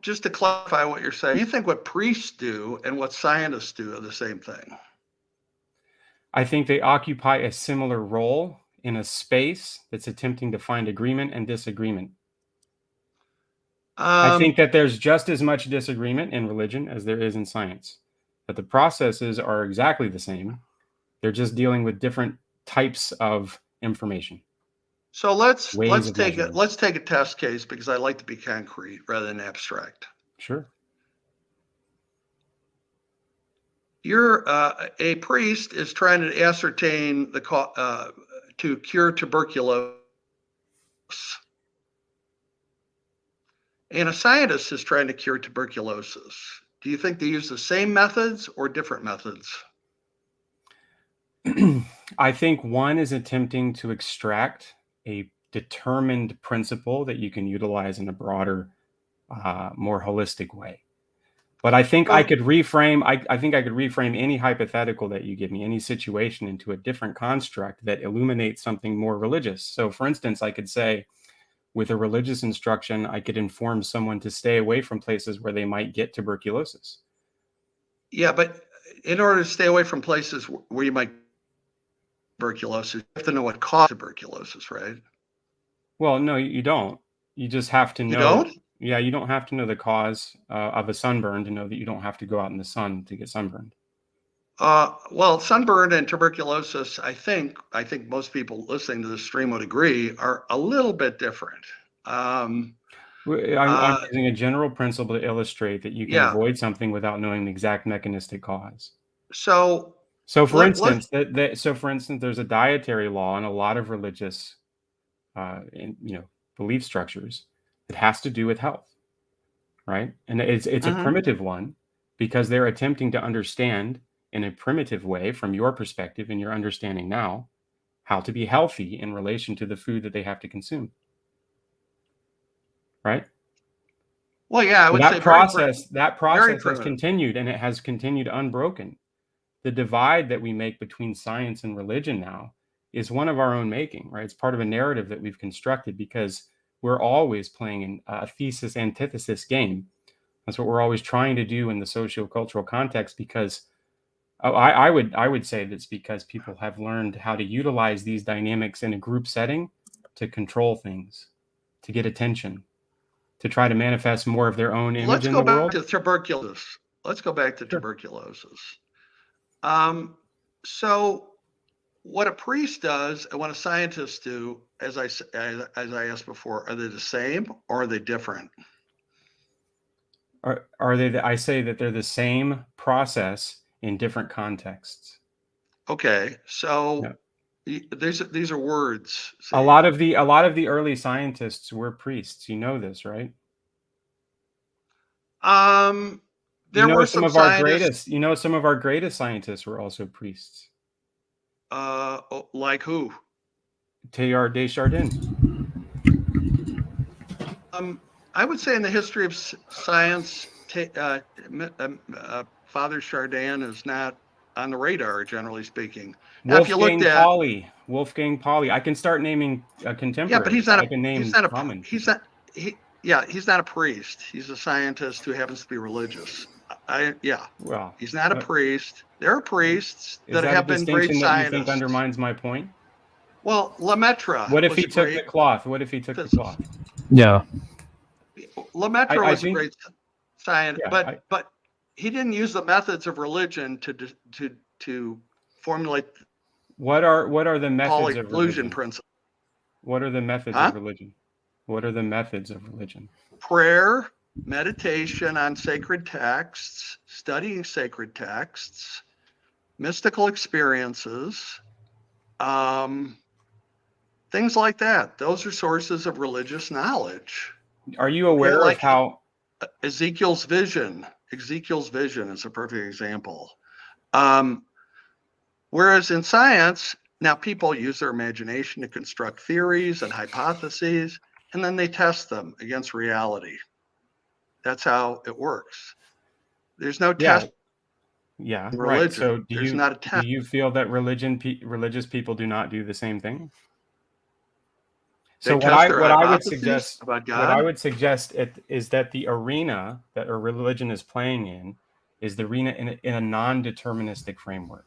just to clarify what you're saying, you think what priests do and what scientists do are the same thing? I think they occupy a similar role in a space that's attempting to find agreement and disagreement. I think that there's just as much disagreement in religion as there is in science, but the processes are exactly the same. They're just dealing with different types of information. So let's take measuring. a test case because I like to be concrete rather than abstract. Sure. You're a priest is trying to ascertain to cure tuberculosis, and a scientist is trying to cure tuberculosis. Do you think they use the same methods or different methods? I think one is attempting to extract a determined principle that you can utilize in a broader, more holistic way. But I think I could reframe. I think I could reframe any hypothetical that you give me, any situation, into a different construct that illuminates something more religious. So, for instance, I could say, with a religious instruction, I could inform someone to stay away from places where they might get tuberculosis. Yeah, but in order to stay away from places where you might get tuberculosis, you have to know what causes tuberculosis, right? Well, no, you don't. You just have to know. You don't? Yeah, you don't have to know the cause of a sunburn to know that you don't have to go out in the sun to get sunburned. Well, sunburn and tuberculosis, I think most people listening to this stream would agree, are a little bit different. I'm using a general principle to illustrate that you can avoid something without knowing the exact mechanistic cause. So for instance, there's a dietary law in a lot of religious, belief structures that has to do with health, right? And it's a primitive one because they're attempting to understand in a primitive way from your perspective and your understanding now how to be healthy in relation to the food that they have to consume, right? Well, yeah, I would say that process has continued, and it has continued unbroken. The divide that we make between science and religion now is one of our own making, right? It's part of a narrative that we've constructed because we're always playing a thesis antithesis game. That's what we're always trying to do in the socio-cultural context because I would say that's because people have learned how to utilize these dynamics in a group setting to control things, to get attention, to try to manifest more of their own image in the world. Let's go back to tuberculosis. So what a priest does and what a scientist do, as I asked before, are they the same or are they different? Are they? I say that they're the same process in different contexts. Okay, so these are words. See? A lot of the early scientists were priests. You know this, right? There were some of our greatest. Some of our greatest scientists were also priests. Like who? Teilhard de Chardin. I would say in the history of science, Father Chardin is not on the radar, generally speaking. Now, Wolfgang Pauli. I can start naming contemporaries. Yeah, but he's not a priest. He's a scientist who happens to be religious. Well, he's not a priest. There are priests that have been great scientists. That you think undermines my point? Well, Lemaitre. What if he took the cloth? Yeah. Lemaitre was a great scientist, but he didn't use the methods of religion to formulate. What are the methods of religion? Principle. What are the methods of religion? What are the methods of religion? Prayer, meditation on sacred texts, studying sacred texts, mystical experiences, things like that. Those are sources of religious knowledge. Are you aware of how Ezekiel's vision is a perfect example. Whereas in science, now people use their imagination to construct theories and hypotheses, and then they test them against reality. That's how it works. There's no test. Yeah, right. So do you feel that religious people do not do the same thing? So what I would suggest is that the arena that a religion is playing in is the arena in a non-deterministic framework.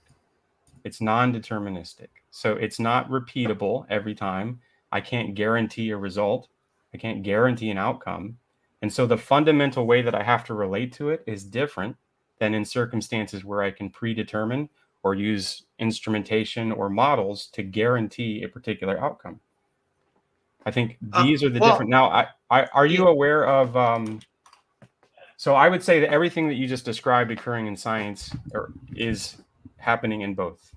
It's non-deterministic. So it's not repeatable every time. I can't guarantee a result. I can't guarantee an outcome. And so the fundamental way that I have to relate to it is different than in circumstances where I can predetermine or use instrumentation or models to guarantee a particular outcome. I think these are the different. Now, are you aware of So I would say that everything that you just described occurring in science is happening in both,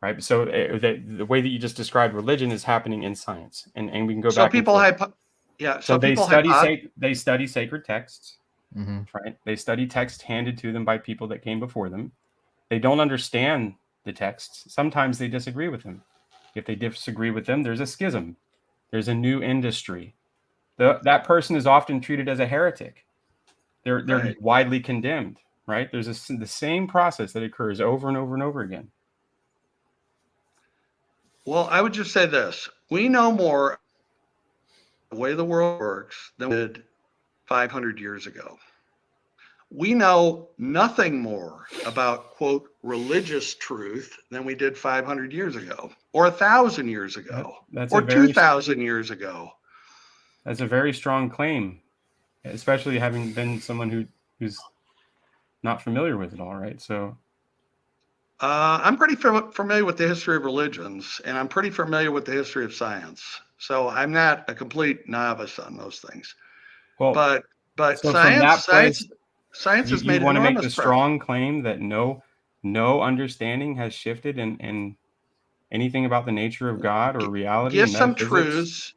right? So the way that you just described religion is happening in science, and we can go So back. people So they study sacred texts, Mhm. right? They study texts handed to them by people that came before them. They don't understand the texts. Sometimes they disagree with them. If they disagree with them, there's a schism. There's a new industry. That person is often treated as a heretic. They're Right. widely condemned, right? There's the same process that occurs over and over and over again. Well, I would just say this. We know more the way the world works than we did 500 years ago. We know nothing more about, quote, religious truth than we did 500 years ago, or 1,000 years ago, or 2,000 years ago. That's a very strong claim, especially having been someone who's not familiar with it all, right? So I'm pretty familiar with the history of religions, and I'm pretty familiar with the history of science. So I'm not a complete novice on those things. Well, but so science has you made want to make enormous the strong claim that no understanding has shifted in anything about the nature of God or reality. Give and some metaphysics?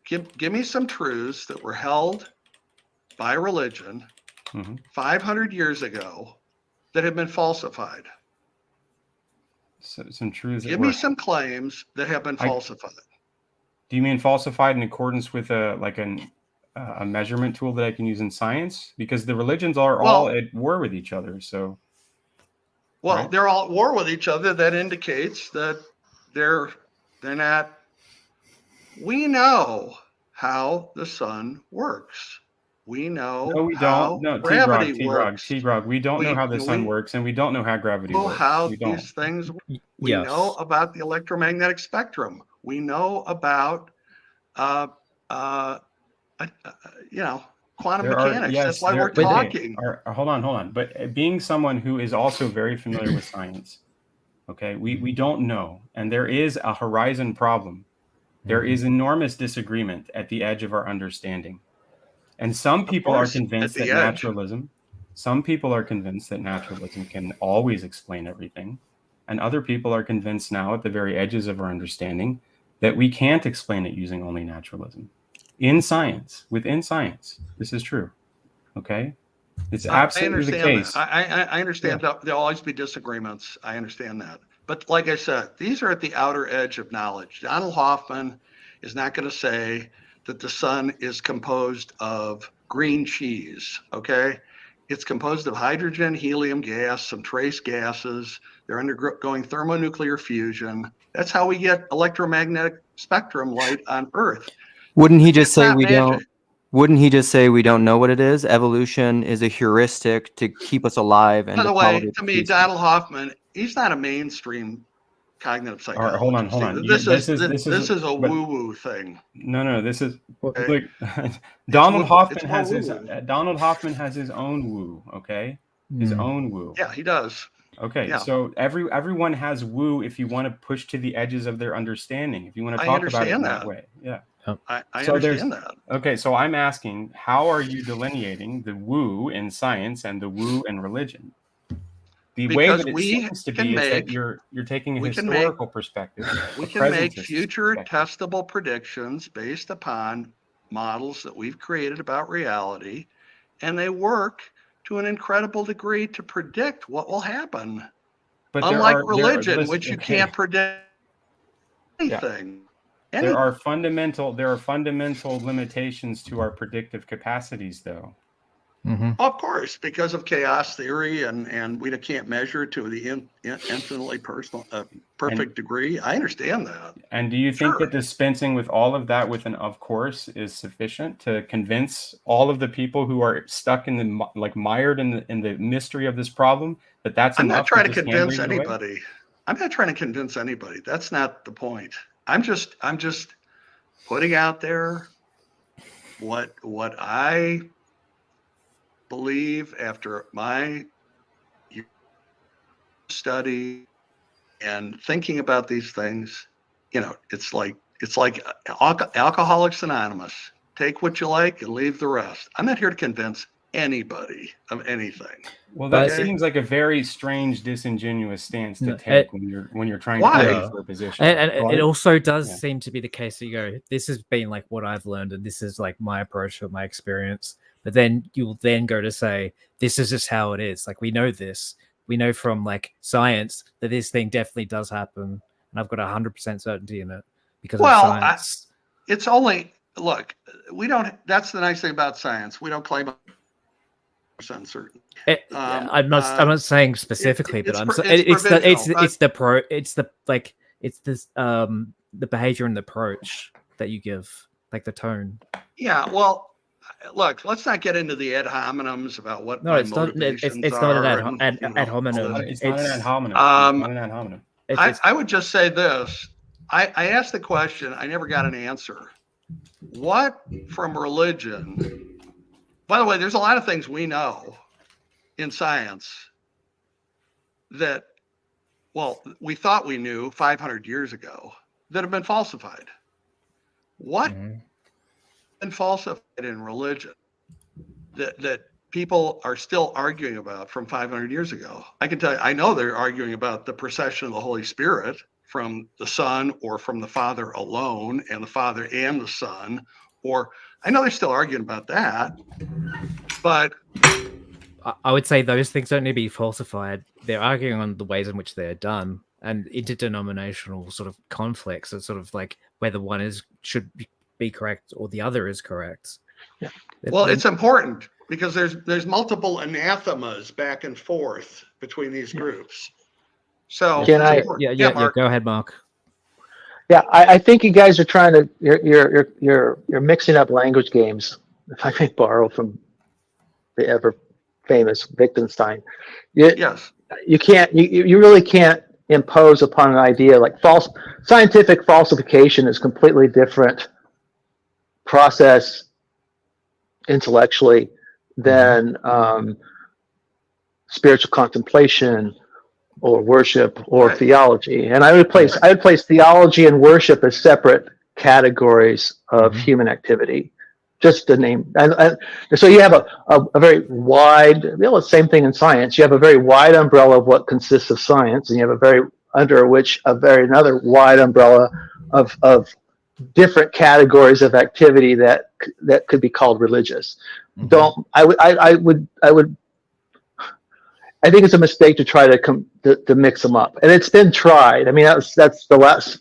truths. Give me some truths that were held by religion 500 years ago that have been falsified. So, some truths. Give me some claims that have been falsified. Do you mean falsified in accordance with a measurement tool that I can use in science? Because the religions are all at war with each other. So, right? They're all at war with each other. That indicates that they're not. We know how the sun works. We know how gravity works. T-Grog, we don't know how the sun works, and we don't know how gravity works. How these things. We know about the electromagnetic spectrum. We know about, quantum mechanics. That's why we're talking. Hold on. But being someone who is also very familiar with science, okay, we don't know, and there is a horizon problem. There is enormous disagreement at the edge of our understanding. And some people are convinced that naturalism can always explain everything. And other people are convinced now at the very edges of our understanding that we can't explain it using only naturalism. Within science, this is true. Okay? It's absolutely the case. I understand that there'll always be disagreements. I understand that. But like I said, these are at the outer edge of knowledge. Donald Hoffman is not going to say that the sun is composed of green cheese, okay? It's composed of hydrogen, helium gas, some trace gases. They're undergoing thermonuclear fusion. That's how we get electromagnetic spectrum light on Earth. Wouldn't he just say we don't? Wouldn't he just say we don't know what it is? Evolution is a heuristic to keep us alive. And by the way, to me, Donald Hoffman, he's not a mainstream cognitive psychologist. All right, hold on. This is a woo-woo thing. No. This is look. Donald Hoffman has his own woo. Okay, his own woo. Yeah, he does. Okay, so everyone has woo if you want to push to the edges of their understanding. If you want to talk about it that way, yeah. I understand that. Okay, so I'm asking, how are you delineating the woo in science and the woo in religion? The way that it seems to be is that you're taking a historical perspective. We can make future testable predictions based upon models that we've created about reality, and they work to an incredible degree to predict what will happen. But unlike religion, which you can't predict anything. There are fundamental limitations to our predictive capacities, though. Of course, because of chaos theory, and we can't measure to the infinitely perfect degree. I understand that. And do you think that dispensing with all of that with an "of course" is sufficient to convince all of the people who are stuck in the mired in the mystery of this problem that that's enough? I'm not trying to convince anybody. I'm not trying to convince anybody. That's not the point. I'm just putting out there what I believe after my study and thinking about these things. It's like Alcoholics Anonymous. Take what you like and leave the rest. I'm not here to convince anybody of anything. Well, that Okay. seems like a very strange, disingenuous stance to No, take when you're trying Why? to argue for a position. And Well, it also does yeah. seem to be the case that you go, this has been like what I've learned, and this is like my approach or my experience. But then you'll then go to say, this is just how it is. Like, we know this. We know from like science that this thing definitely does happen, and I've got 100% certainty in it because of science. It's only, look, we don't, that's the nice thing about science. We don't claim 100% certain. I'm not saying specifically, but it's the behavior and the approach that you give, like the tone. Yeah, well, look, let's not get into the ad hominems about what my motivations it's not are. an ad hominem. It's not an ad hominem. It's not an ad hominem. I would just say this. I asked the question, I never got an answer. What from religion? By the way, there's a lot of things we know in science that, well, we thought we knew 500 years ago that have been falsified. What been falsified in religion that people are still arguing about from 500 years ago? I can tell you, I know they're arguing about the procession of the Holy Spirit from the Son or from the Father alone, and the Father and the Son, or I know they're still arguing about that, but I would say those things don't need to be falsified. They're arguing on the ways in which they're done, and interdenominational sort of conflicts are sort of like whether one should be correct or the other is correct. Yeah. Well, it's important because there's multiple anathemas back and forth between these groups. So Mark. Go ahead, Mark. Yeah, I think you guys are trying to you're mixing up language games. If I may borrow from the ever famous Wittgenstein, yes, you really can't impose upon an idea like scientific falsification is completely different process intellectually than spiritual contemplation or worship or theology. And I would place theology and worship as separate categories of human activity, just to name. And so you have a very wide, same thing in science. You have a very wide umbrella of what consists of science, and you have another wide umbrella of different categories of activity that could be called religious. I think it's a mistake to try to mix them up, and it's been tried. I mean, that's the last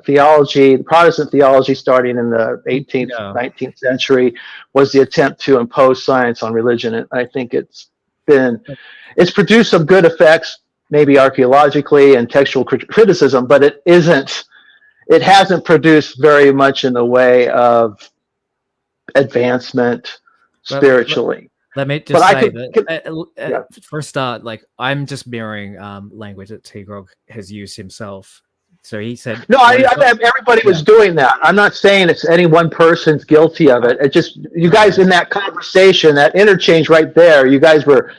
theology, Protestant theology, starting in the 18th, 19th century, was the attempt to impose science on religion, and I think it's produced some good effects, maybe archaeologically and textual criticism, but it hasn't produced very much in the way of advancement spiritually. Let me just say that for a start, like I'm just mirroring language that T-Grog has used himself. So he said, "No, everybody was doing that. I'm not saying it's any one person's guilty of it. It just you guys in that conversation, that interchange right there. You guys were.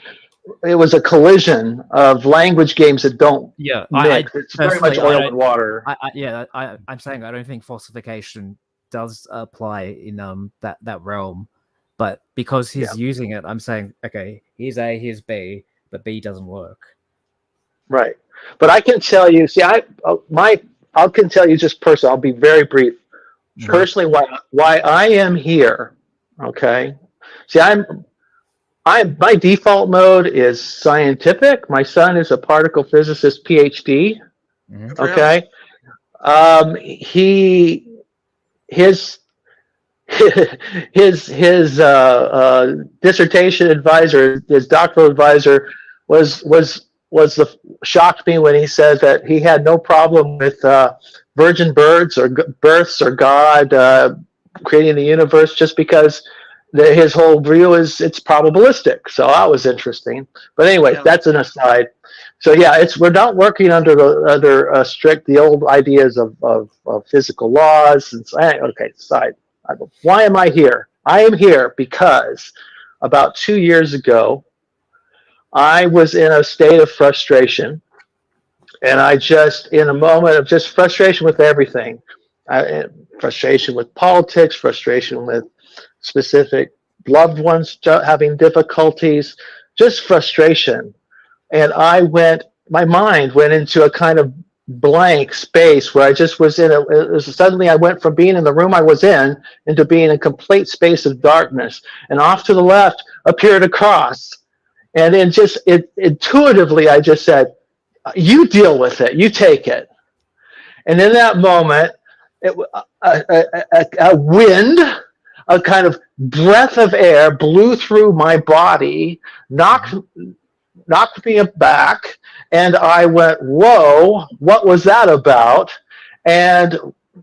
It was a collision of language games that don't mix. It's very much oil and water. I'm saying I don't think falsification does apply in that realm. But because he's using it, I'm saying, okay, here's A, here's B, but B doesn't work. Right. But I can tell you, I can tell you just personally, I'll be very brief. Sure. Personally, why I am here, okay? See, my default mode is scientific. My son is a particle physicist PhD, okay? His dissertation advisor, his doctoral advisor, shocked me when he said that he had no problem with virgin births or God creating the universe, just because his whole view is it's probabilistic. So that was interesting. But anyway, that's an aside. So we're not working under the old ideas of physical laws. And aside. Why am I here? I am here because about 2 years ago, I was in a state of frustration, and in a moment of just frustration with everything, frustration with politics, frustration with specific loved ones having difficulties, just frustration. And my mind went into a kind of blank space where I just was in suddenly I went from being in the room I was in into being in a complete space of darkness. And off to the left appeared a cross. And then intuitively, I just said, you deal with it, you take it. And in that moment, a wind, a kind of breath of air blew through my body, knocked me back, and I went, whoa, what was that about? And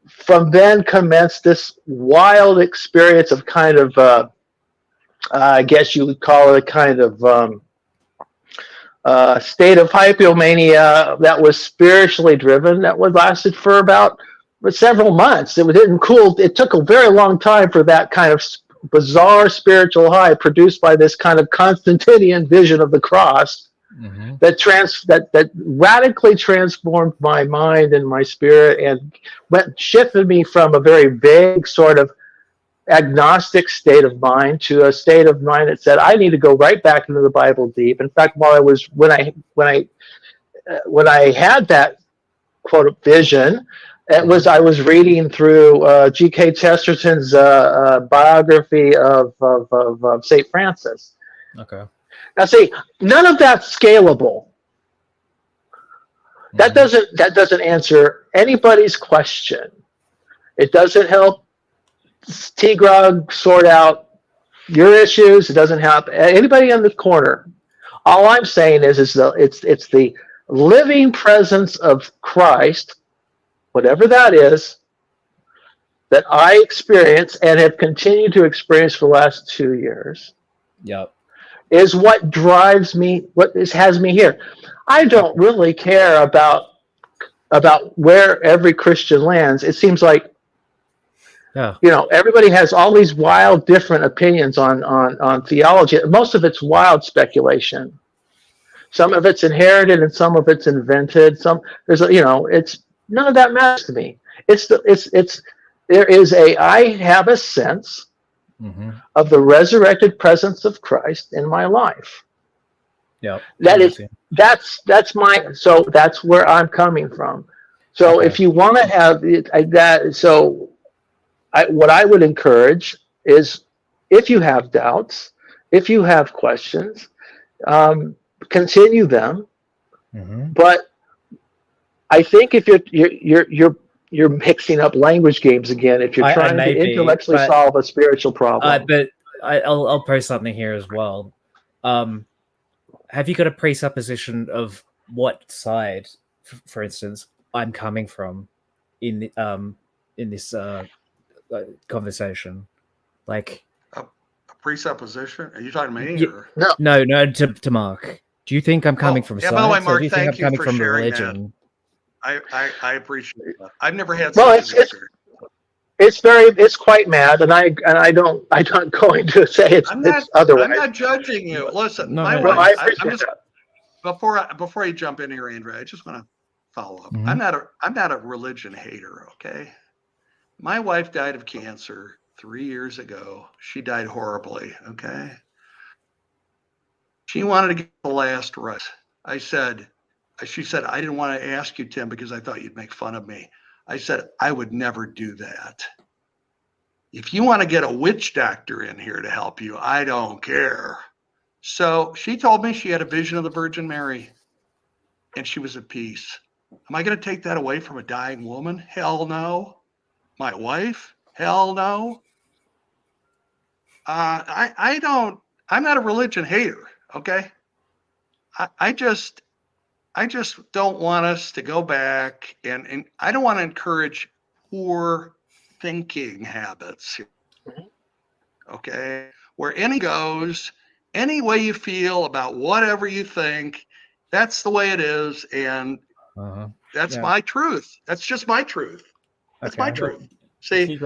from then commenced this wild experience of kind of, I guess you would call it a kind of state of hypomania that was spiritually driven, that lasted for about several months. It didn't cool. It took a very long time for that kind of bizarre spiritual high produced by this kind of Constantinian vision of the cross that radically transformed my mind and my spirit and shifted me from a very vague sort of agnostic state of mind to a state of mind that said I need to go right back into the Bible deep. In fact, when I had that quote vision, I was reading through G.K. Chesterton's biography of St. Francis. Okay. Now, see, none of that's scalable. That doesn't answer anybody's question. It doesn't help T-Grog sort out your issues. It doesn't help anybody in the corner. All I'm saying is it's the living presence of Christ, whatever that is, that I experience and have continued to experience for the last 2 years. Yep. Is what drives me, has me here. I don't really care about where every Christian lands. It seems like, everybody has all these wild, different opinions on theology. Most of it's wild speculation. Some of it's inherited and some of it's invented. It's none of that matters to me. I have a sense of the resurrected presence of Christ in my life. Yeah. That's where I'm coming from. So if you want to have that, what I would encourage is, if you have doubts, if you have questions, continue them. But I think if you're mixing up language games again if you're trying to intellectually solve a spiritual problem. But I'll post something here as well. Have you got a presupposition of what side, for instance, I'm coming from in this conversation? Like a presupposition? Are you talking to me? Or? No, to Mark. Do you think I'm coming from science? By the way, Mark, or do you think I'm coming from sharing religion? That. I appreciate that. I've never had it's quite mad, and I'm not going to say it's otherwise. I'm not judging you. Listen, no, my no, wife, I appreciate that. Before you jump in here, Andrea, I just want to follow up. Mm-hmm. I'm not a religion hater, okay? My wife died of cancer 3 years ago. She died horribly, okay? She wanted to get the last rest. She said, I didn't want to ask you, Tim, because I thought you'd make fun of me. I said, I would never do that. If you want to get a witch doctor in here to help you, I don't care. So she told me she had a vision of the Virgin Mary and she was at peace. Am I going to take that away from a dying woman? Hell no. My wife? Hell no. I'm not a religion hater. Okay. I just don't want us to go back and I don't want to encourage poor thinking habits. Okay. Where any goes, any way you feel about whatever you think, that's the way it is. And that's my truth. That's just my truth. That's my truth. See,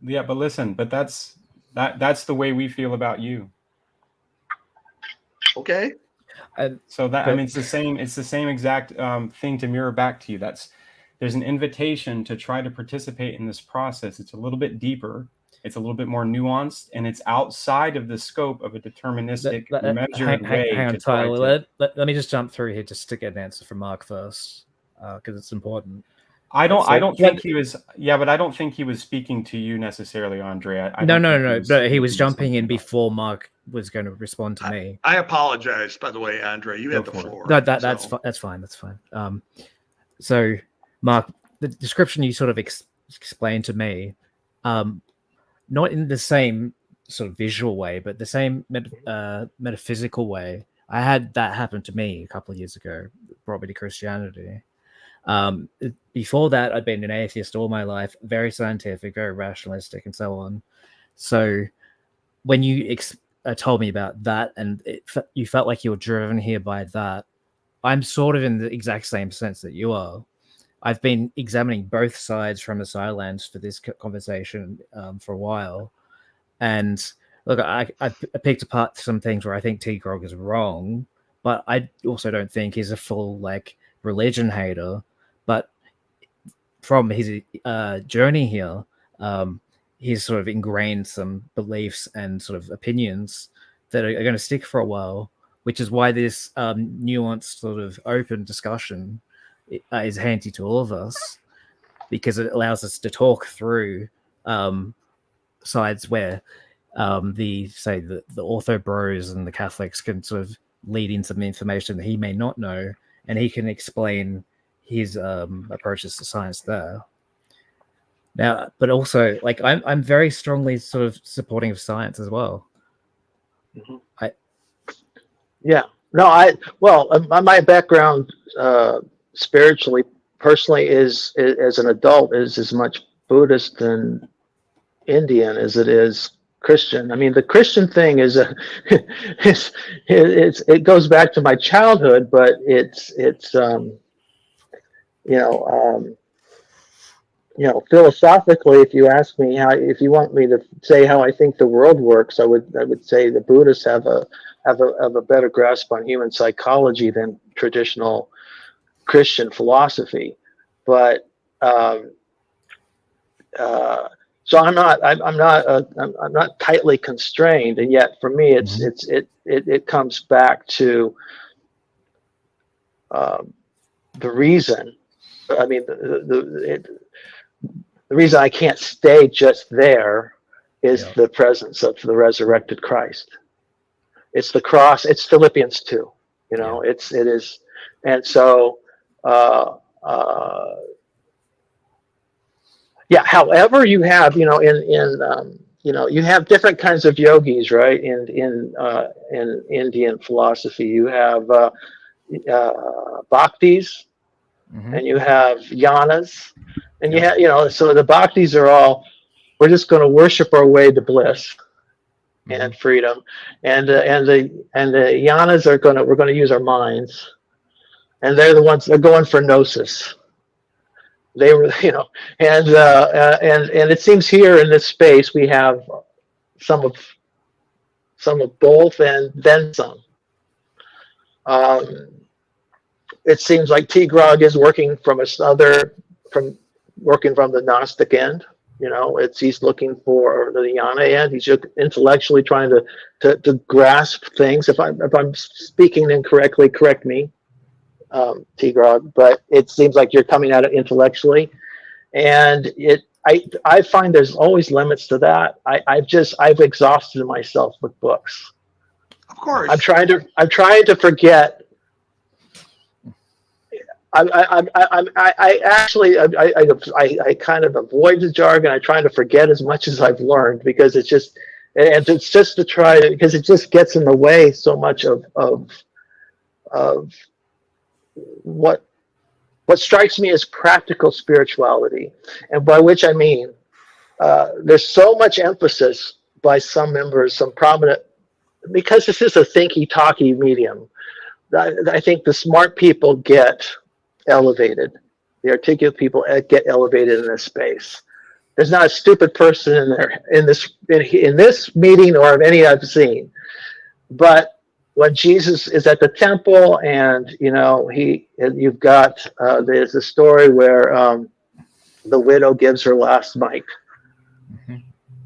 yeah, but listen, but that's the way we feel about you. Okay. So that, I mean, it's the same exact thing to mirror back to you. There's an invitation to try to participate in this process. It's a little bit deeper. It's a little bit more nuanced, and it's outside of the scope of a deterministic, measured way hang on, to try Tyler. to. Let me just jump through here just to get an answer from Mark first, because it's important. I So, don't think he was. Yeah, but I don't think he was speaking to you necessarily, Andre. I don't think No. He was speaking to jumping in something about- before Mark was going to respond to me. I apologize, by the way, Andre. You Go had the for it. floor. No, that's so. that's fine. That's fine. So, Mark, the description you sort of explained to me, not in the same sort of visual way, but the same metaphysical way. I had that happen to me a couple of years ago. Brought me to Christianity. Before that, I'd been an atheist all my life, very scientific, very rationalistic, and so on. So, when you told me about that, and you felt like you were driven here by that, I'm sort of in the exact same sense that you are. I've been examining both sides from the sidelines for this conversation for a while, and look, I picked apart some things where I think T. Grog is wrong, but I also don't think he's a full religion hater. But from his journey here, he's sort of ingrained some beliefs and sort of opinions that are going to stick for a while, which is why this nuanced sort of open discussion is handy to all of us, because it allows us to talk through sides where the ortho bros and the Catholics can sort of lead in some information that he may not know, and he can explain his approaches to science there. Now, but also, I'm very strongly sort of supporting of science as well. Mm-hmm. My background spiritually, personally, is as an adult is as much Buddhist and Indian as it is Christian. I mean, the Christian thing is it goes back to my childhood, but it's philosophically, if you ask me if you want me to say how I think the world works, I would say the Buddhists have a better grasp on human psychology than traditional Christian philosophy. But so I'm not tightly constrained, and yet for me it comes back to the reason. I mean, the reason I can't stay just there is the presence of the resurrected Christ. It's the cross. It's Philippians 2. It is, and so. However, you have, you have different kinds of yogis, right? In Indian philosophy, you have bhaktis, and you have yanas, and you have, so the bhaktis are all, we're just going to worship our way to bliss and freedom, and the yanas are we're going to use our minds, and they're the ones, they're going for gnosis. They were, and it seems here in this space we have some of both, and then some. It seems like T. Grog is working from the Gnostic end. He's looking for the Yana end. He's just intellectually trying to grasp things. If I'm speaking incorrectly, correct me. T. Grog, but it seems like you're coming at it intellectually, and I find there's always limits to that. I've exhausted myself with books. Of course, I'm trying to forget. I actually kind of avoid the jargon. I try to forget as much as I've learned, because it's just to try to, because it just gets in the way so much of what strikes me as practical spirituality, and by which I mean there's so much emphasis by some members, some prominent, because this is a thinky talky medium. I think the smart people get elevated, the articulate people get elevated in this space. There's not a stupid person in there in this meeting or of any I've seen, but when Jesus is at the temple, and you've got there's a story where the widow gives her last mite,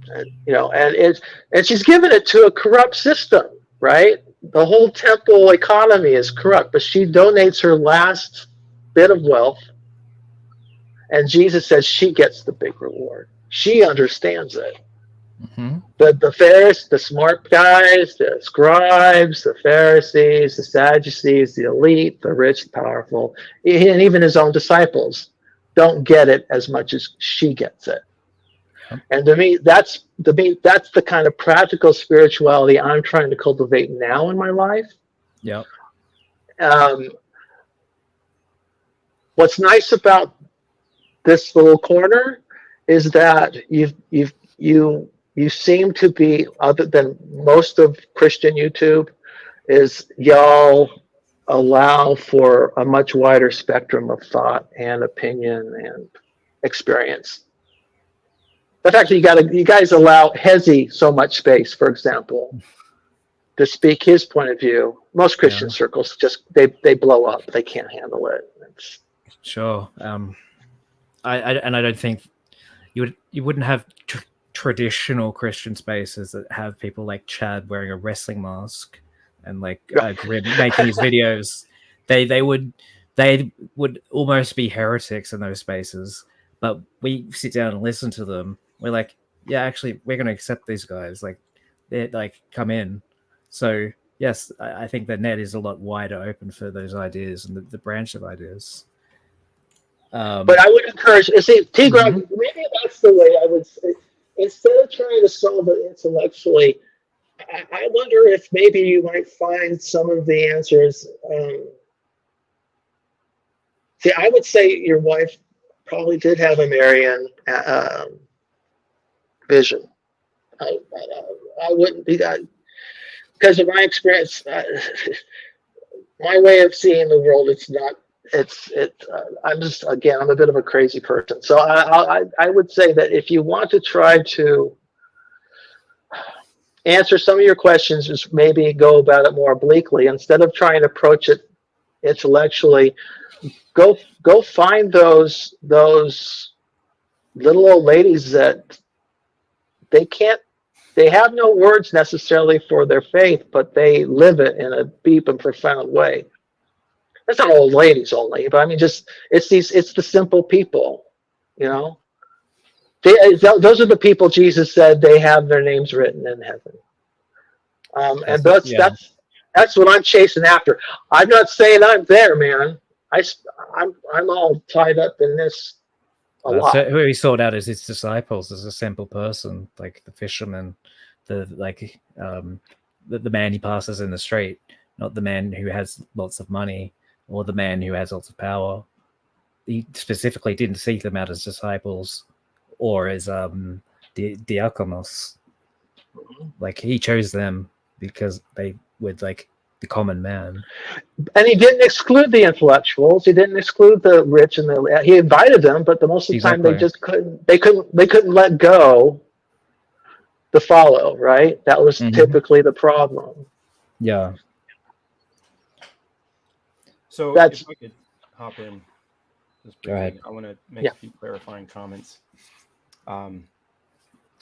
And she's given it to a corrupt system, right? The whole temple economy is corrupt, but she donates her last bit of wealth, and Jesus says she gets the big reward. She understands it. Mm-hmm. The Pharisees, the smart guys, the scribes, the Pharisees, the Sadducees, the elite, the rich, the powerful, and even his own disciples don't get it as much as she gets it. And to me, that's the kind of practical spirituality I'm trying to cultivate now in my life. Yep. What's nice about this little corner is that you seem to be, other than most of Christian YouTube, is y'all allow for a much wider spectrum of thought and opinion and experience. The fact that you guys allow Hezi so much space, for example, to speak his point of view. Most Christian circles just they blow up. They can't handle it. Sure. I don't think you wouldn't have traditional Christian spaces that have people like Chad wearing a wrestling mask and like Grim making his videos. They would almost be heretics in those spaces. But we sit down and listen to them. We're like, yeah, actually, we're going to accept these guys. Like, they're like, come in. So yes, I think the net is a lot wider open for those ideas and the branch of ideas. But I would encourage, Tigran, maybe that's the way I would say, instead of trying to solve it intellectually, I wonder if maybe you might find some of the answers. I would say your wife probably did have a Marian vision. I wouldn't be that, because of my experience, my way of seeing the world, I'm a bit of a crazy person. So I would say that if you want to try to answer some of your questions, just maybe go about it more obliquely instead of trying to approach it intellectually. Go find those little old ladies that they have no words necessarily for their faith, but they live it in a deep and profound way. That's not old ladies only, but I mean, it's the simple people, those are the people Jesus said they have their names written in heaven. And that's what I'm chasing after. I'm not saying I'm there, man. I'm all tied up in this a lot. So who he sought out as his disciples, as a simple person, like the fisherman, the man he passes in the street, not the man who has lots of money or the man who has lots of power. He specifically didn't seek them out as disciples or as diakonos. Like, he chose them because they were like the common man. And he didn't exclude the intellectuals. He didn't exclude the rich and he invited them, but most of the time they just couldn't let go the follow, right? That was typically the problem. Yeah. So if I could hop in just briefly, go ahead. I want to make a few clarifying comments. I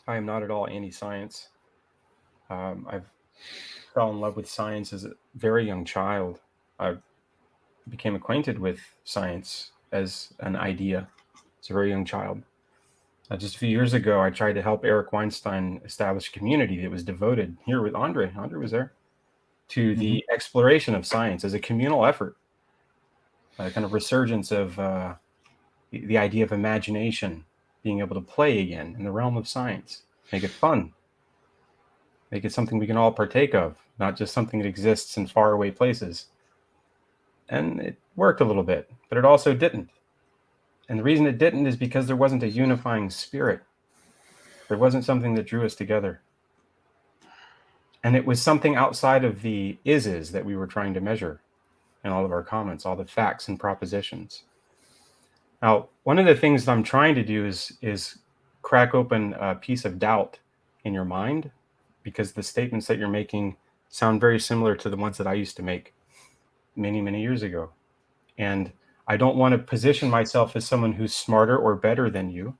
am not at all anti-science. I've fell in love with science as a very young child. I became acquainted with science as an idea as a very young child. Just a few years ago, I tried to help Eric Weinstein establish a community that was devoted, here with Andre was there, to the exploration of science as a communal effort, a kind of resurgence of the idea of imagination, being able to play again in the realm of science, make it fun, make it something we can all partake of, not just something that exists in faraway places. And it worked a little bit, but it also didn't. And the reason it didn't is because there wasn't a unifying spirit. There wasn't something that drew us together. And it was something outside of the ises that we were trying to measure in all of our comments, all the facts and propositions. Now, one of the things that I'm trying to do is crack open a piece of doubt in your mind, because the statements that you're making sound very similar to the ones that I used to make many, many years ago. And I don't want to position myself as someone who's smarter or better than you,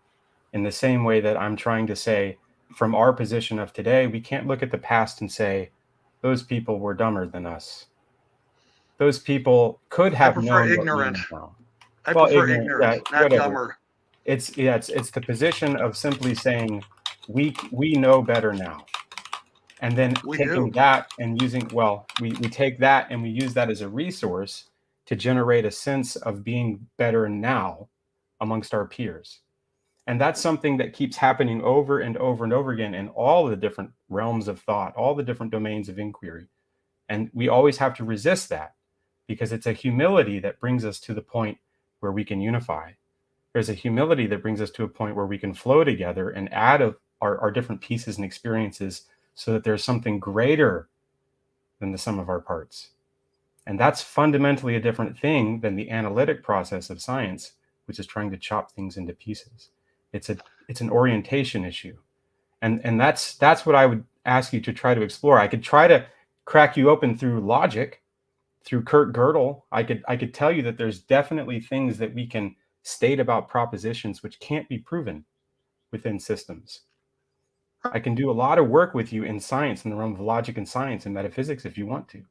in the same way that I'm trying to say, from our position of today, we can't look at the past and say, those people were dumber than us. Those people could have prefer known ignorant. what we know. I Well, prefer ignorant, ignorant, yeah, not whatever. dumber. It's the position of simply saying we know better now, and then We taking do. that and using, well, we take that and we use that as a resource to generate a sense of being better now amongst our peers. And that's something that keeps happening over and over and over again in all the different realms of thought, all the different domains of inquiry. And we always have to resist that, because it's a humility that brings us to the point where we can unify. There's a humility that brings us to a point where we can flow together and add our different pieces and experiences so that there's something greater than the sum of our parts. And that's fundamentally a different thing than the analytic process of science, which is trying to chop things into pieces. It's an orientation issue. And that's what I would ask you to try to explore. I could try to crack you open through logic, through Kurt Gödel. I could tell you that there's definitely things that we can state about propositions which can't be proven within systems. I can do a lot of work with you in science, in the realm of logic and science and metaphysics if you want to.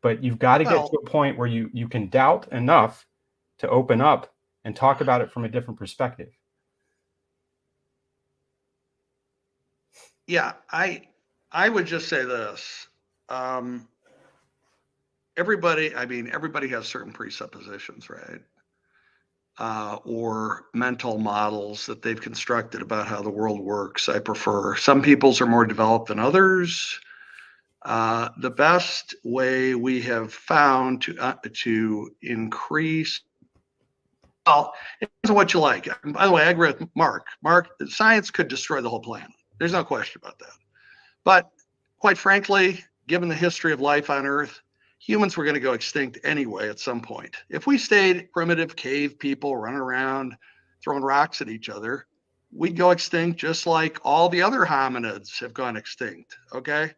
But you've got to get to a point where you can doubt enough to open up and talk about it from a different perspective. Yeah, I would just say this. Everybody has certain presuppositions, right? Or mental models that they've constructed about how the world works. I prefer, some people's are more developed than others. The best way we have found to increase, well, it depends on what you like. And by the way, I agree with Mark. Science could destroy the whole planet. There's no question about that. But quite frankly, given the history of life on Earth, humans were going to go extinct anyway at some point. If we stayed primitive cave people running around throwing rocks at each other, we'd go extinct just like all the other hominids have gone extinct. Okay.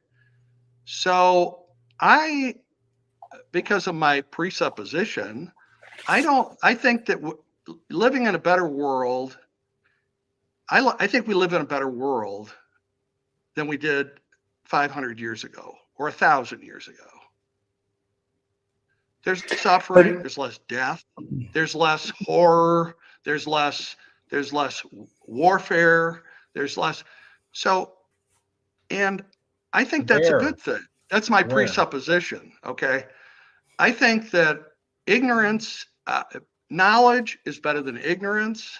So because of my presupposition, I think that living in a better world, I think we live in a better world than we did 500 years ago or 1,000 years ago. There's suffering, there's less death, there's less horror, there's less warfare, there's less. So, and I think that's a good thing. That's my presupposition. Okay. I think that ignorance, knowledge is better than ignorance.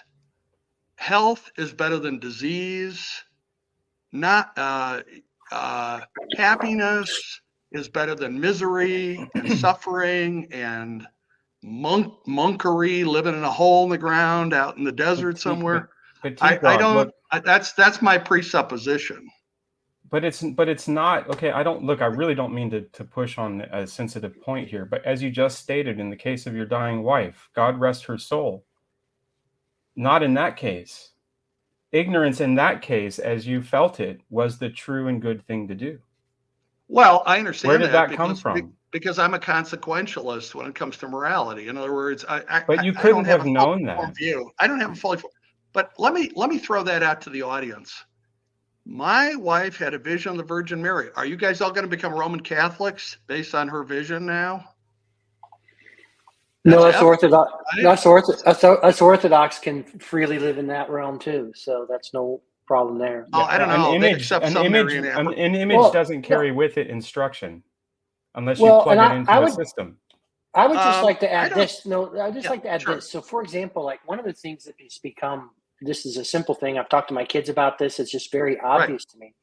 Health is better than disease. Happiness is better than misery and suffering and monkery, living in a hole in the ground out in the desert somewhere. That's my presupposition. But it's not okay. I really don't mean to push on a sensitive point here, but as you just stated, in the case of your dying wife, God rest her soul. Not in that case. Ignorance in that case, as you felt it, was the true and good thing to do. Well, I understand. Where did that come from? Because I'm a consequentialist when it comes to morality. In other words, but you couldn't have known that. I don't have a fully. But let me throw that out to the audience. My wife had a vision of the Virgin Mary. Are you guys all going to become Roman Catholics based on her vision now? No, us Orthodox can freely live in that realm too, so that's no problem there. Oh, I don't know. An image doesn't carry with it instruction unless you plug it into the system. I would just like to add this. No, I would just like to add this. So, for example, like one of the things that has become, this is a simple thing. I've talked to my kids about this. It's just very obvious to me.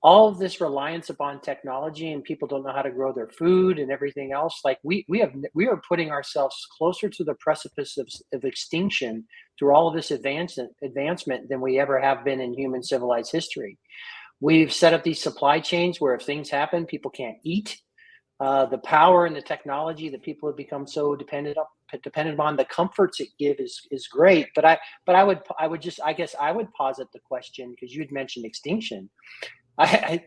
All of this reliance upon technology and people don't know how to grow their food and everything else. Like we are putting ourselves closer to the precipice of extinction through all of this advancement than we ever have been in human civilized history. We've set up these supply chains where if things happen, people can't eat. The power and the technology that people have become so dependent upon, the comforts it gives is great. But I would posit the question, because you'd mentioned extinction.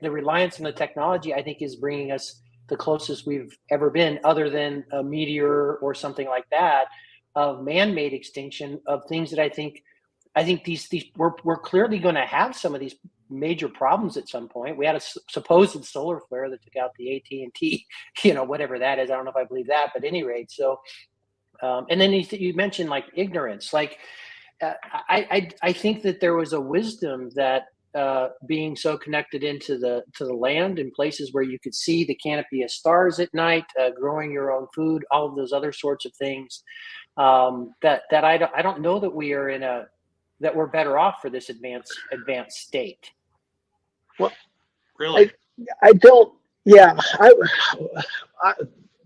The reliance on the technology, I think, is bringing us the closest we've ever been, other than a meteor or something like that, of man-made extinction of things that I think these we're clearly going to have some of these major problems at some point. We had a supposed solar flare that took out the AT&T, whatever that is. I don't know if I believe that, but at any rate. So, and then you mentioned like ignorance. Like, I think that there was a wisdom that being so connected into the land in places where you could see the canopy of stars at night, growing your own food, all of those other sorts of things. That I don't know that we are that we're better off for this advanced state. Well, Really? I don't. Yeah,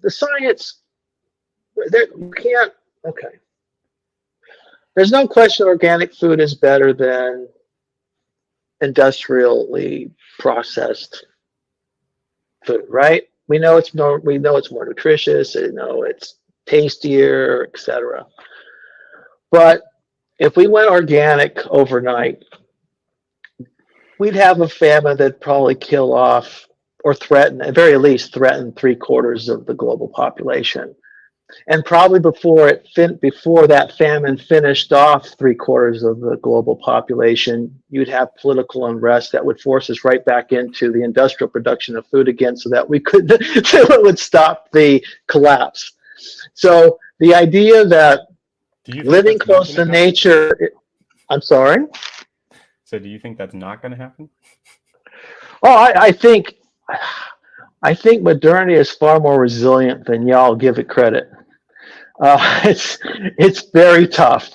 the science. There you can't. Okay. There's no question organic food is better than industrially processed food, right? We know it's more nutritious, it's tastier, etc. But if we went organic overnight, we'd have a famine that'd probably kill off or threaten, at very least threaten 3/4 of the global population. And probably before that famine finished off 3/4 of the global population, you'd have political unrest that would force us right back into the industrial production of food again, so that it would stop the collapse. So the idea that living close to nature, I'm sorry. So do you think that's not going to happen? Oh, I think modernity is far more resilient than y'all give it credit. It's very tough.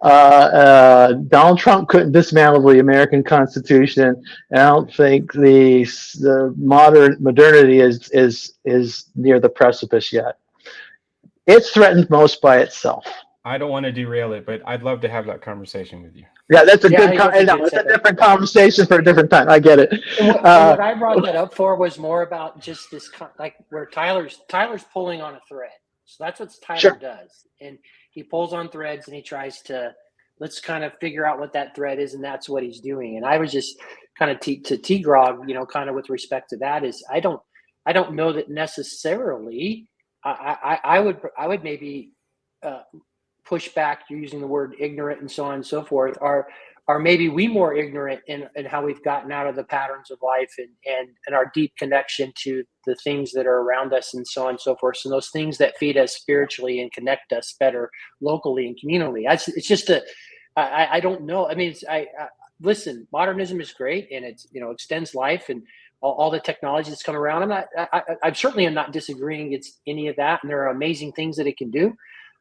Donald Trump couldn't dismantle the American Constitution, and I don't think the modernity is near the precipice yet. It's threatened most by itself. I don't want to derail it, but I'd love to have that conversation with you. Yeah, that's a it's a different conversation for a different time. I get it. And what I brought that up for was more about just this, like where Tyler's pulling on a thread. So that's what Tyler does. And he pulls on threads and he tries to, let's kind of figure out what that thread is. And that's what he's doing. And I was just kind of to T-Grog, kind of with respect to that is, I don't know that necessarily I would maybe push back using the word ignorant and so on and so forth. Are maybe we more ignorant in how we've gotten out of the patterns of life and our deep connection to the things that are around us and so on and so forth. So those things that feed us spiritually and connect us better locally and communally. It's just I don't know. I mean, listen, modernism is great and it's, extends life and all the technology that's come around. I certainly am not disagreeing against any of that. And there are amazing things that it can do.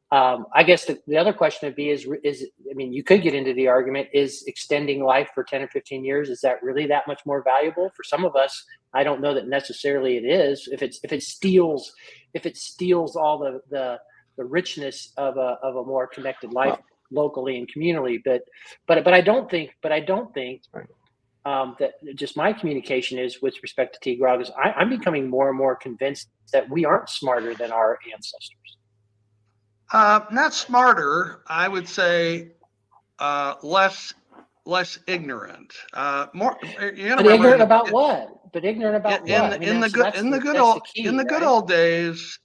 I guess the other question would be is, I mean, you could get into the argument, is extending life for 10 or 15 years, is that really that much more valuable? For some of us, I don't know that necessarily it is. If it steals all the richness of a more connected life locally and communally, but I don't think that just my communication is with respect to T-Grog is I'm becoming more and more convinced that we aren't smarter than our ancestors. Not smarter, I would say less ignorant. More. But ignorant about what? But ignorant about what? In the good old days,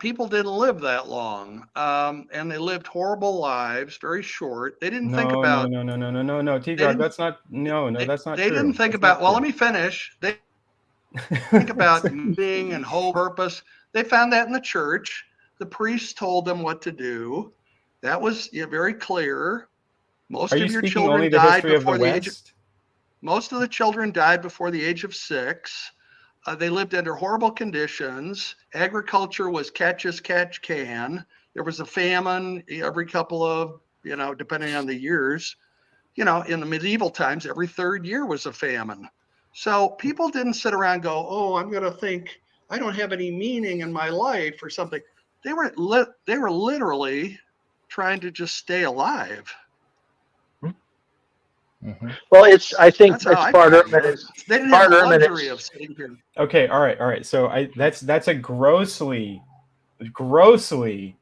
people didn't live that long, and they lived horrible lives, very short. They didn't think about. No. T-Grog, that's not. No, that's not true. They didn't think about. Well, let me finish. They think about meaning and whole purpose. They found that in the church. The priest told them what to do. That was very clear. Most of your children died before the age. Most of the children died before the age of 6. They lived under horrible conditions. Agriculture was catch as catch can. There was a famine every couple of, depending on the years. In the medieval times, every 3rd year was a famine. So people didn't sit around and go, oh, I'm going to think I don't have any meaning in my life or something. They were literally trying to just stay alive. Mm-hmm. Well, I think it's part of it. They didn't have the luxury of sitting here. Okay, all right. So that's a grossly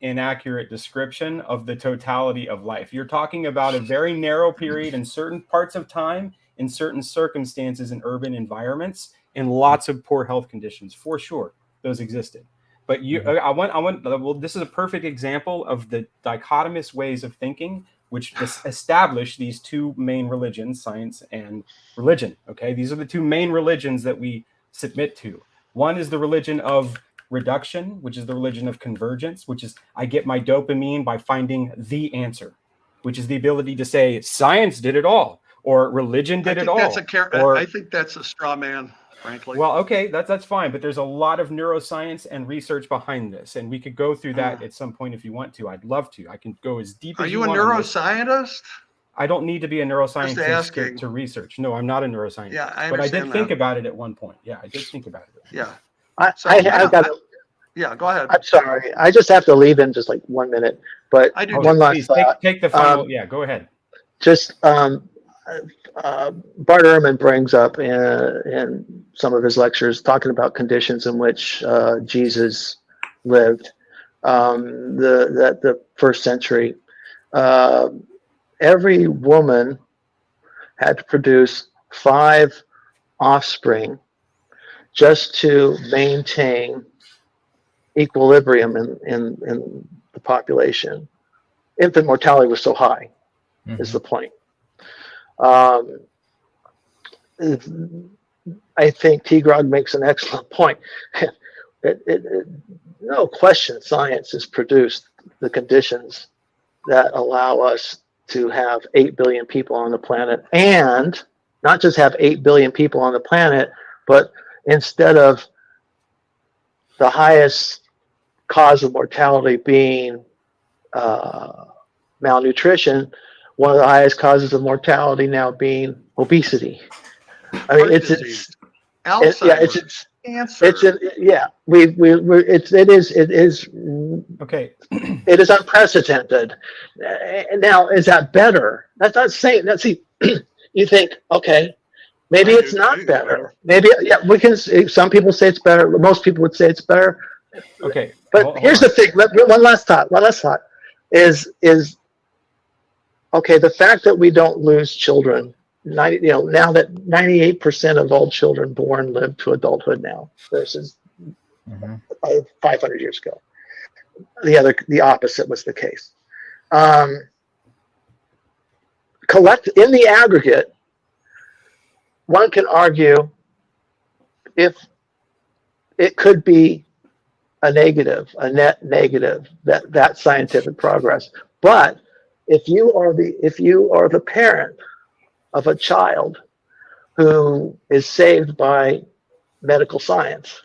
inaccurate description of the totality of life. You're talking about a very narrow period in certain parts of time, in certain circumstances, in urban environments, and lots of poor health conditions. For sure, those existed. But this is a perfect example of the dichotomous ways of thinking which establish these two main religions, science and religion. Okay, these are the two main religions that we submit to. One is the religion of reduction, which is the religion of convergence, which is I get my dopamine by finding the answer, which is the ability to say science did it all or religion did it all. I think that's a straw man, frankly. Well, okay, that's fine, but there's a lot of neuroscience and research behind this, and we could go through that at some point if you want to. I'd love to. I can go as deep as you want. Are you a neuroscientist? I don't need to be a neuroscientist to research. No, I'm not a neuroscientist. Yeah, I understand but I did think about it at one point. Yeah, I did think about it. Yeah. I've got to. Yeah, go ahead. I'm sorry. I just have to leave in just like 1 minute. But one last thought. Take the final. Yeah, go ahead. Just Bart Ehrman brings up in some of his lectures talking about conditions in which Jesus lived. The first century, every woman had to produce 5 offspring just to maintain equilibrium in the population. Infant mortality was so high, is the point. I think Tegrog makes an excellent point. No question, science has produced the conditions that allow us to have 8 billion people on the planet, and not just have 8 billion people on the planet, but instead of the highest cause of mortality being malnutrition, one of the highest causes of mortality now being obesity. I mean, it is okay. It is unprecedented. Now, is that better? That's not saying that. See, you think, okay, maybe it's not better. Maybe, yeah, we can. Some people say it's better. Most people would say it's better. Okay, but here's the thing. One last thought is okay. The fact that we don't lose children. Now that 98% of all children born live to adulthood now versus 500 years ago. The opposite was the case. In the aggregate, one can argue if it could be a net negative, that scientific progress. But if you are the parent of a child who is saved by medical science,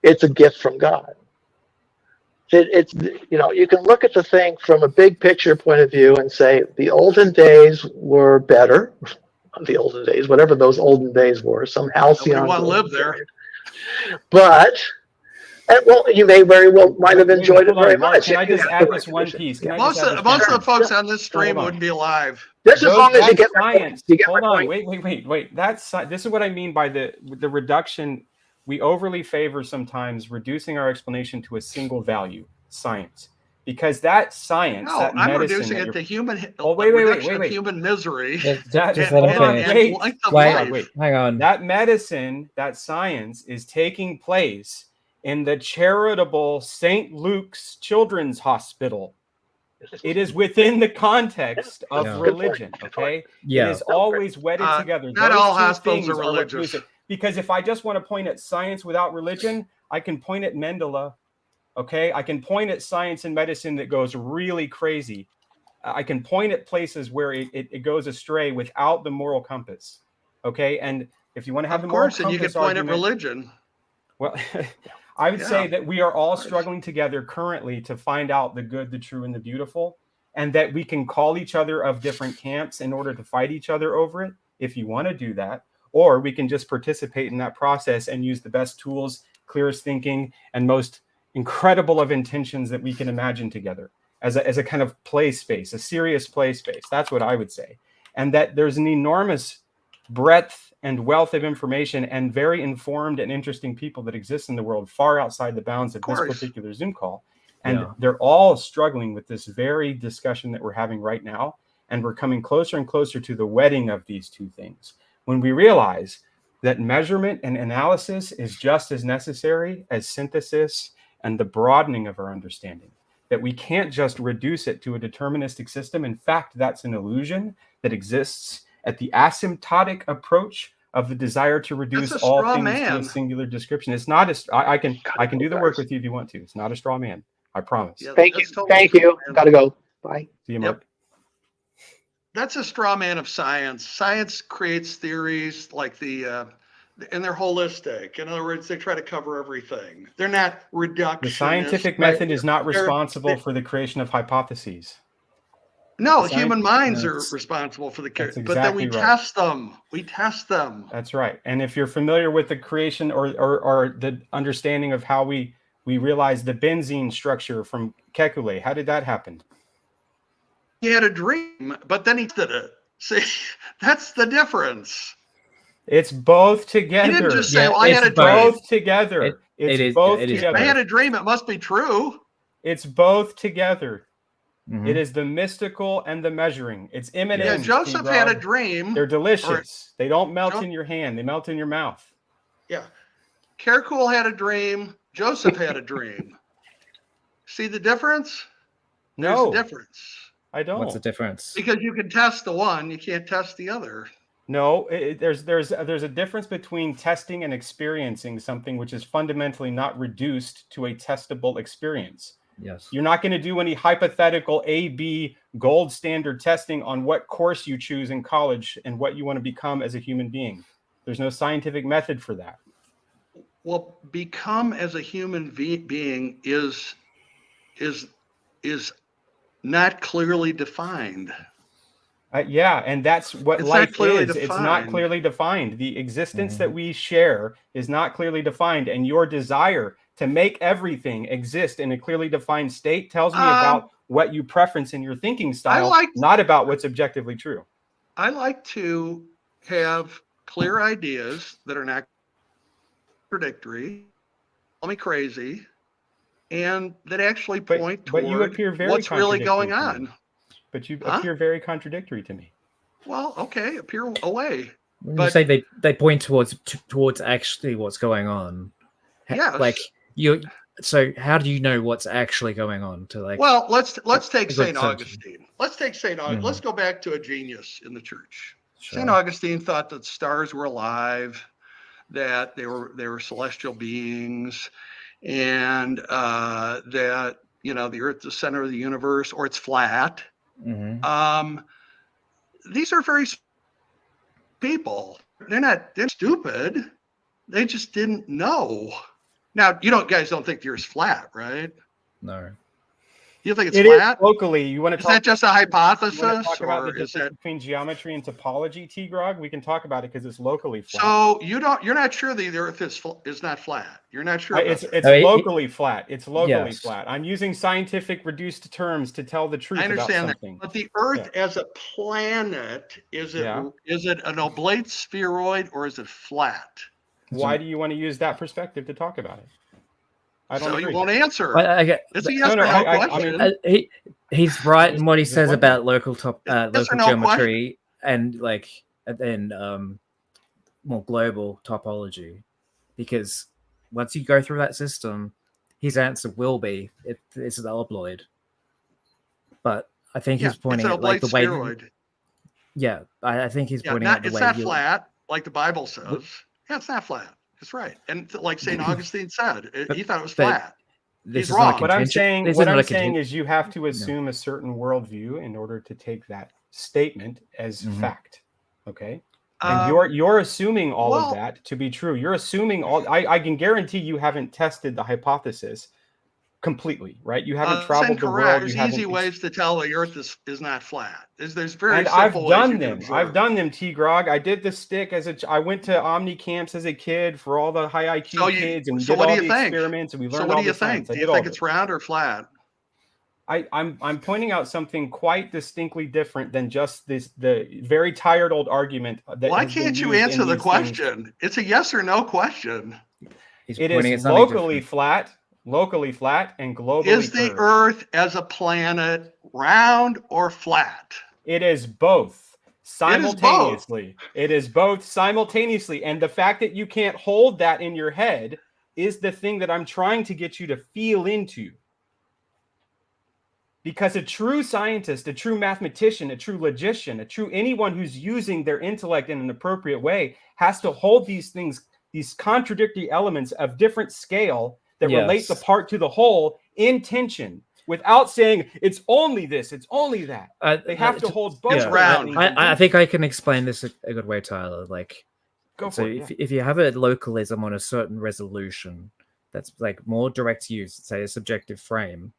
it's a gift from God. It's you can look at the thing from a big picture point of view and say the olden days were better. The olden days, whatever those olden days were, some halcyon. Nobody lived there. But you may very well might have enjoyed it very much. Can I just add this one piece? Most of the folks on this stream wouldn't be alive. Just as long as you get science. Hold on, wait. This is what I mean by the reduction. We overly favor sometimes reducing our explanation to a single value, science, because that science. No, that I'm reducing it to human. Oh, wait. Human misery. Just let him finish. Wait. Hang on. That medicine, that science, is taking place in the charitable St. Luke's Children's Hospital. It is within the context of religion, okay? Yeah. It is always wedded together. Not all hospitals are religious. Because if I just want to point at science without religion, I can point at Mendele, okay? I can point at science and medicine that goes really crazy. I can point at places where it goes astray without the moral compass, okay? And if you want to have the moral compass, and you can point at religion. Well, I would say that we are all struggling together currently to find out the good, the true, and the beautiful, and that we can call each other of different camps in order to fight each other over it, if you want to do that. Or we can just participate in that process and use the best tools, clearest thinking, and most incredible of intentions that we can imagine together as a kind of play space, a serious play space. That's what I would say. And that there's an enormous breadth and wealth of information and very informed and interesting people that exist in the world far outside the bounds of this particular Zoom call. And they're all struggling with this very discussion that we're having right now. And we're coming closer and closer to the wedding of these two things, when we realize that measurement and analysis is just as necessary as synthesis and the broadening of our understanding. that we can't just reduce it to a deterministic system. In fact, that's an illusion that exists at the asymptotic approach of the desire to reduce all things to a singular description. It's not I can do the work with you if you want to. It's not a straw man. I promise. Yeah, Thank you. Thank you. Gotta go. Bye. See you, Mark. That's a straw man of science. Science creates theories like and they're holistic. In other words, they try to cover everything. They're not reductionist. The scientific method is not responsible for the creation of hypotheses. No, human minds are responsible for the creation, but then we test them. We test them. That's right. And if you're familiar with the creation or the understanding of how we realize the benzene structure from Kekulé, how did that happen? He had a dream, but then he did it. See, that's the difference. It's both together. He didn't just say, well, I had a dream. Both together. It's both together. I had a dream. It must be true. It's both together. Mm-hmm. It is the mystical and the measuring. It's imminent. Yeah, Joseph had a dream. They're delicious. They don't melt in your hand. They melt in your mouth. Yeah. Kekulé had a dream. Joseph had a dream. See the difference? No. There's a difference. I don't. What's the difference? Because you can test the one, you can't test the other. No, there's a difference between testing and experiencing something which is fundamentally not reduced to a testable experience. Yes. You're not going to do any hypothetical A/B gold standard testing on what course you choose in college and what you want to become as a human being. There's no scientific method for that. Well, become as a human being is not clearly defined. Yeah, and that's what life is. Defined. It's not clearly defined. The existence that we share is not clearly defined, and your desire to make everything exist in a clearly defined state tells me about what you preference in your thinking style, not about what's objectively true. I like to have clear ideas that are not contradictory, call me crazy, and that actually point toward what's really going on. But you appear very contradictory to me. Well, okay, appear away. When you say they point towards actually what's going on. Yeah. Like so how do you know what's actually going on to like? Well, let's take St. Augustine. Let's take St. Augustine. Let's go back to a genius in the church. Sure. St. Augustine thought that stars were alive, that they were celestial beings, and that the Earth is the center of the universe, or it's flat. Mm-hmm. These are very people. They're stupid. They just didn't know. Now, guys don't think the Earth's flat, right? No. You think it's flat? Is locally. You want to is that just a hypothesis? Talk about the difference between geometry and topology, T-Grog? We can talk about it because it's locally flat. So you're not sure the Earth is not flat. You're not sure. It's locally flat. It's locally flat. I'm using scientific reduced terms to tell the truth. I understand about something. That. But the Earth as a planet, is it an oblate spheroid or is it flat? Why do you want to use that perspective to talk about it? I don't agree. You won't answer. It's a yes or no question. He's right in what he says about local geometry and more global topology, because once you go through that system, his answer will be it's an obloid. But I think he's pointing at like the way. I think he's pointing at the way. It's not flat like the Bible says. Yeah, it's not flat. That's right. And like St. Augustine said, he thought it was flat. He's wrong. What I'm saying is you have to assume a certain worldview in order to take that statement as fact. Okay? And you're assuming all of that to be true. You're assuming I can guarantee you haven't tested the hypothesis completely, right? You haven't traveled the world. There's easy ways to tell the Earth is not flat. There's very simple I've done ways them. I've done them, T-Grog. I did the stick I went to Omni camps as a kid for all the high IQ kids, and we did all the experiments, and we learned all the science. Do you think it's round or flat? I'm pointing out something quite distinctly different than just the very tired old argument. Why can't you answer the question? It's a yes or no question. It is locally flat and globally Is the Earth as a round or flat? It is both simultaneously. It is both simultaneously. And the fact that you can't hold that in your head is the thing that I'm trying to get you to feel into. Because a true scientist, a true mathematician, a true logician, anyone who's using their intellect in an appropriate way has to hold these things, these contradictory elements of different scale that relate the part to the whole in tension, without saying it's only this, it's only that. They have to hold both. I think I can explain this a good way, Tyler. Like, Go so for it, if you have a localism on a certain resolution that's like more direct to use, say a subjective frame,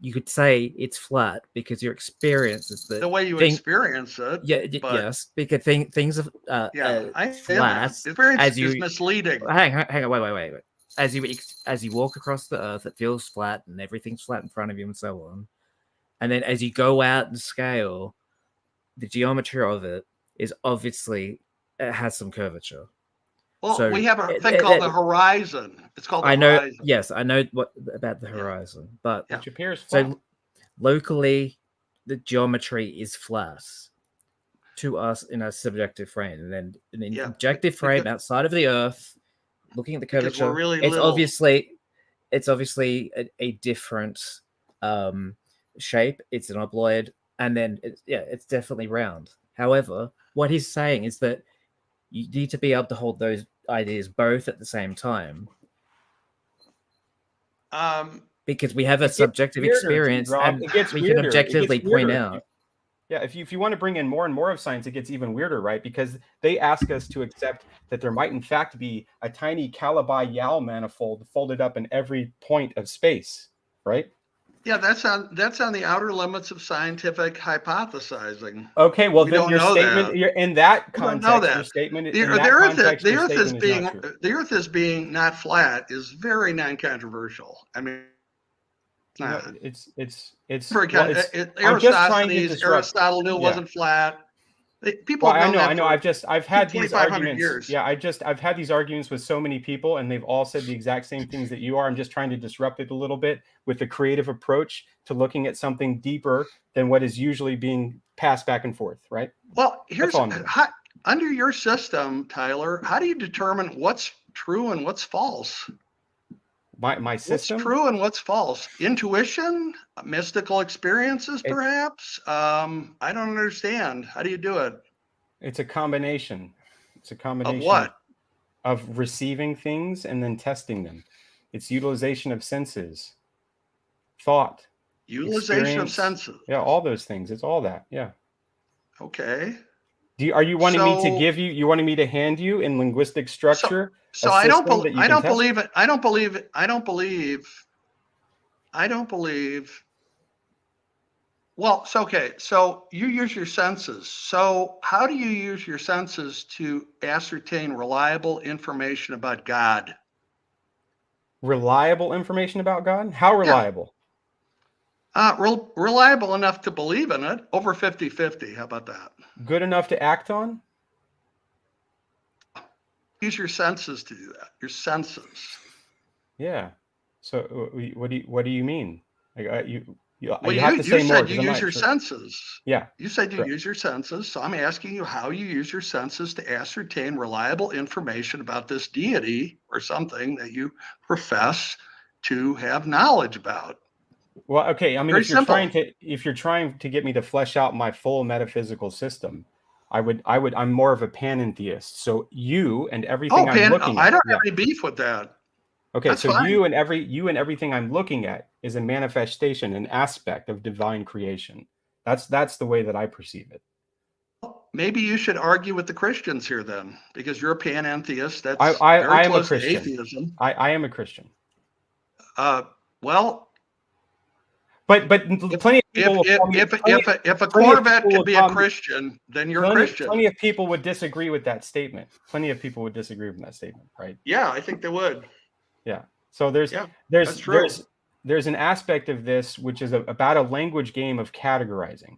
you could say it's flat because your experience is that the way you experience it. Yes, because things are flat. Experience is misleading. Hang on, wait. As you walk across the earth, it feels flat, and everything's flat in front of you, and so on. And then as you go out and scale, the geometry of it is obviously it has some curvature. Well, so we have a thing called the horizon. It's called the horizon. Yes, I know about the horizon, but which appears flat. So locally, the geometry is flat to us in a subjective frame, and then in an objective frame outside of the Earth, looking at the curvature, it's obviously a different shape. It's an obloid, and then it's definitely round. However, what he's saying is that you need to be able to hold those ideas both at the same time. Because we have a subjective experience, and we can objectively point out. Yeah, if you want to bring in more and more of science, it gets even weirder, right? Because they ask us to accept that there might in fact be a tiny Calabi-Yau manifold folded up in every point of space, right? Yeah, that's on the outer limits of scientific hypothesizing. Okay, well then your statement, in that context, your statement, the Earth is being not flat is very non-controversial. I mean, Aristotle knew it wasn't flat. People, I know. I've had these arguments. Years. Yeah, I've had these arguments with so many people, and they've all said the exact same things that you are. I'm just trying to disrupt it a little bit with the creative approach to looking at something deeper than what is usually being passed back and forth, right? Well, here's under your system, Tyler. How do you determine what's true and what's false? My system? What's true and what's false? Intuition, mystical experiences, perhaps? I don't understand. How do you do it? It's a combination. It's a combination of what? Of receiving things and then testing them. It's utilization of senses, thought, utilization of senses. Yeah, all those things. It's all that. Yeah. Okay. Are you wanting me to give you? You wanting me to hand you in linguistic structure? So I don't believe it. I don't believe. Well, so okay. So you use your senses. So how do you use your senses to ascertain reliable information about God? Reliable information about God? How reliable? Reliable enough to believe in it. Over 50-50. How about that? Good enough to act on? Use your senses to do that. Your senses. Yeah. So what do you mean? You said you use your senses. Yeah. You said you use your senses. So I'm asking you how you use your senses to ascertain reliable information about this deity or something that you profess to have knowledge about. Well, okay. I mean, if you're trying to get me to flesh out my full metaphysical system, I'm more of a panentheist. So you and everything I'm looking at. I don't have any beef with that. Okay, that's so fine. you and everything I'm looking at is a manifestation, an aspect of divine creation. That's the way that I perceive it. Maybe you should argue with the Christians here then, because you're a panentheist. That's I am a Christian. Atheism. I am a Christian. Well. But plenty of people. If a Corvette can be a Christian, then you're a Christian. Plenty of people would disagree with that statement. Right? Yeah, I think they would. Yeah. So there's an aspect of this which is about a language game of categorizing.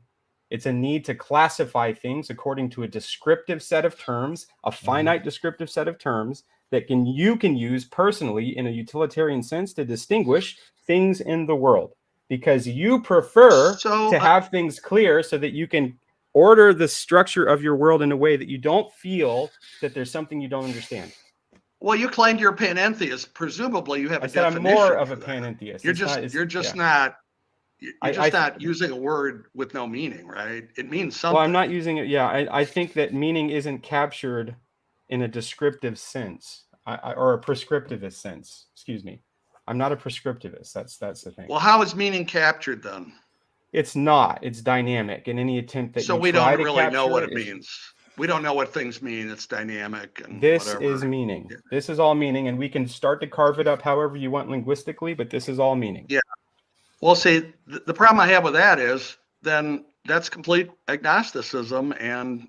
It's a need to classify things according to a descriptive set of terms, a finite descriptive set of terms that you can use personally in a utilitarian sense to distinguish things in the world. Because you prefer to have things clear so that you can order the structure of your world in a way that you don't feel that there's something you don't understand. Well, you claimed you're a panentheist. Presumably, you have a definition. I'm more of a panentheist. You're just not You're just not using a word with no meaning, right? It means something. Well, I'm not using it. Yeah, I think that meaning isn't captured in a descriptive sense or a prescriptivist sense. Excuse me. I'm not a prescriptivist. That's the thing. Well, how is meaning captured then? It's not. It's dynamic. In any attempt that so you we try don't to really know capture what it it, means. We don't know what things mean. It's dynamic and this whatever. is meaning. Yeah. This is all meaning, and we can start to carve it up however you want linguistically, but this is all meaning. Yeah. Well, see, the problem I have with that is then that's complete agnosticism and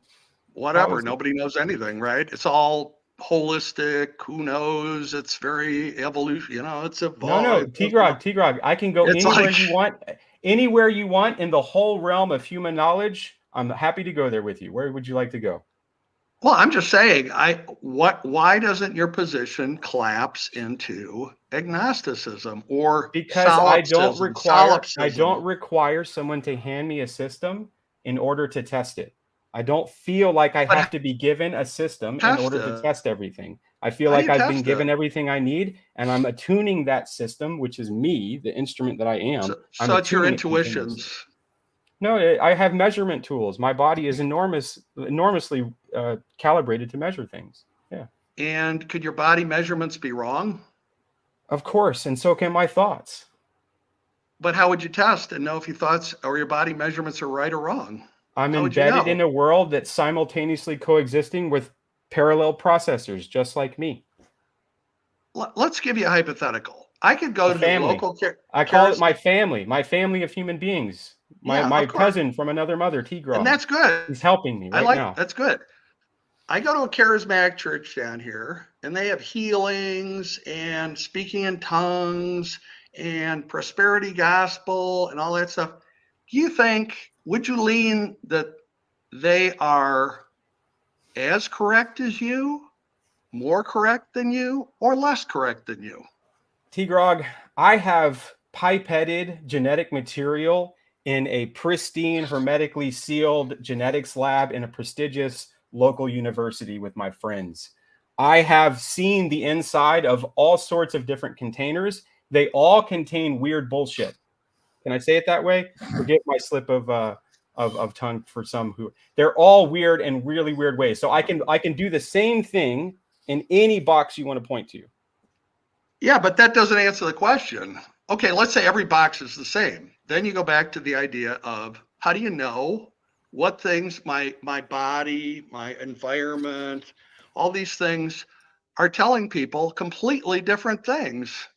whatever. Nobody knows anything, right? It's all holistic. Who knows? It's very evolution. It's evolved. No, T-Grog. I can go anywhere you want. Anywhere you want in the whole realm of human knowledge. I'm happy to go there with you. Where would you like to go? Well, I'm just saying, why doesn't your position collapse into agnosticism or because I don't require someone to hand me a system in order to test it. I don't feel like I have to be given a system in order to test everything. I feel like I've been given everything I need, and I'm attuning that system, which is me, the instrument that I am. So it's your intuitions. No, I have measurement tools. My body is enormously calibrated to measure things. Yeah. And could your body measurements be wrong? Of course, and so can my thoughts. But how would you test and know if your thoughts or your body measurements are right or wrong? I'm embedded in a world that's simultaneously coexisting with parallel processors, just like me. Let's give you a hypothetical. I could go to the local care. I call it my family of human beings. My cousin from another mother, T-Grog. And that's good. He's helping me now. That's good. I go to a charismatic church down here, and they have healings and speaking in tongues and prosperity gospel and all that stuff. Do you think, would you lean that they are as correct as you, more correct than you, or less correct than you? T-Grog, I have pipetted genetic material in a pristine, hermetically sealed genetics lab in a prestigious local university with my friends. I have seen the inside of all sorts of different containers. They all contain weird bullshit. Can I say it that way? Forgive my slip of tongue for some who they're all weird in really weird ways. So I can do the same thing in any box you want to point to. Yeah, but that doesn't answer the question. Okay, let's say every box is the same. Then you go back to the idea of how do you know what things my body, my environment, all these things are telling people completely different things.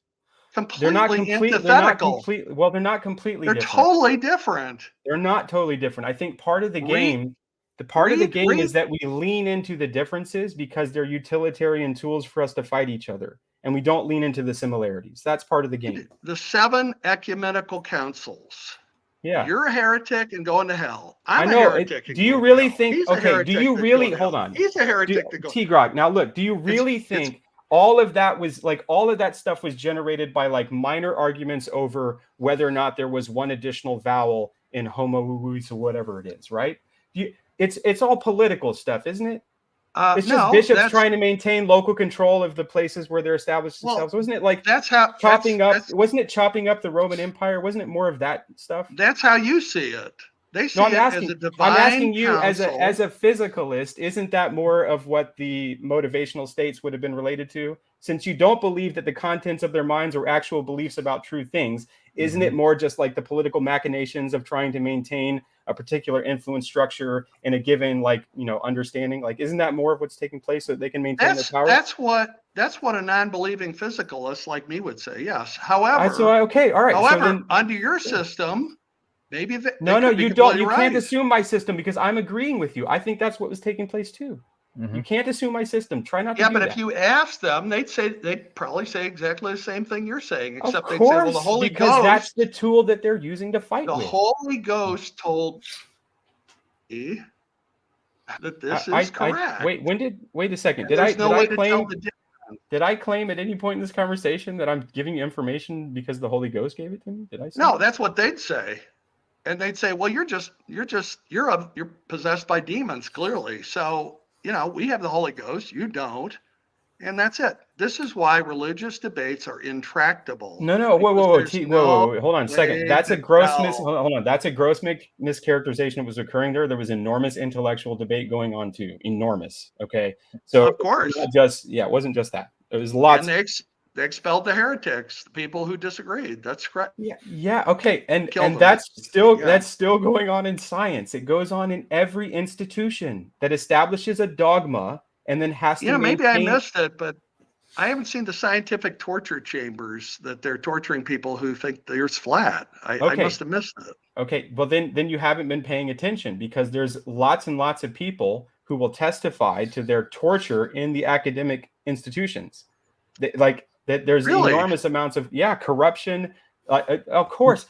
Completely antithetical. They're not completely different. They're totally different. They're not totally different. I think part of the game, is that we lean into the differences because they're utilitarian tools for us to fight each other. And we don't lean into the similarities. That's part of the game. The 7 ecumenical councils. Yeah. You're a heretic and going to hell. I'm a heretic. Do you really think, okay, do you really, hold on. He's a heretic to go. T-Grog, now look, do you really think all of that stuff was generated by like minor arguments over whether or not there was one additional vowel in homo or whatever it is, right? It's all political stuff, isn't it? It's just bishops trying to maintain local control of the places where they're established themselves. Wasn't it like wasn't it chopping up the Roman Empire? Wasn't it more of that stuff? That's how you see it. They see as a divine I'm asking you council. as a physicalist, isn't that more of what the motivational states would have been related to? Since you don't believe that the contents of their minds are actual beliefs about true things, isn't it more just like the political machinations of trying to maintain a particular influence structure in a given understanding? Like, isn't that more of what's taking place so that they can maintain their power? That's what a non-believing physicalist like me would say. Yes. However, under your system, maybe you don't. You can't assume my system because I'm agreeing with you. I think that's what was taking place too. Mm-hmm. You can't assume my system. Try not to. Yeah, but if you ask them, they'd probably say exactly the same thing you're saying, except they'd say, "Well, the Holy Ghost." Because that's the tool that they're using to fight with. The Holy Ghost told me that this is correct. Wait a second. Did I claim at any point in this conversation that I'm giving you information because the Holy Ghost gave it to me? Did I say No, that's what they'd say. And they'd say, "Well, you're possessed by demons, clearly. So, we have the Holy Ghost, you don't. And that's it. This is why religious debates are intractable. No, whoa, hold on a second. That's a gross hold on. That's a gross mischaracterization that was occurring there. There was enormous intellectual debate going on too. Enormous. Okay. So of course, it wasn't just that. It was lots. And they expelled the heretics, the people who disagreed. That's correct. Yeah, okay. And that's still going on in science. It goes on in every institution that establishes a dogma and then has to maybe I missed it, but I haven't seen the scientific torture chambers that they're torturing people who think the Earth's flat. I must have missed it. Okay, well then you haven't been paying attention, because there's lots and lots of people who will testify to their torture in the academic institutions. There's enormous amounts of corruption. Of course.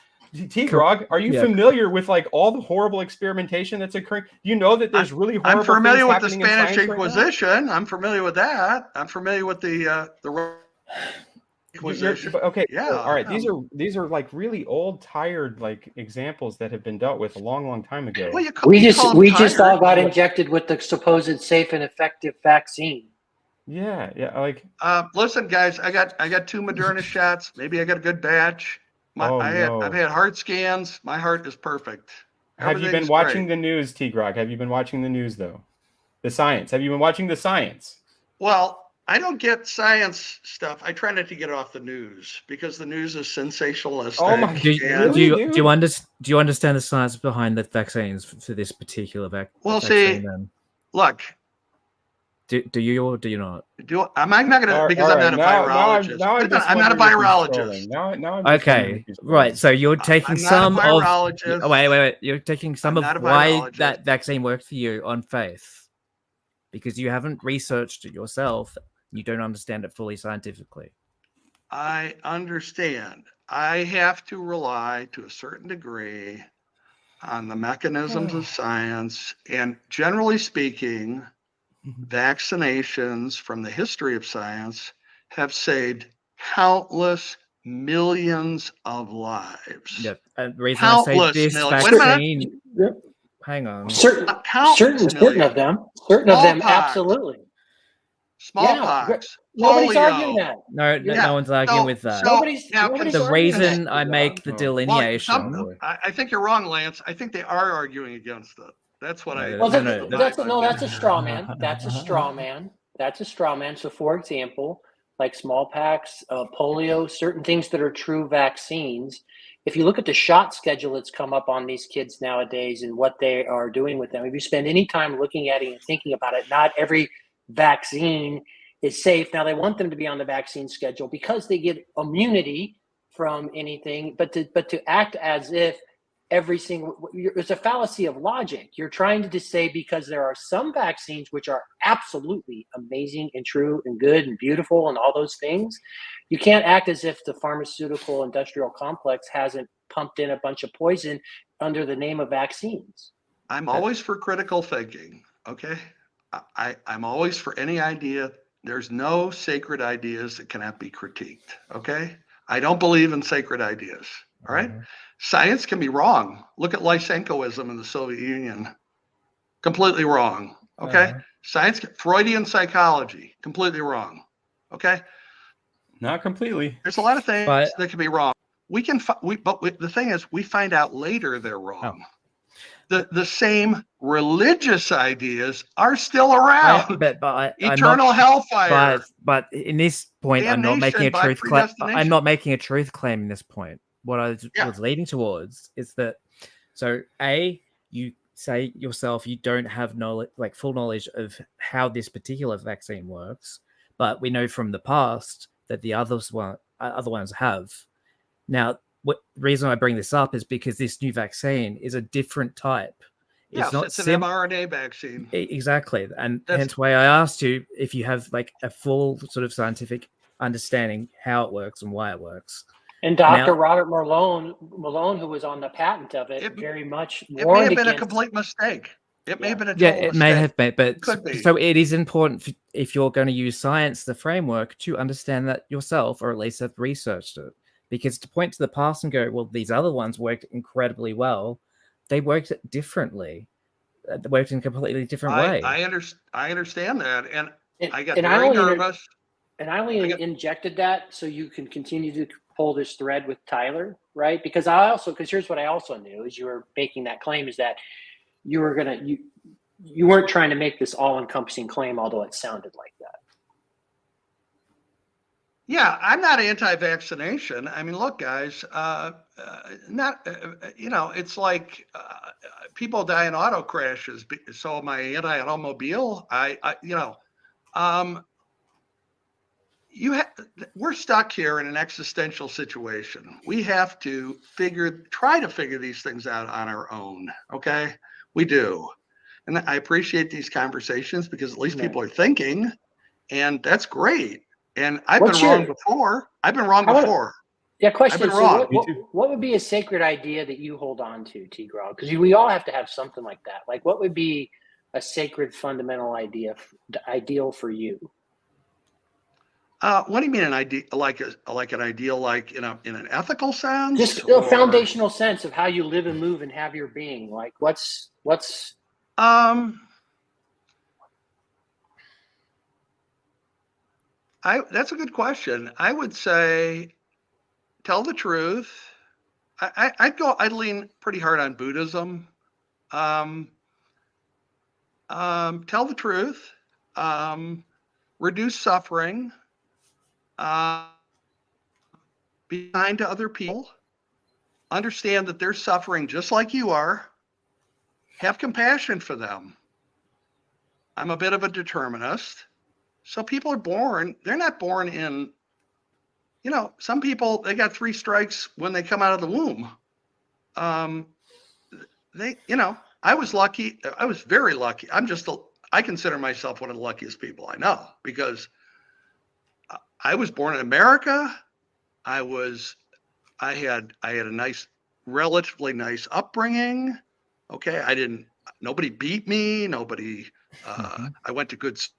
T-Grog, are you familiar with all the horrible experimentation that's occurring? You know that there's really horrible. I'm familiar with the Spanish Inquisition. I'm familiar with that. I'm familiar with the Inquisition. Okay. Yeah. All right. These are really old, tired examples that have been dealt with a long time ago. Well, we just all got injected with the supposed safe and effective vaccine. Yeah. Listen, guys, I got 2 Moderna shots. Maybe I got a good batch. I've had heart scans. My heart is perfect. Have you been watching the news, T-Grog? Have you been watching the news, though? The science. Have you been watching the science? Well, I don't get science stuff. I try not to get it off the news because the news is sensationalistic. Oh my! Do you understand the science behind the vaccines for this particular vaccine? Well, see, look. Do you or do you not? I'm not going to, because I'm not a virologist. I'm not a virologist. Okay, right. So you're taking some of. Wait. You're taking some of why that vaccine worked for you on faith, because you haven't researched it yourself. You don't understand it fully scientifically. I understand. I have to rely to a certain degree on the mechanisms of science, and generally speaking, vaccinations from the history of science have saved countless millions of lives. Yep. And reason I say this vaccine. Hang on. Certain of them, absolutely. Smallpox. Nobody's arguing that. No one's arguing with that. The reason I make the delineation. I think you're wrong, Lance. I think they are arguing against it. That's what that's a straw man. That's a straw man. That's a straw man. So, for example, like smallpox, polio, certain things that are true vaccines. If you look at the shot schedule that's come up on these kids nowadays and what they are doing with them, if you spend any time looking at it and thinking about it, not every vaccine is safe. Now, they want them to be on the vaccine schedule because they get immunity from anything, but to act as if it's a fallacy of logic. You're trying to say because there are some vaccines which are absolutely amazing and true and good and beautiful and all those things, you can't act as if the pharmaceutical industrial complex hasn't pumped in a bunch of poison under the name of vaccines. I'm always for critical thinking. Okay. I'm always for any idea. There's no sacred ideas that cannot be critiqued. Okay. I don't believe in sacred ideas. All right. Science can be wrong. Look at Lysenkoism in the Soviet Union. Completely wrong. Okay. Science, Freudian psychology, completely wrong. Okay. Not completely. There's a lot of things that can be wrong. The thing is, we find out later they're wrong. The same religious ideas are still around. Eternal hellfire. But in this point, I'm not making a truth claim. I'm not making a truth claim in this point. What I was leading towards is that, so you say yourself you don't have knowledge, full knowledge of how this particular vaccine works, but we know from the past that the other ones have. Now, the reason I bring this up is because this new vaccine is a different type. It's an mRNA vaccine. Exactly, and hence why I asked you if you have a full sort of scientific understanding how it works and why it works. And Dr. Robert Malone, who was on the patent of it, very much warned against. It may have been a complete mistake. It may have been a it may have been, but so it is important if you're going to use science, the framework, to understand that yourself, or at least have researched it. Because to point to the past and go, well, these other ones worked incredibly well, they worked differently. They worked in a completely different way. I understand that, and I got very nervous. And I only injected that so you can continue to pull this thread with Tyler, right? Because here's what I also knew as you were making that claim, is that you weren't trying to make this all-encompassing claim, although it sounded like that. Yeah, I'm not anti-vaccination. I mean, look, guys, it's like people die in auto crashes. So am I anti-automobile? We're stuck here in an existential situation. We have to try to figure these things out on our own. Okay, we do, and I appreciate these conversations because at least people are thinking, and that's great. And I've been wrong before. Yeah, question. I've been wrong. What would be a sacred idea that you hold on to, Tigran? Because we all have to have something like that. Like, what would be a sacred fundamental ideal for you? What do you mean an idea? Like an ideal, like in an ethical sense? Just a foundational sense of how you live and move and have your being. Like, what's that's a good question. I would say tell the truth. I'd lean pretty hard on Buddhism. Tell the truth. Reduce suffering. Be kind to other people. Understand that they're suffering just like you are. Have compassion for them. I'm a bit of a determinist. So people are born, they're not born in, some people, they got 3 strikes when they come out of the womb. I was lucky. I was very lucky. I consider myself one of the luckiest people I know because I was born in America. I had a relatively nice upbringing. Okay. Nobody beat me. I went to good schools.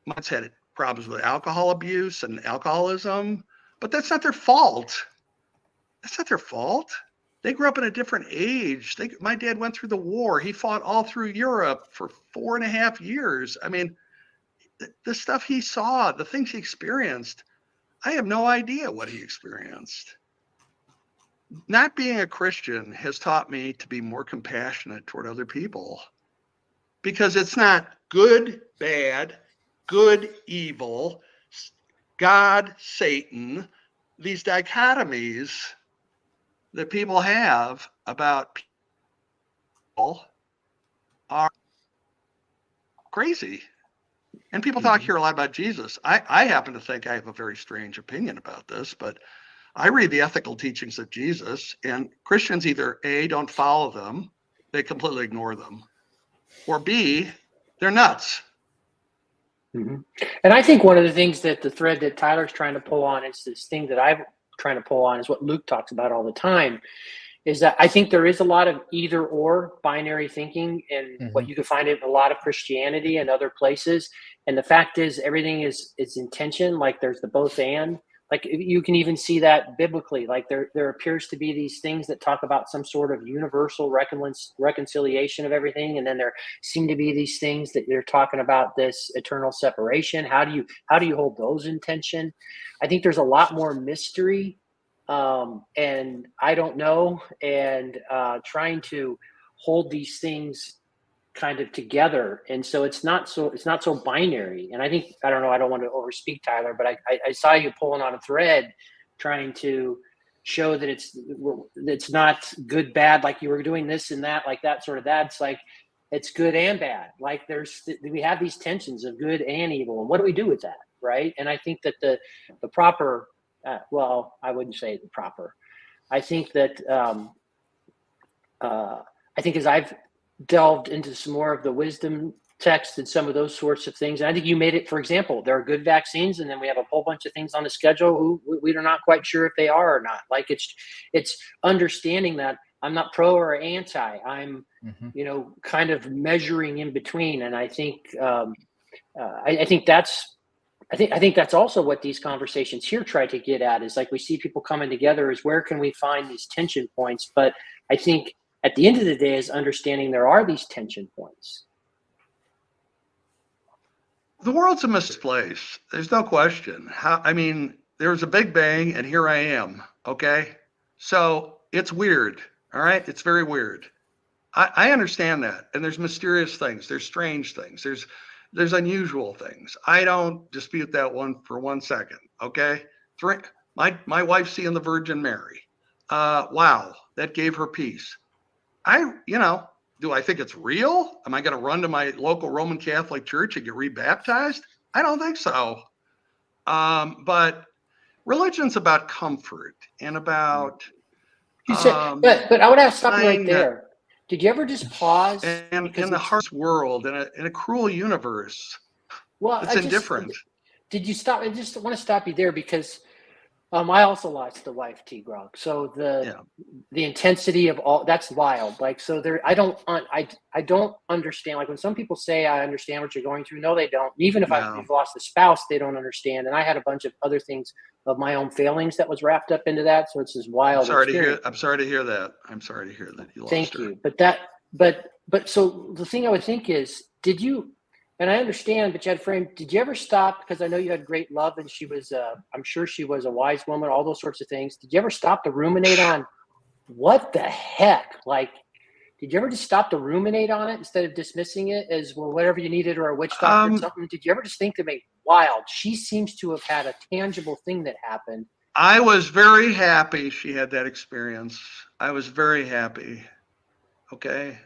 Mine's had problems with alcohol abuse and alcoholism, but that's not their fault. They grew up in a different age. My dad went through the war. He fought all through Europe for 4.5 years. I mean, the stuff he saw, the things he experienced, I have no idea what he experienced. Not being a Christian has taught me to be more compassionate toward other people because it's not good, bad, good, evil, God, Satan, these dichotomies that people have about people are crazy. And people talk here a lot about Jesus. I happen to think I have a very strange opinion about this, but I read the ethical teachings of Jesus, and Christians either A, don't follow them, they completely ignore them, or B, they're nuts. Mm-hmm. And I think one of the things that the thread that Tyler's trying to pull on is this thing that I'm trying to pull on is what Luke talks about all the time, is that I think there is a lot of either or binary thinking in what you can find in a lot of Christianity and other places. And the fact is everything is intention. Like there's the both and. Like you can even see that biblically. Like there appears to be these things that talk about some sort of universal reconciliation of everything, and then there seem to be these things that you're talking about this eternal separation. How do you hold those in tension? I think there's a lot more mystery, and I don't know, and trying to hold these things kind of together, and so it's not so binary. And I think I don't want to overspeak Tyler, but I saw you pulling on a thread trying to show that it's not good bad, like you were doing this and that, like that sort of that. It's like it's good and bad. Like we have these tensions of good and evil, and what do we do with that, right? And I think that the proper well, I wouldn't say the proper. I think that I think as I've delved into some more of the wisdom text and some of those sorts of things. And I think you made it, for example, there are good vaccines, and then we have a whole bunch of things on the schedule who we are not quite sure if they are or not. Like it's understanding that I'm not pro or anti. I'm, kind of measuring in between. And I think I think that's also what these conversations here try to get at, is like we see people coming together is where can we find these tension points? But I think at the end of the day is understanding there are these tension points. The world's a misplace. There's no question. There was a big bang and here I am. Okay. So it's weird. All right. It's very weird. I understand that. And there's mysterious things. There's strange things. There's unusual things. I don't dispute that one for 1 second. Okay. My wife seeing the Virgin Mary. Wow. That gave her peace. Do I think it's real? Am I going to run to my local Roman Catholic church and get rebaptized? I don't think so. But religion's about comfort and about. You said, but I would have to stop you right there. Did you ever just pause? And in the harsh world, in a cruel universe, it's indifferent. Did you stop? I just want to stop you there because I also lost the wife, T-Grog. So the intensity of all that's wild. Like, so there, I don't understand. Like when some people say, I understand what you're going through. No, they don't. Even if I've lost a spouse, they don't understand. And I had a bunch of other things of my own failings that was wrapped up into that. So it's this wild. I'm sorry to hear that. You Thank lost her. you. But so the thing I would think is, did you, and I understand, but you had framed, did you ever stop? Because I know you had great love and she was, I'm sure she was a wise woman, all those sorts of things. Did you ever stop to ruminate on what the heck? Like, did you ever just stop to ruminate on it instead of dismissing it as, well, whatever you needed or a witch doctor or something? Did you ever just think to me, wild, she seems to have had a tangible thing that happened? I was very happy she had that experience. I was very happy. Okay.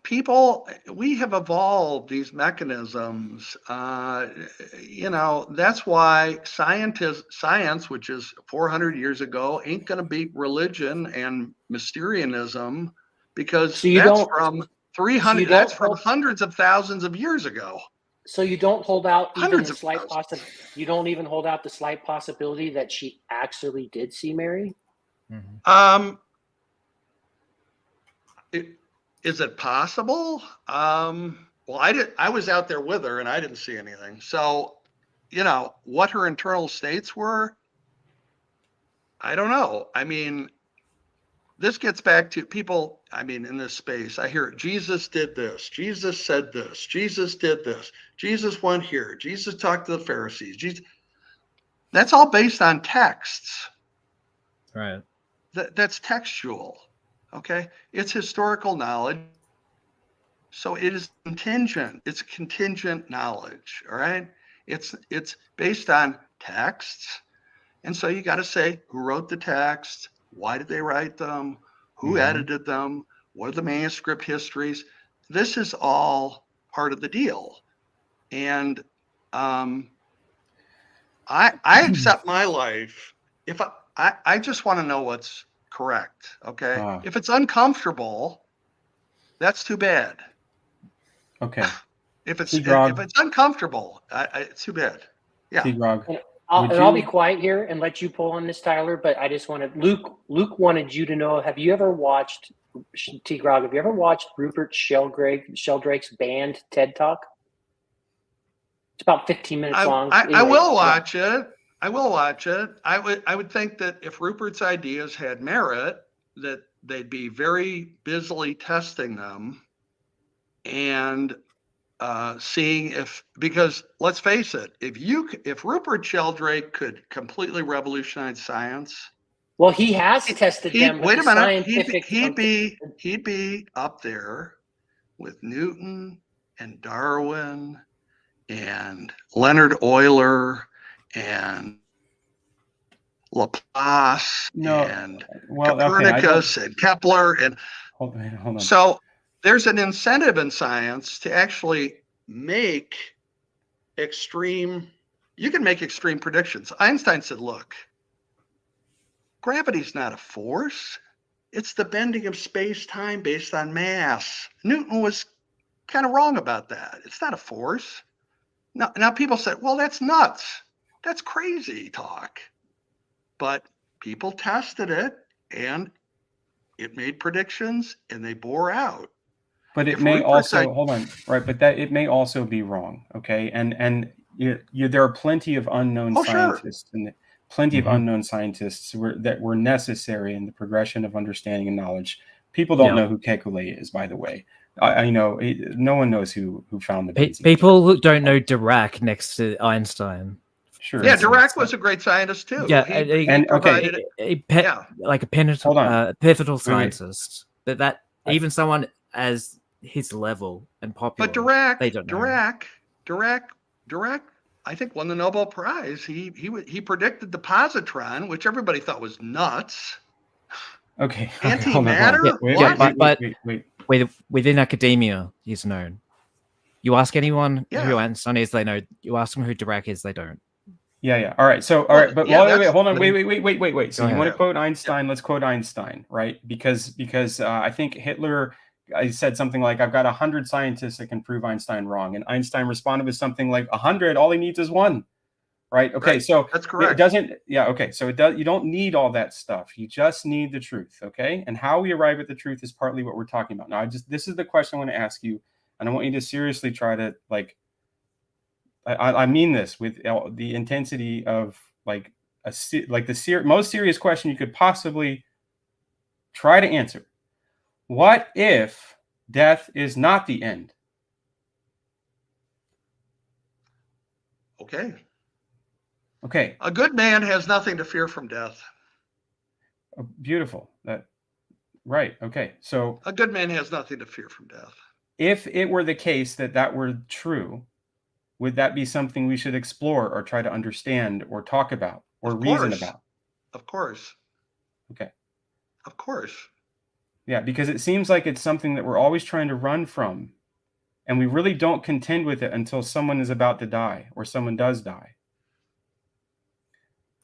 People, we have evolved these mechanisms. That's why science, which is 400 years ago, ain't going to beat religion and Mysterianism because that's from hundreds of thousands of years ago. So you don't hold out even the slight possibility. You don't even hold out the slight possibility that she actually did see Mary. Mm-hmm. Is it possible? Well, I was out there with her and I didn't see anything. So, what her internal states were, I don't know. This gets back to people, in this space, I hear Jesus did this. Jesus said this. Jesus did this. Jesus went here. Jesus talked to the Pharisees. That's all based on texts. Right. That's textual. Okay. It's historical knowledge. So it is contingent. It's contingent knowledge. All right. It's based on texts. And so you got to say who wrote the text, why did they write them, who edited them, what are the manuscript histories. This is all part of the deal. And I accept my life if I just want to know what's correct. Okay. If it's uncomfortable, that's too bad. Okay. If it's uncomfortable, it's too bad. Yeah. I'll be quiet here and let you pull on this, Tyler. But I just wanted Luke wanted you to know. Have you ever watched T-Grog? Have you ever watched Rupert Sheldrake's band TED Talk? It's about 15 minutes long. I will watch it. I will watch it. I would think that if Rupert's ideas had merit, that they'd be very busily testing them and seeing because let's face it, if Rupert Sheldrake could completely revolutionize science, well, he has tested them. Wait a minute, he'd be up there with Newton and Darwin and Leonard Euler and Laplace and Copernicus and Kepler and hold on. So there's an incentive in science to actually make extreme predictions. Einstein said, look, gravity's not a force. It's the bending of space-time based on mass. Newton was kind of wrong about that. It's not a force. Now people said, well, that's nuts. That's crazy talk. But people tested it and it made predictions and they bore out. But it may also but it may also be wrong. Okay. And there are plenty of unknown scientists and plenty of unknown scientists that were necessary in the progression of understanding and knowledge. People don't know who Kekulé is, by the way. I know no one knows who found the benzene. People who don't know Dirac next to Einstein. Sure. Yeah, Dirac was a great scientist too. Yeah, he provided like a pivotal scientist. That even someone as his level and popular. But Dirac, they don't know. Dirac, I think won the Nobel Prize. He predicted the positron, which everybody thought was nuts. Okay. Antimatter? Wait. Within academia, he's known. You ask anyone who Einstein is, they know. You ask them who Dirac is, they don't. Yeah. All right. So, all right, but wait, hold on. Wait. So you want to quote Einstein? Yeah. Let's quote Einstein, right? Because I think Hitler said something like, "I've got 100 scientists that can prove Einstein wrong," and Einstein responded with something like, 100. All he needs is one. Right. Okay. Right. So that's correct. It doesn't. Yeah. Okay. So it does. You don't need all that stuff. You just need the truth. Okay. And how we arrive at the truth is partly what we're talking about. Now, this is the question I want to ask you, and I want you to seriously try to I mean this with the intensity of the most serious question you could possibly try to answer. What if death is not the end? Okay. A good man has nothing to fear from death. Oh, beautiful. Right. Okay. So a good man has nothing to fear from death. If it were the case that were true, would that be something we should explore or try to understand or talk about or reason about? Of course. Okay. Of course. Yeah, because it seems like it's something that we're always trying to run from, and we really don't contend with it until someone is about to die or someone does die.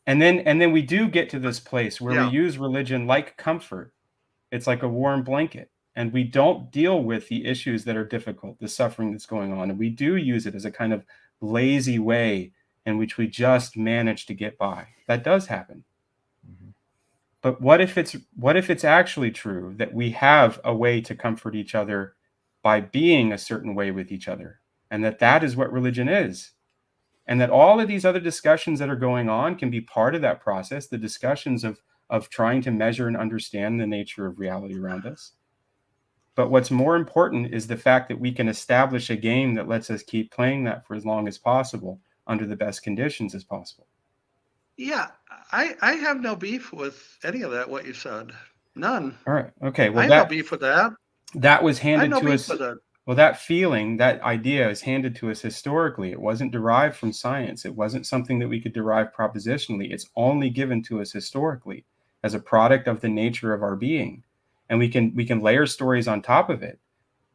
And then we do get to this place where we use religion like comfort. It's like a warm blanket. And we don't deal with the issues that are difficult, the suffering that's going on. And we do use it as a kind of lazy way in which we just manage to get by. That does happen. Mm-hmm. But what if it's actually true that we have a way to comfort each other by being a certain way with each other, and that is what religion is? And that all of these other discussions that are going on can be part of that process, the discussions of trying to measure and understand the nature of reality around us. But what's more important is the fact that we can establish a game that lets us keep playing that for as long as possible under the best conditions as possible. Yeah, I have no beef with any of that, what you said. None. All right. Okay. Well, I have no beef with that. That was handed to us. Well, that feeling, that idea is handed to us historically. It wasn't derived from science. It wasn't something that we could derive propositionally. It's only given to us historically as a product of the nature of our being. And we can layer stories on top of it,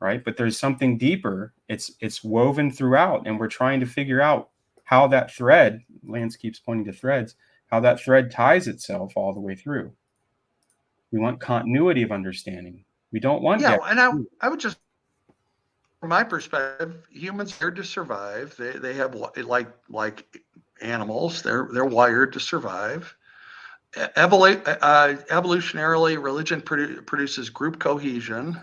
right? But there's something deeper. It's woven throughout, and we're trying to figure out how that thread, Lance keeps pointing to threads, how that thread ties itself all the way through. We want continuity of understanding. We don't want and I would just, from my perspective, humans are here to survive. They have like animals. They're wired to survive. Evolutionarily, religion produces group cohesion.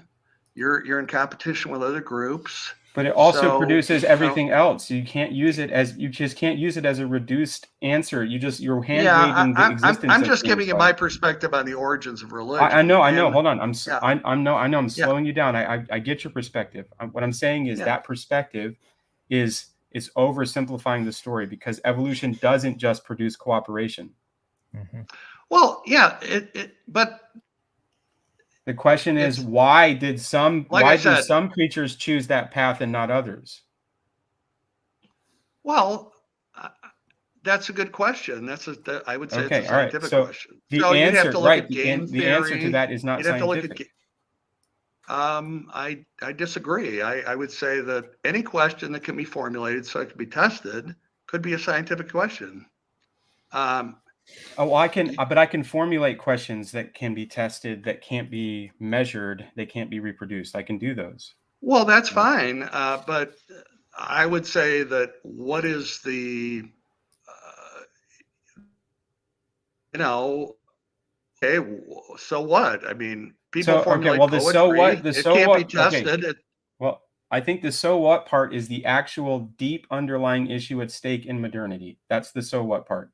You're in competition with other groups. But it also produces everything else. You just can't use it as a reduced answer. You're hand waving the existence. I'm just giving you my perspective on the origins of religion. I know. Hold on. I'm slowing you down. I get your perspective. What I'm saying is that perspective is oversimplifying the story, because evolution doesn't just produce cooperation. Mm-hmm. Well, yeah, but the question is, why did some creatures choose that path and not others? Well, that's a good question. I would say it's a scientific question. The answer to that is not scientific. I disagree. I would say that any question that can be formulated so it can be tested could be a scientific question. I can formulate questions that can be tested, that can't be measured, they can't be reproduced. I can do those. Well, that's fine. But I would say that what is the, okay, so what? I mean, people formulate poetry. It can't be tested. Okay. Well, I think the so what part is the actual deep underlying issue at stake in modernity. That's the so what part.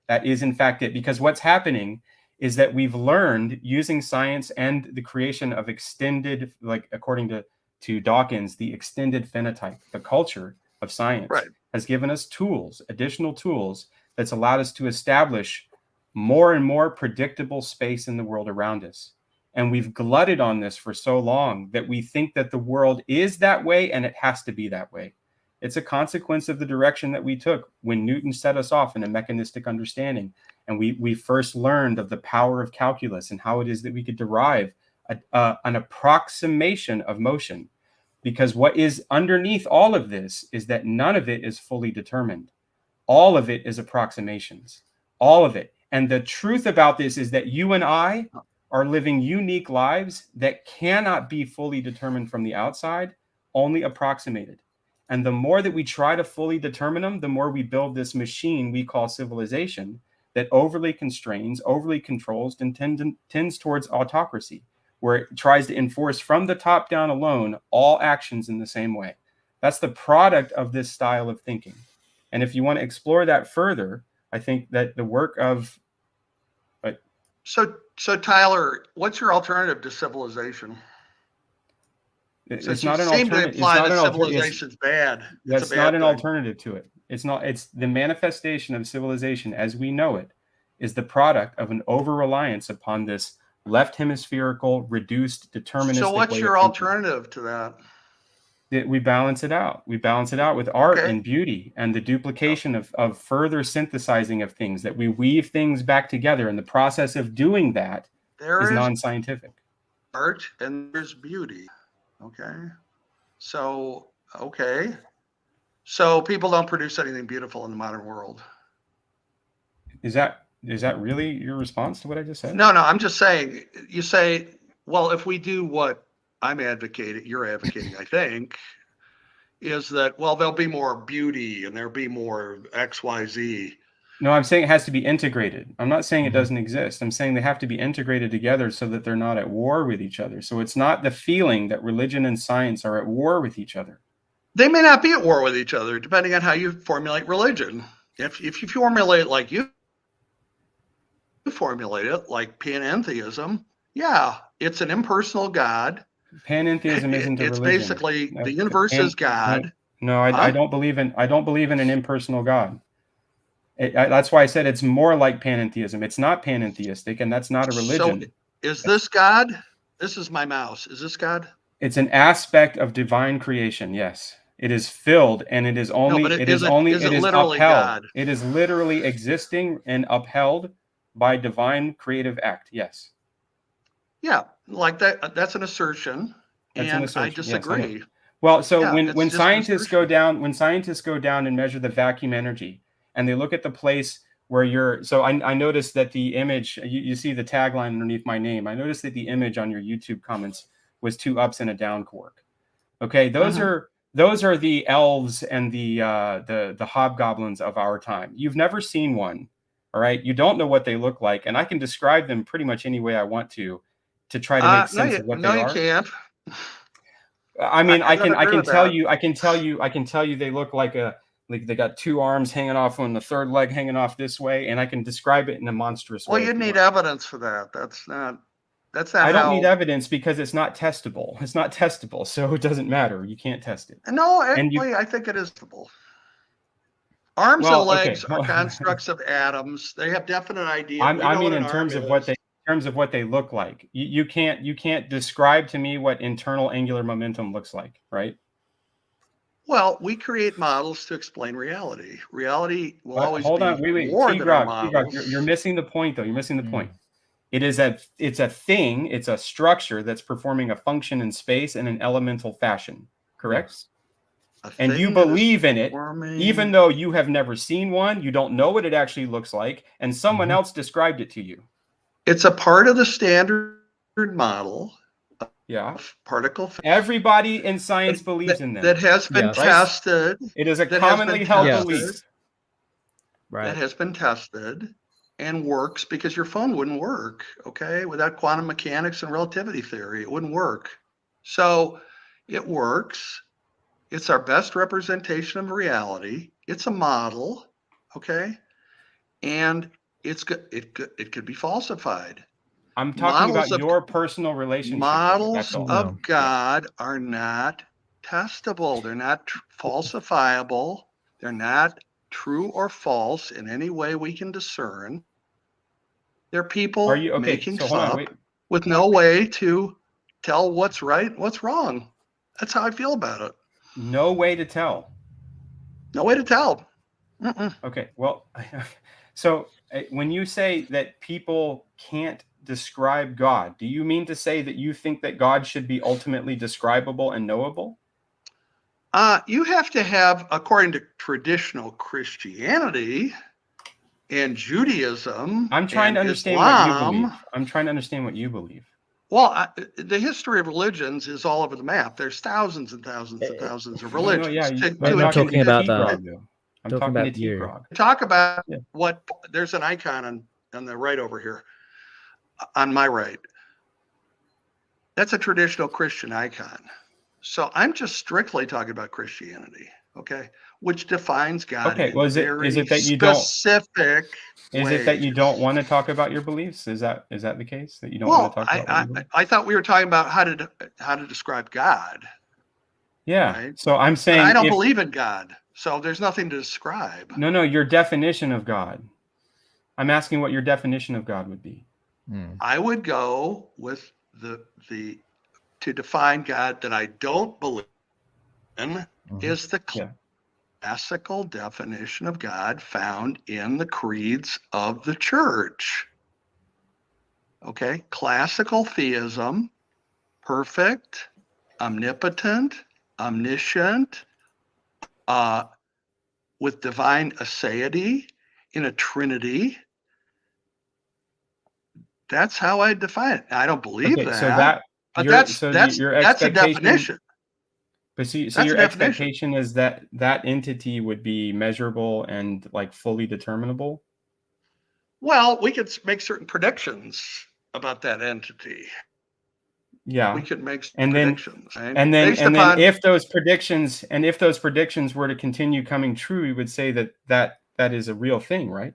That is, in fact, it. Because what's happening is that we've learned, using science and the creation of extended, like according to to Dawkins, the extended phenotype, the culture of science, has given us tools, additional tools, that's allowed us to establish more and more predictable space in the world around us. And we've glutted on this for so long that we think that the world is that way and it has to be that way. It's a consequence of the direction that we took when Newton set us off in a mechanistic understanding. And we first learned of the power of calculus and how it is that we could derive an approximation of motion. Because what is underneath all of this is that none of it is fully determined. All of it is approximations, all of it. And the truth about this is that you and I are living unique lives that cannot be fully determined from the outside, only approximated. And the more that we try to fully determine them, the more we build this machine we call civilization that overly constrains, overly controls, and tends towards autocracy, where it tries to enforce from the top down alone all actions in the same way. That's the product of this style of thinking. And if you want to explore that further, I think that the work of... So Tyler, what's your alternative to civilization? It's not an alternative. It's not civilization's bad. That's not an alternative to it. It's not. It's the manifestation of civilization as we know it is the product of an over-reliance upon this left hemispherical, reduced, deterministic. So what's your alternative to that? We balance it out. We balance it out with art and beauty and the duplication of further synthesizing of things, that we weave things back together. And the process of doing that is non-scientific. Art and there's beauty. So people don't produce anything beautiful in the modern world. Is that really your response to what I just said? No, I'm just saying, you say, well, if we do what I'm advocating, you're advocating, I think, is that, well, there'll be more beauty and there'll be more X, Y, Z. No, I'm saying it has to be integrated. I'm not saying it doesn't exist. I'm saying they have to be integrated together so that they're not at war with each other. So it's not the feeling that religion and science are at war with each other. They may not be at war with each other, depending on how you formulate religion. If you formulate it like you formulate it, like panentheism, it's an impersonal God. Panentheism isn't a religion. It's basically the universe is God. No, I don't believe in an impersonal God. That's why I said it's more like panentheism. It's not panentheistic, and that's not a religion. So is this God? This is my mouse. Is this God? It's an aspect of divine creation. Yes, it is filled, and it is only. Is it literally upheld. God? It is literally existing and upheld by divine creative act. Yes. Yeah, like that. That's an assertion, I disagree. Yes, well, so when scientists go down and measure the vacuum energy, and they look at the place where you're, so I noticed that the image, you see the tagline underneath my name. I noticed that the image on your YouTube comments was 2 ups and a down quark. Okay, those are the elves and the hobgoblins of our time. You've never seen one, all right? You don't know what they look like, and I can describe them pretty much any way I want to try to make sense of what they are. No, you can't. I mean, I can tell you they look like they got 2 arms hanging off and the third leg hanging off this way, and I can describe it in a monstrous way. Well, you need evidence for that. That's not. I don't need evidence because it's not testable. It's not testable, so it doesn't matter. You can't test it. No, actually, I think it is testable. Arms and legs are constructs of atoms. They have definite ideas. I mean, in terms of what they look like. You can't describe to me what internal angular momentum looks like, right? Well, we create models to explain reality. Reality will always hold be on, wait. more than our models. You're missing the point, though. You're missing the point. It's a thing. It's a structure that's performing a function in space in an elemental fashion. Correct? And you believe in it, even though you have never seen one. You don't know what it actually looks like, and someone else described it to you. It's a part of the standard model. Particle physics. Everybody in science believes in them. That has been tested. It is a commonly held belief. Right. That has been tested and works, because your phone wouldn't work, without quantum mechanics and relativity theory. It wouldn't work. So it works. It's our best representation of reality. It's a model, and it could be falsified. I'm talking about your personal relationship. Models of God are not testable. They're not falsifiable. They're not true or false in any way we can discern. They're people making stuff with no way to tell what's right, what's wrong. That's how I feel about it. No way to tell. No way to tell. Okay, well, so when you say that people can't describe God, do you mean to say that you think that God should be ultimately describable and knowable? You have to have, according to traditional Christianity and Judaism, I'm trying to understand Islam, what you believe. I'm trying to understand what you believe. Well, the history of religions is all over the map. There's thousands and thousands and thousands of religions. I'm not talking about that. I'm talking about you. Talk about what, there's an icon on the right over here, on my right. That's a traditional Christian icon. So I'm just strictly talking about Christianity, okay, which defines God. Okay, well, is it that you specific don't? Is it that you don't want to talk about your beliefs? Is that the case, that you don't want to talk about? I thought we were talking about how to describe God. Yeah. Right? So I'm saying I don't believe in God, so there's nothing to describe. No, your definition of God. I'm asking what your definition of God would be. I would go with to define God that I don't believe in is the classical definition of God found in the creeds of the church. Okay, classical theism, perfect, omnipotent, omniscient, with divine aseity in a trinity. That's how I define it. I don't believe that. So that's a definition. But so your expectation is that entity would be measurable and like fully determinable? Well, we could make certain predictions about that entity. Yeah, we could make predictions. Right? And then if those predictions were to continue coming true, we would say that is a real thing, right?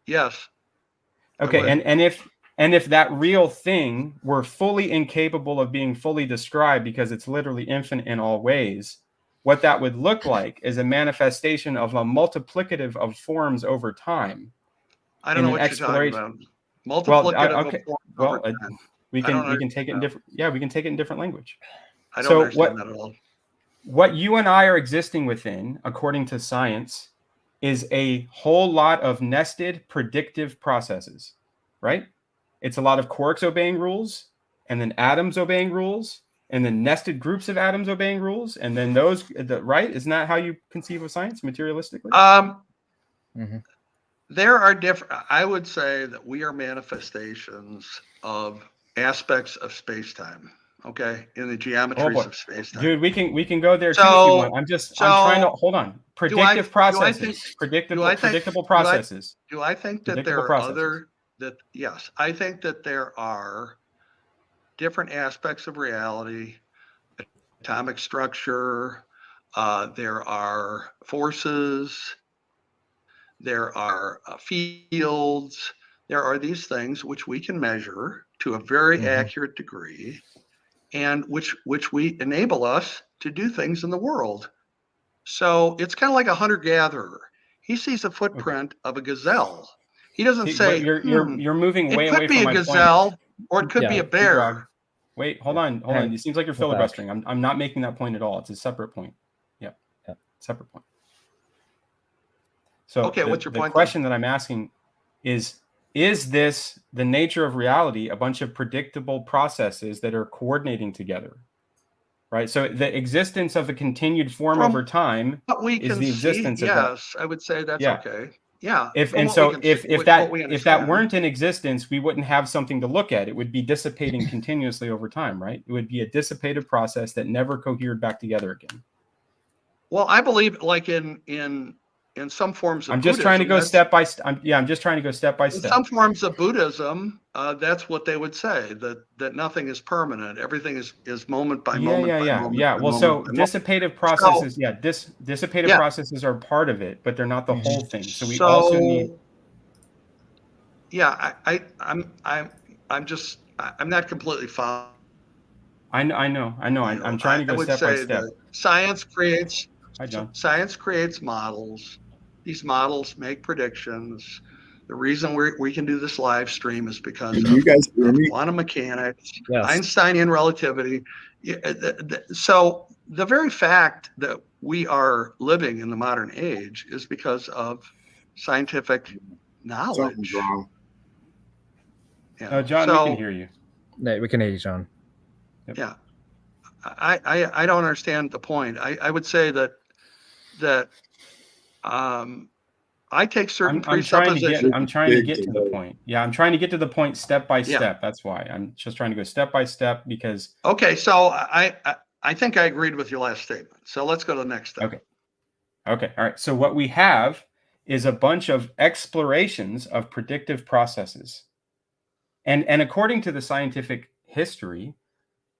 Yes. Okay, and if that real thing were fully incapable of being fully described because it's literally infinite in all ways, what that would look like is a manifestation of a multiplicative of forms over time. I don't know what you're talking about. Multiplicative of forms over time. We can take it in different. Yeah, we can take it in different language. I don't understand that at all. What you and I are existing within, according to science, is a whole lot of nested predictive processes, right? It's a lot of quarks obeying rules, and then atoms obeying rules, and then nested groups of atoms obeying rules, and then right? Isn't that how you conceive of science materialistically? There are different. I would say that we are manifestations of aspects of space-time. Okay, in the geometries of space-time. Dude, we can go there too if you want. I'm trying to hold on. Predictive processes, predictable processes. Do I think that there are yes, I think that there are different aspects of reality, atomic structure, there are forces, there are fields, there are these things which we can measure to a very accurate degree, and which we enable us to do things in the world. So it's kind of like a hunter-gatherer. He sees a footprint of a gazelle. He doesn't say you're moving way away from my point. It could be a gazelle, or it could be a bear. Wait, hold on. It seems like you're filibustering. I'm not making that point at all. It's a separate point. Yeah. Separate point. So okay, what's your point? The question that I'm asking is this the nature of reality, a bunch of predictable processes that are coordinating together? Right. So the existence of a continued form over time is the existence of that. Yes, I would say that's okay. Yeah. If that weren't in existence, we wouldn't have something to look at. It would be dissipating continuously over time, right? It would be a dissipative process that never cohered back together again. Well, I believe like in some forms of I'm just trying to go step by step. I'm just trying to go step by step. In some forms of Buddhism, that's what they would say, that nothing is permanent. Everything is moment by moment. Yeah. Well, so dissipative processes, dissipative processes are part of it, but they're not the whole thing. So we also need. Yeah, I'm not completely following. I know. I'm trying to go I would step by say step. that science creates Hi, John. science creates models. These models make predictions. The reason we can do this live stream is because Can you guys hear of me? quantum mechanics, Yes. Einsteinian relativity. So the very fact that we are living in the modern age is because of scientific knowledge. Something's wrong. Yeah. John, we can hear you. No, we can hear you, John. Yeah. I don't understand the point. I would say that I take certain presuppositions. I'm trying to get to the point. Yeah, I'm trying to get to the point step by step. That's why I'm just trying to go step by step because. Okay, so I think I agreed with your last statement. So let's go to the next step. Okay. All right. So what we have is a bunch of explorations of predictive processes, and according to the scientific history,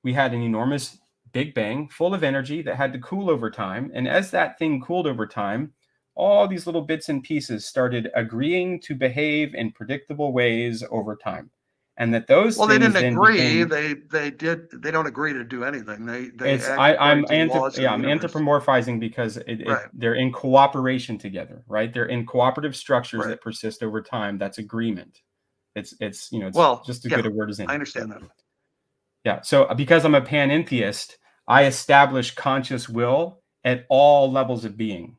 we had an enormous Big Bang full of energy that had to cool over time, and as that thing cooled over time, all these little bits and pieces started agreeing to behave in predictable ways over time, and that those they things didn't agree. Became, they don't agree to do anything. I'm anthropomorphizing because they're in cooperation together, right? They're in cooperative structures that persist over time. That's agreement. It's just as good a word as any. I understand that. Yeah. So because I'm a panentheist, I establish conscious will at all levels of being.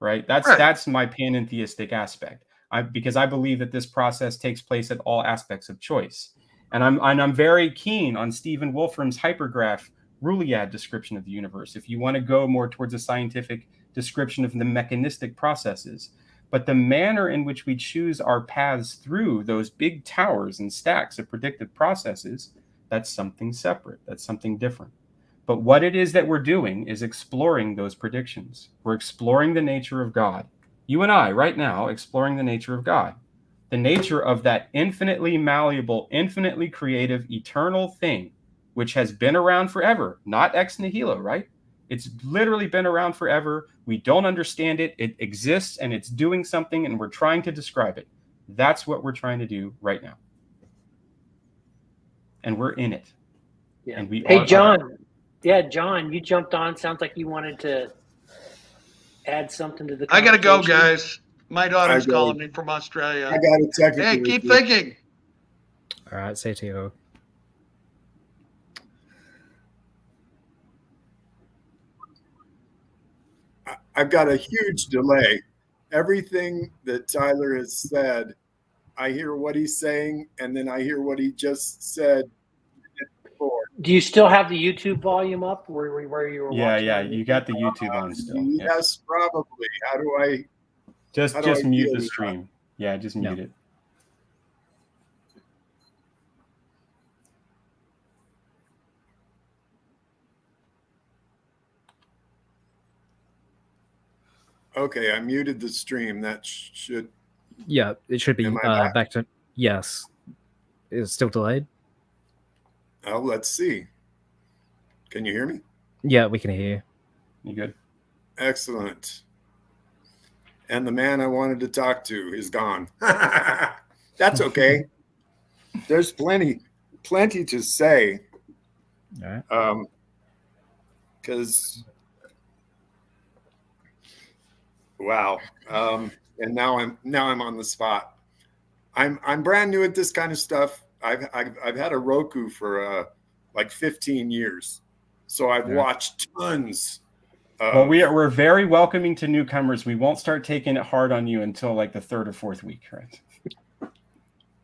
Right. That's my panentheistic aspect. Because I believe that this process takes place at all aspects of choice. And I'm very keen on Stephen Wolfram's hypergraph Rouliad description of the universe. If you want to go more towards a scientific description of the mechanistic processes, but the manner in which we choose our paths through those big towers and stacks of predictive processes, that's something separate. That's something different. But what it is that we're doing is exploring those predictions. We're exploring the nature of God. You and I, right now, exploring the nature of God. The nature of that infinitely malleable, infinitely creative, eternal thing, which has been around forever, not ex nihilo, right? It's literally been around forever. We don't understand it. It exists and it's doing something and we're trying to describe it. That's what we're trying to do right now. And we're in it. Yeah. And we Hey, are John. Yeah, John, you jumped on. Sounds like you wanted to add something to the conversation. I got to go, guys. My daughter's calling me from Australia. I got a technical Hey, keep thinking. All right, say to you. I've got a huge delay. Everything that Tyler has said, I hear what he's saying, and then I hear what he just said before. Do you still have the YouTube volume up where you were watching? Yeah, you got the YouTube on still. Yes, probably. How do I just mute the stream? Yeah, just mute it. Okay, I muted the stream. That should. Yeah, it should be back to. Yes. Is it still delayed? Oh, let's see. Can you hear me? Yeah, we can hear you. You good? Excellent. And the man I wanted to talk to is gone. That's okay. There's plenty to say. All right. Because wow. And now I'm on the spot. I'm brand new at this kind of stuff. I've had a Roku for like 15 years, so I've watched tons. Well, we're very welcoming to newcomers. We won't start taking it hard on you until like the third or fourth week, right?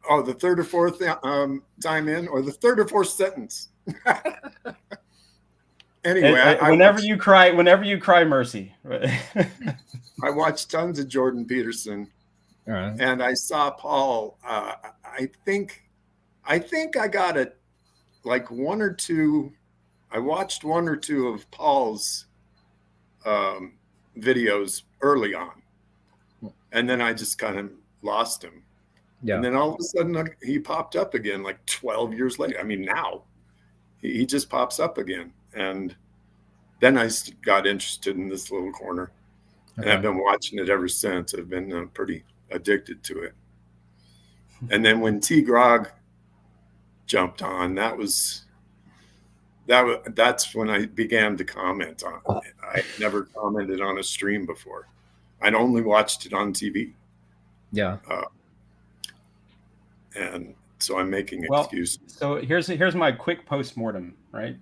Oh, the third or fourth time in, or the third or fourth sentence. Anyway, whenever you cry, mercy. I watched tons of Jordan Peterson, and I saw Paul. I think I got it like one or two. I watched one or two of Paul's videos early on, and then I just kind of lost him. Yeah. And then all of a sudden he popped up again like 12 years later. I mean, now he just pops up again. And then I got interested in this little corner. And I've been watching it ever since. I've been pretty addicted to it. And then when T. Grog jumped on, that's when I began to comment on it. I never commented on a stream before. I'd only watched it on TV. Yeah. And so I'm making excuses. So here's my quick postmortem, right?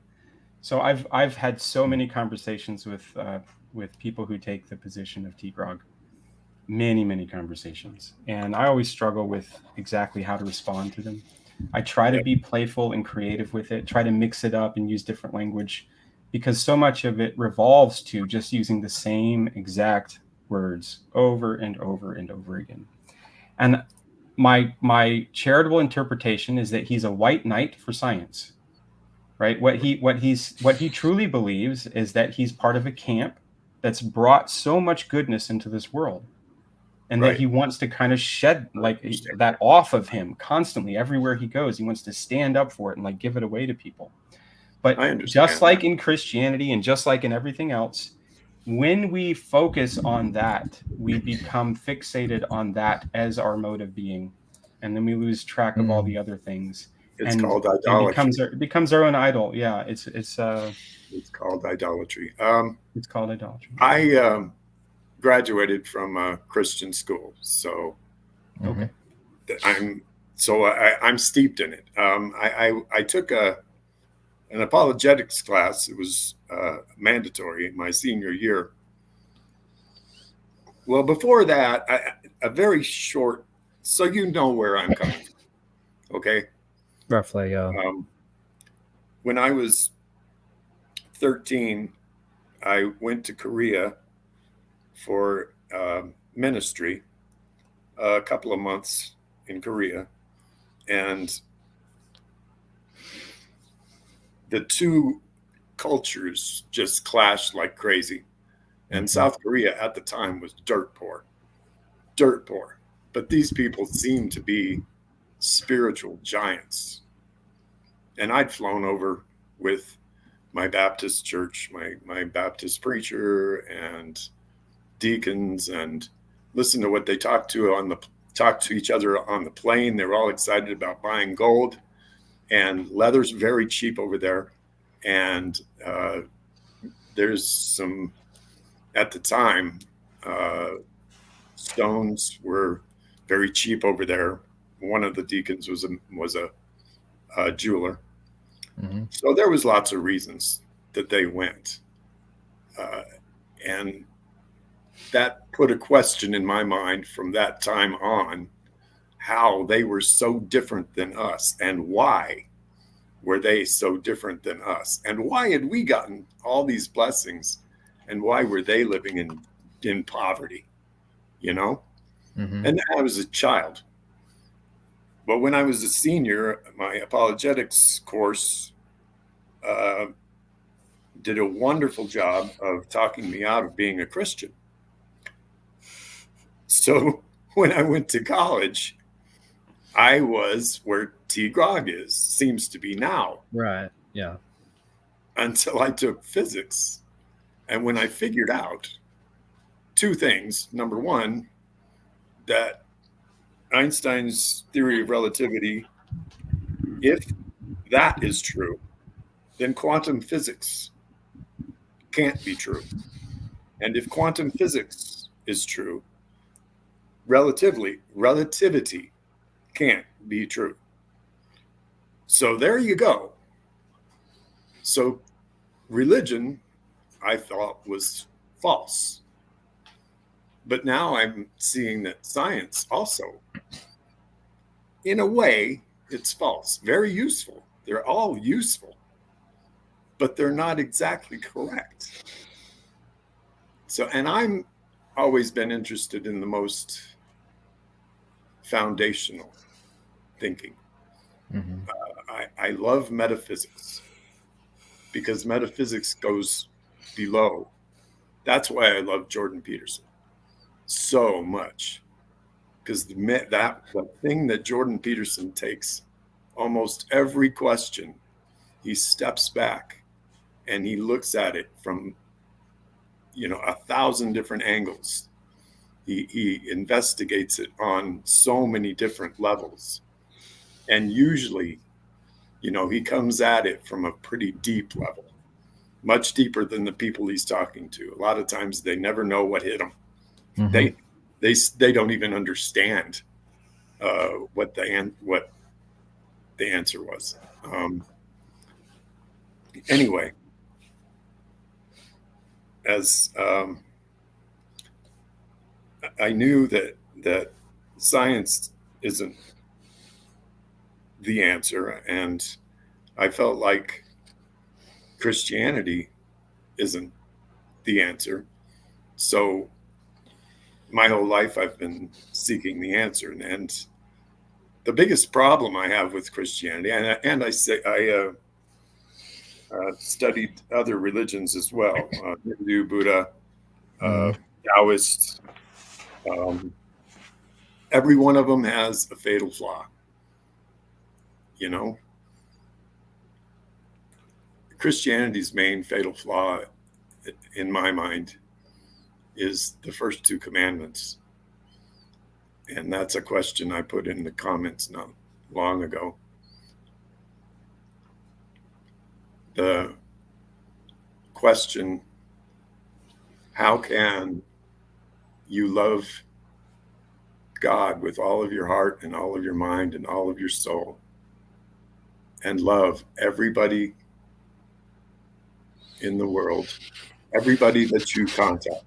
So I've had so many conversations with people who take the position of T-Grog. Many conversations. And I always struggle with exactly how to respond to them. I try to be playful and creative with it, try to mix it up and use different language, because so much of it revolves to just using the same exact words over and over and over again. And my charitable interpretation is that he's a white knight for science, right? What he truly believes is that he's part of a camp that's brought so much goodness into this world, and that he wants to kind of shed that off of him constantly everywhere he goes. He wants to stand up for it and give it away to people. But just like in Christianity and just like in everything else, when we focus on that, we become fixated on that as our mode of being, and then we lose track of all the other things. It's called idolatry. It becomes our own idol. Yeah, it's called idolatry. It's called idolatry. I graduated from a Christian school, so I'm steeped in it. I took an apologetics class. It was mandatory my senior year. Well, before that, a very short, so you know where I'm coming from, okay? Roughly, yeah. When I was 13, I went to Korea for ministry, a couple of months in Korea, and the two cultures just clashed like crazy. And South Korea at the time was dirt poor. But these people seemed to be spiritual giants. And I'd flown over with my Baptist church, my Baptist preacher and deacons, and listened to what they talked to each other on the plane. They were all excited about buying gold, and leather's very cheap over there. And there's some, at the time, stones were very cheap over there. One of the deacons was a jeweler. Mm-hmm. So there was lots of reasons that they went. And that put a question in my mind from that time on, how they were so different than us, and why were they so different than us, and why had we gotten all these blessings, and why were they living in poverty, Mm-hmm. And I was a child. But when I was a senior, my apologetics course did a wonderful job of talking me out of being a Christian. So when I went to college, I was where T. Grog seems to be now. Right, yeah. Until I took physics. And when I figured out two things. Number one, that Einstein's theory of relativity, if that is true, then quantum physics can't be true. And if quantum physics is true, relativity can't be true. So there you go. So religion, I thought, was false. But now I'm seeing that science also, in a way, it's false. Very useful. They're all useful, but they're not exactly correct. So, and I'm always been interested in the most foundational thinking. Mm-hmm. I love metaphysics because metaphysics goes below. That's why I love Jordan Peterson so much, because the thing that Jordan Peterson takes, almost every question, he steps back and he looks at it from 1,000 different angles. He investigates it on so many different levels, and usually You know, he comes at it from a pretty deep level, much deeper than the people he's talking to. A lot of times they never know what hit them. Mhm. They don't even understand what the answer was. Anyway, as I knew that science isn't the answer, and I felt like Christianity isn't the answer. So my whole life I've been seeking the answer, and the biggest problem I have with Christianity, and I studied other religions as well, Hindu, Buddha, Taoist. Every one of them has a fatal flaw. You know, Christianity's main fatal flaw, in my mind, is the first two commandments. And that's a question I put in the comments not long ago. The question, how can you love God with all of your heart and all of your mind and all of your soul, and love everybody in the world, everybody that you contact,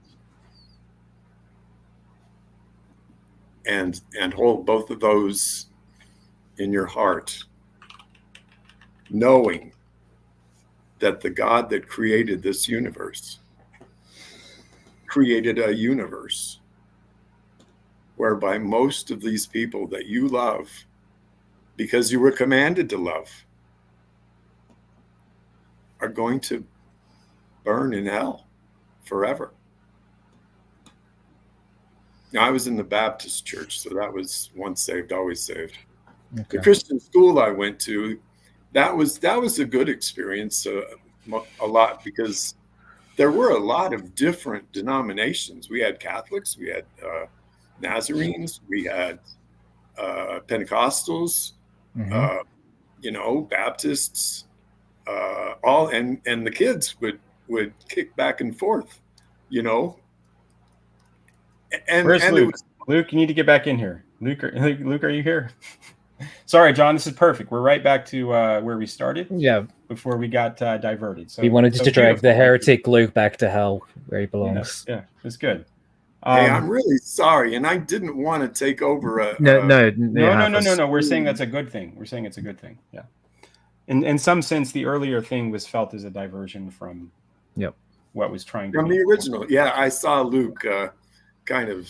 and hold both of those in your heart, knowing that the God that created this universe created a universe whereby most of these people that you love, because you were commanded to love, are going to burn in hell forever. Now, I was in the Baptist church, so that was once saved, always saved. Okay. The Christian school I went to, that was a good experience, a lot, because there were a lot of different denominations. We had Catholics, we had Nazarenes, we had Pentecostals, you know, Baptists, all, and the kids would kick back and forth, you know. Where's Luke? Luke, you need to get back in here. Luke, are you here? Sorry, John, this is perfect. We're right back to where we started. Yeah. Before we got diverted. So we wanted to drag the heretic Luke back to hell where he belongs. Yeah, it's good. Hey, I'm really sorry, and I didn't want to take over No. We're saying that's a good thing. We're saying it's a good thing. Yeah. In some sense, the earlier thing was felt as a diversion from what was trying to from the original. Yeah, I saw Luke kind of.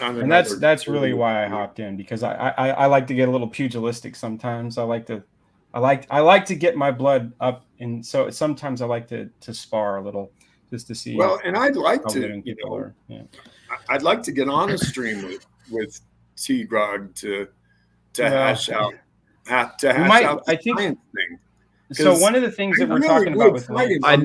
And that's really why I hopped in, because I like to get a little pugilistic sometimes. I like to get my blood up, and so sometimes I like to spar a little just to see. Well, and I'd like to, I'd like to get on a stream with T-Grog to hash out out the science thing. So one of the things that we're talking about with I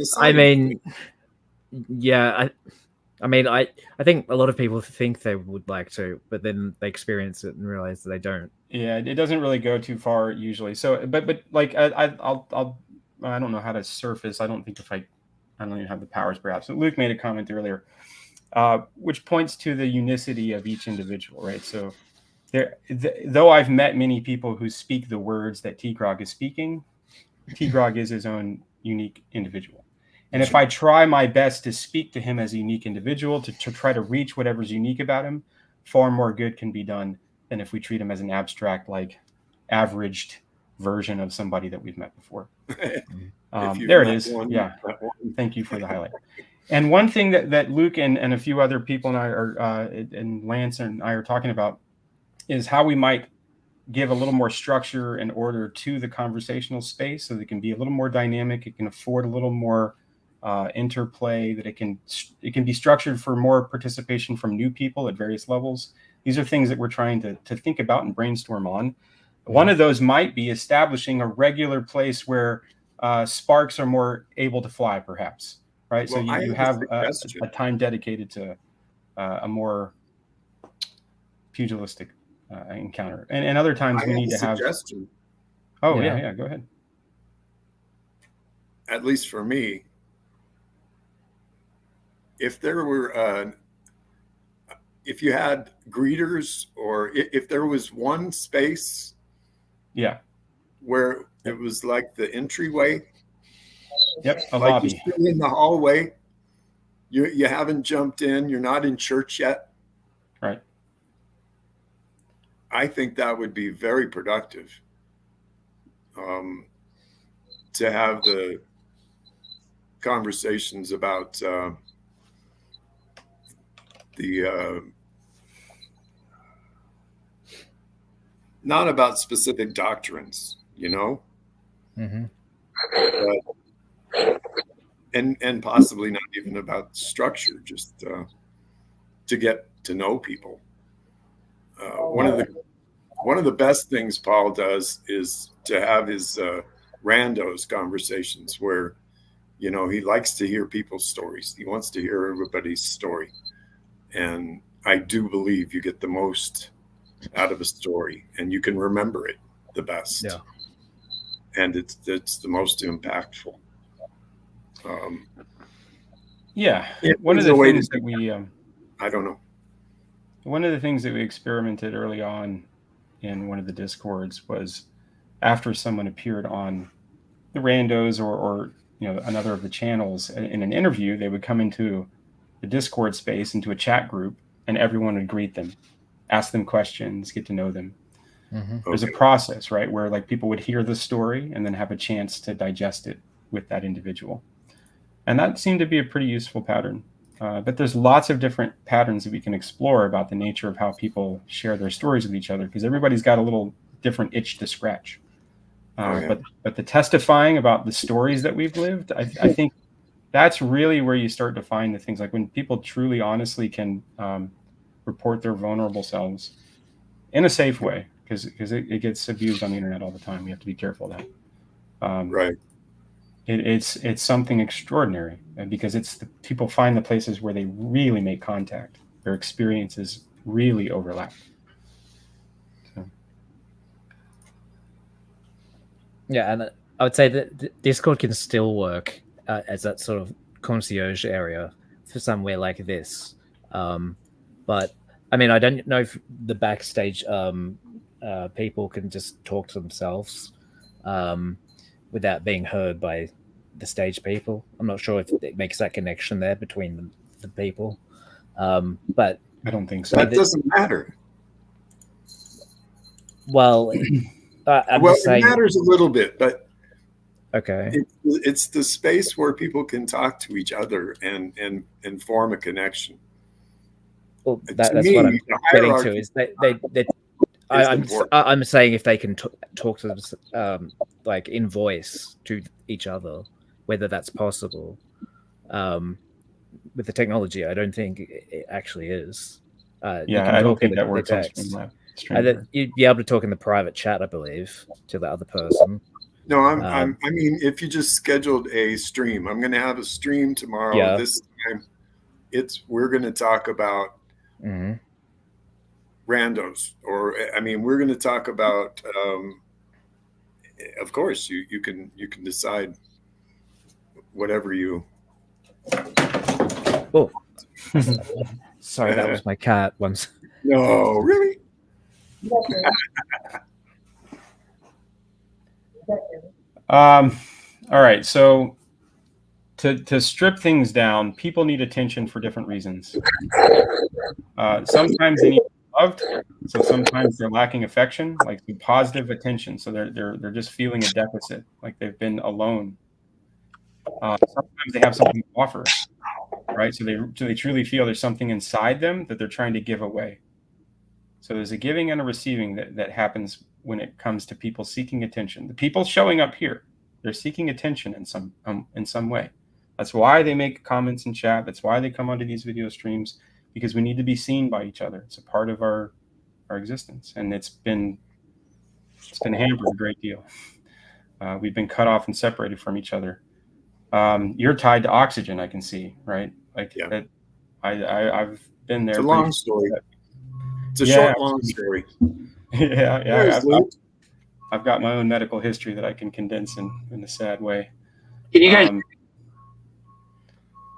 think a lot of people think they would like to, but then they experience it and realize that they don't. Yeah, it doesn't really go too far usually. So, but like I don't know how to surface. I don't even have the powers perhaps. But Luke made a comment earlier, which points to the unicity of each individual, right? So, though I've met many people who speak the words that T-Grog is speaking, T-Grog is his own unique individual. And if I try my best to speak to him as a unique individual, to try to reach whatever's unique about him, far more good can be done than if we treat him as an abstract, like averaged version of somebody that we've met before. There it is. Yeah. Thank you for the highlight. And one thing that Luke and a few other people and I are, and Lance and I are talking about, is how we might give a little more structure and order to the conversational space so that it can be a little more dynamic. It can afford a little more interplay, that it can be structured for more participation from new people at various levels. These are things that we're trying to think about and brainstorm on. One of those might be establishing a regular place where sparks are more able to fly, perhaps, right? Well, so you have a time dedicated to a more pugilistic encounter, and other times we need to have. Oh, Yeah. yeah, go ahead. At least for me, if there were, if you had greeters, or if there was one space, Yeah, where it was like the entryway, yep, a like lobby. you're still in the hallway, you haven't jumped in, you're not in church yet. Right. I think that would be very productive, to have the conversations about the not about specific doctrines, you know, Mm-hmm. but, and possibly not even about structure, just to get to know people. One of the best things Paul does is to have his randos conversations where, you know, he likes to hear people's stories. He wants to hear everybody's story. And I do believe you get the most out of a story, and you can remember it the best. Yeah. And it's the most impactful. Yeah. One of the things that we, I don't know. One of the things that we experimented early on in one of the Discords was after someone appeared on the randos or you know, another of the channels in an interview, they would come into the Discord space, into a chat group, and everyone would greet them, ask them questions, get to know them. Mm-hmm. There's a process, right, where like people would hear the story and then have a chance to digest it with that individual. And that seemed to be a pretty useful pattern. But there's lots of different patterns that we can explore about the nature of how people share their stories with each other, because everybody's got a little different itch to scratch. But the testifying about the stories that we've lived, I think that's really where you start to find the things, like when people truly, honestly can report their vulnerable selves in a safe way, because it gets abused on the internet all the time. We have to be careful of that. Right. It's something extraordinary, because it's the people find the places where they really make contact. Their experiences really overlap. So. Yeah, and I would say that Discord can still work as that sort of concierge area for somewhere like this. But I mean, I don't know if the backstage people can just talk to themselves without being heard by the stage people. I'm not sure if it makes that connection there between the people. But I don't think so. That doesn't matter. Well, it matters a little bit, but okay, it's the space where people can talk to each other and form a connection. Well, that's what I'm getting to. Is I'm saying if they can talk to them like in voice to each other, whether that's possible. With the technology, I don't think it actually is. I don't think that works on Streamlabs. You'd be able to talk in the private chat, I believe, to the other person. No, I mean, if you just scheduled a stream, I'm going to have a stream tomorrow. Yeah. This time, we're going to talk about randos, or I mean, we're going to talk about. Of course, you can decide whatever you. Oh, sorry, that was my cat once. No, really. All right, so to strip things down, people need attention for different reasons. Sometimes they need to be loved, so sometimes they're lacking affection, like positive attention. So they're just feeling a deficit, like they've been alone. Sometimes they have something to offer, right? So they truly feel there's something inside them that they're trying to give away. So there's a giving and a receiving that happens when it comes to people seeking attention. The people showing up here, they're seeking attention in some way. That's why they make comments in chat. That's why they come onto these video streams, because we need to be seen by each other. It's a part of our existence, and it's been hampered a great deal. We've been cut off and separated from each other. You're tied to oxygen, I can see, right? Like that. I've been there. It's a long story. It's a short, long story. Yeah. I've got my own medical history that I can condense in a sad way. Can you guys?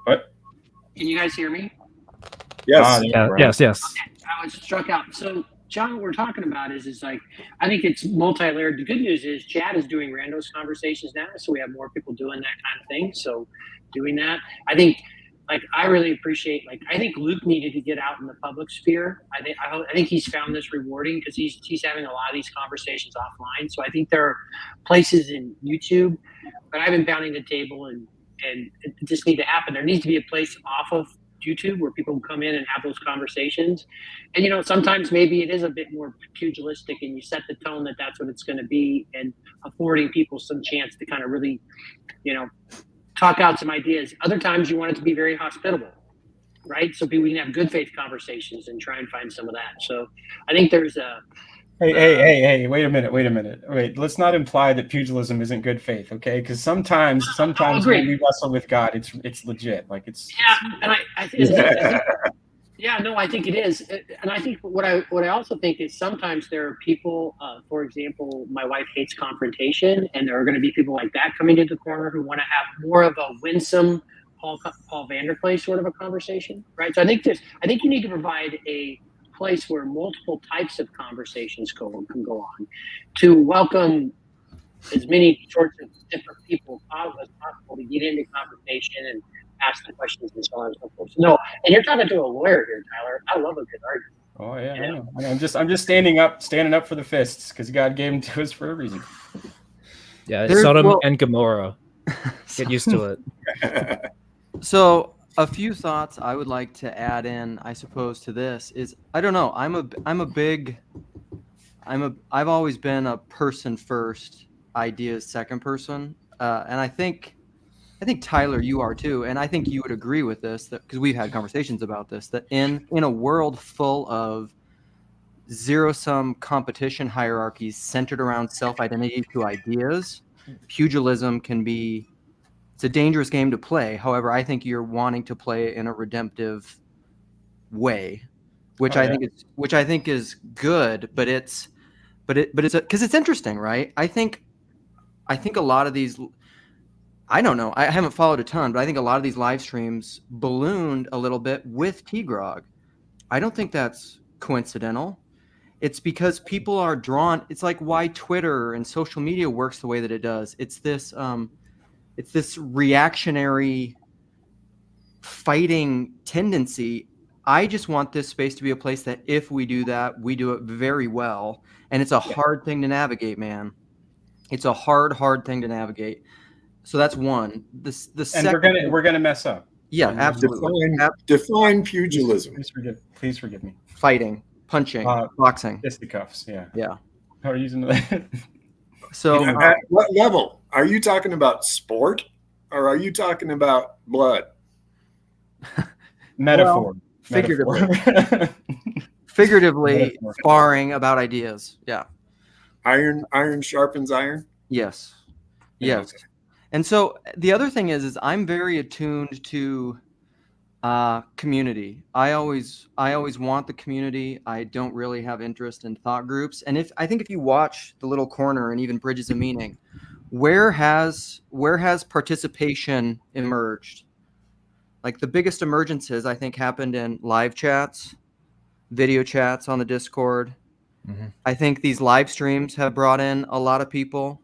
What? Can you guys hear me? Yes. Yes. I was struck out. So, John, what we're talking about is like, I think it's multi-layered. The good news is Chad is doing randos conversations now, so we have more people doing that kind of thing. So, doing that, I think, like, I really appreciate. Like, I think Luke needed to get out in the public sphere. I think he's found this rewarding because he's having a lot of these conversations offline. So, I think there are places in YouTube, but I've been pounding the table and it just need to happen. There needs to be a place off of YouTube where people can come in and have those conversations. And, you know, sometimes maybe it is a bit more pugilistic and you set the tone that that's what it's going to be, and affording people some chance to kind of really, you know, talk out some ideas. Other times you want it to be very hospitable, right? So people can have good faith conversations and try and find some of that. So I think there's a, Hey, wait a minute. Wait, let's not imply that pugilism isn't good faith, okay? Because sometimes when we wrestle with God, it's legit. Like it's and I think I think it is. And I think what I also think is sometimes there are people, for example, my wife hates confrontation, and there are going to be people like that coming to the corner who want to have more of a winsome Paul Vanderplay sort of a conversation, right? So I think you need to provide a place where multiple types of conversations can go on to welcome as many sorts of different people as possible to get into conversation and ask the questions and so on and so forth. So, no, and you're talking to a lawyer here, Tyler. I love a good argument. Oh yeah, I know. I'm just standing up for the fists because God gave them to us for a reason. Yeah, Sodom and Gomorrah. Get used to it. So a few thoughts I would like to add in, I suppose, to this is, I don't know. I've always been a person first, ideas second person, and I think Tyler, you are too, and I think you would agree with this, that because we've had conversations about this, that in a world full of zero-sum competition hierarchies centered around self-identity to ideas, pugilism can be. It's a dangerous game to play. However, I think you're wanting to play in a redemptive way, which I think is good. But it's because it's interesting, right? I think a lot of these. I don't know. I haven't followed a ton, but I think a lot of these live streams ballooned a little bit with T-Grog. I don't think that's coincidental. It's because people are drawn. It's like why Twitter and social media works the way that it does. It's this reactionary fighting tendency. I just want this space to be a place that if we do that, we do it very well. And it's a hard thing to navigate, man. It's a hard thing to navigate. So that's one. The second, and we're gonna mess up. Yeah, absolutely. Define pugilism. Please forgive me. Fighting, punching, boxing. Fisticuffs. Yeah. How are you using that? So at what level? Are you talking about sport or are you talking about blood? Metaphor. Well, figuratively sparring about ideas. Yeah. Iron sharpens iron? Yes. Okay. And so the other thing is I'm very attuned to community. I always want the community. I don't really have interest in thought groups. And I think if you watch The Little Corner and even Bridges of Meaning, where has participation emerged? Like the biggest emergences, I think, happened in live chats, video chats on the Discord. Mm-hmm. I think these live streams have brought in a lot of people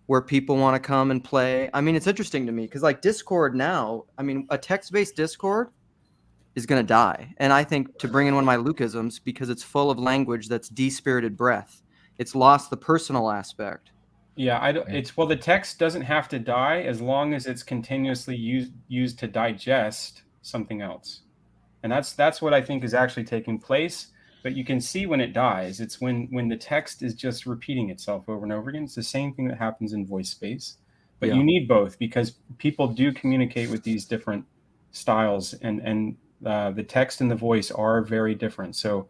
where people want to come and play. I mean, it's interesting to me because like Discord now, I mean, a text-based Discord is going to die. And I think to bring in one of my Lukeisms, because it's full of language that's despirited breath, it's lost the personal aspect. Yeah, the text doesn't have to die as long as it's continuously used to digest something else. And that's what I think is actually taking place. But you can see when it dies, it's when the text is just repeating itself over and over again. It's the same thing that happens in voice space. But you need both because people do communicate with these different styles, and the text and the voice are very different. So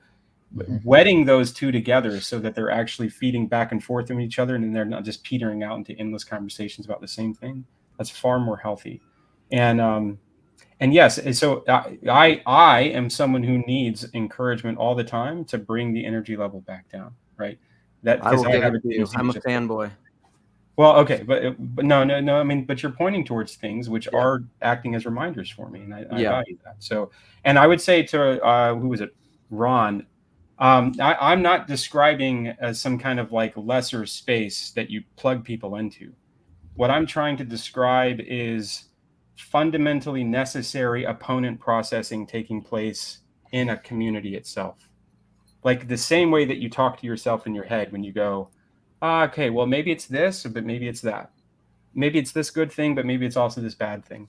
wedding those two together so that they're actually feeding back and forth from each other and they're not just petering out into endless conversations about the same thing, that's far more healthy. And yes, and so I am someone who needs encouragement all the time to bring the energy level back down, right? That I will give have it to you. I'm a fanboy. Well, okay, but no. I mean, but you're pointing towards things which Yeah. are acting as reminders for me, and I Yeah. value that. So, and I would say to who was it, Ron? I'm not describing as some kind of like lesser space that you plug people into. What I'm trying to describe is fundamentally necessary opponent processing taking place in a community itself. Like the same way that you talk to yourself in your head when you go, okay, well, maybe it's this, but maybe it's that. Maybe it's this good thing, but maybe it's also this bad thing.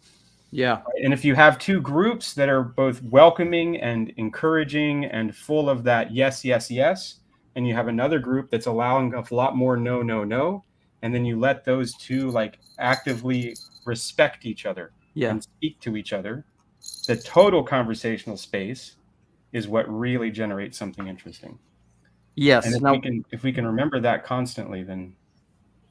Yeah. And if you have two groups that are both welcoming and encouraging and full of that yes, yes, yes, and you have another group that's allowing a lot more no, no, no, and then you let those two like actively respect each other and speak to each other, the total conversational space is what really generates something interesting. Yes. And if we can remember that constantly, then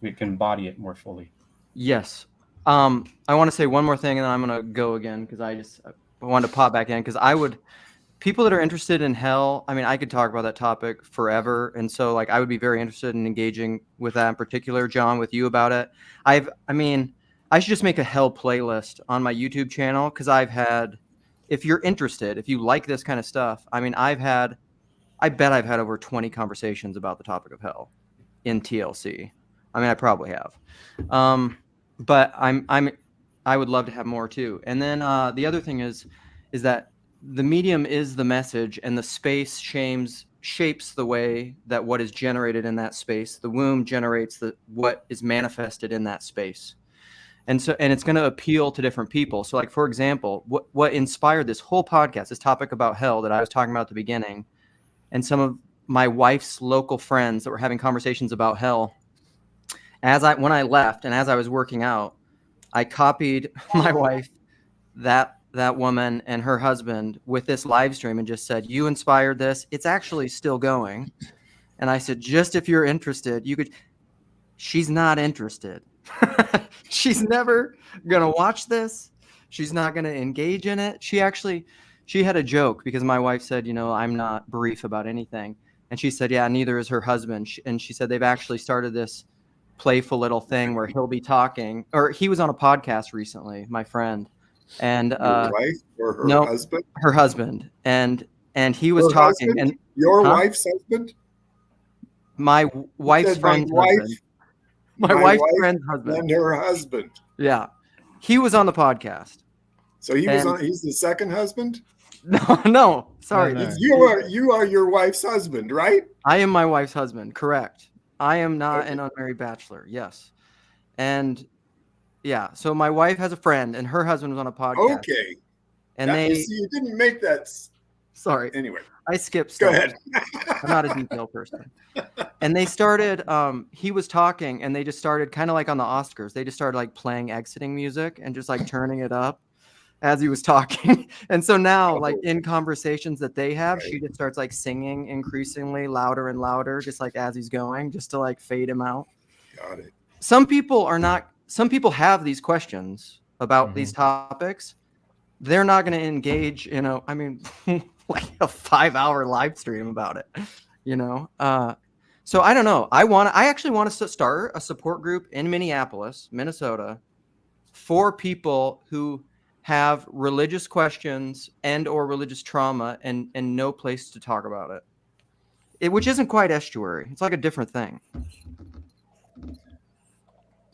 we can embody it more fully. Yes. I want to say one more thing, and then I'm going to go again because I wanted to pop back in because people that are interested in hell, I mean, I could talk about that topic forever. And so like, I would be very interested in engaging with that in particular, John, with you about it. I should just make a hell playlist on my YouTube channel because if you're interested, if you like this kind of stuff, I mean, I bet I've had over 20 conversations about the topic of hell in TLC. I mean, I probably have. But I would love to have more too. And then the other thing is that the medium is the message, and the space shapes the way that what is generated in that space. The womb generates what is manifested in that space. And it's going to appeal to different people. So like, for example, what inspired this whole podcast, this topic about hell that I was talking about at the beginning, and some of my wife's local friends that were having conversations about hell, when I left and as I was working out, I copied my wife, that woman and her husband with this live stream and just said, "You inspired this. It's actually still going." And I said, "Just if you're interested, you could." She's not interested. She's never going to watch this. She's not going to engage in it. She had a joke because my wife said, "I'm not brief about anything." And she said, "Yeah, neither is her husband." And she said they've actually started this playful little thing where he'll be talking, or he was on a podcast recently, my friend, and your wife or her husband? Her husband, and he was talking, husband? and your wife's husband, my wife's friend's husband, my wife's friend's husband, and her husband. Yeah, he was on the podcast. So he's the second husband. No, sorry. No. You are your wife's husband, right? I am my wife's husband. Correct. I am not an unmarried bachelor. Yes. And yeah, so my wife has a friend and her husband was on a podcast. Okay. And you didn't make that. Sorry. Anyway, I skipped stuff. Go ahead. I'm not a detail person. And they started, he was talking and they just started kind of like on the Oscars. They just started like playing exiting music and just like turning it up as he was talking. And so now like in conversations that they have, she just starts like singing increasingly louder and louder, just like as he's going, just to like fade him out. Got it. Some people have these questions about these topics. They're not going to engage, like a 5-hour live stream about it, So I don't know. I actually want to start a support group in Minneapolis, Minnesota, for people who have religious questions and or religious trauma and no place to talk about it, which isn't quite estuary. It's like a different thing.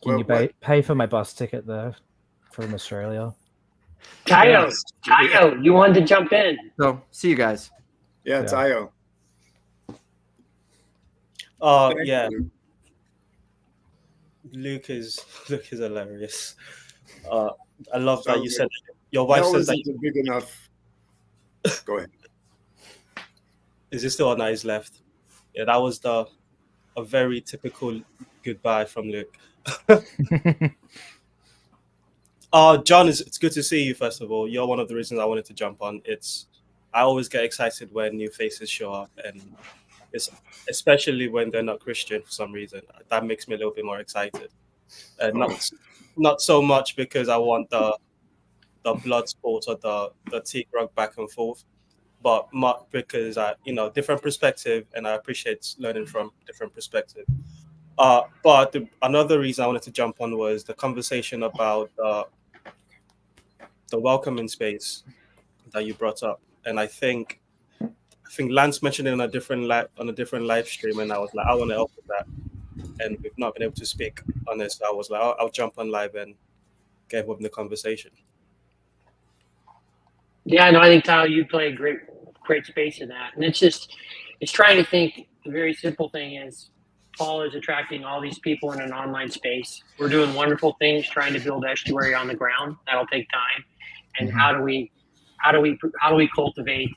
Can you pay for my bus ticket there from Australia? Tayo, you wanted to jump in. So see you guys. Yeah, Tayo. Yeah. Luke is hilarious. I love that you said your wife says that you're big enough. Go ahead. Is it still on that he's left? Yeah, that was a very typical goodbye from Luke. John, it's good to see you. First of all, you're one of the reasons I wanted to jump on. I always get excited when new faces show up, and it's especially when they're not Christian for some reason. That makes me a little bit more excited. Not so much because I want the blood sport or the teak rug back and forth, but because I, different perspective, and I appreciate learning from different perspective. But another reason I wanted to jump on was the conversation about the welcoming space that you brought up, and I think Lance mentioned it on a different live stream, and I was like, I want to help with that, and we've not been able to speak on this. So I was like, I'll jump on live and get involved in the conversation. Yeah, no, I think Tyler, you play a great space in that, and it's trying to think. The very simple thing is, Paul is attracting all these people in an online space. We're doing wonderful things, trying to build estuary on the ground. That'll take time. And how do we cultivate,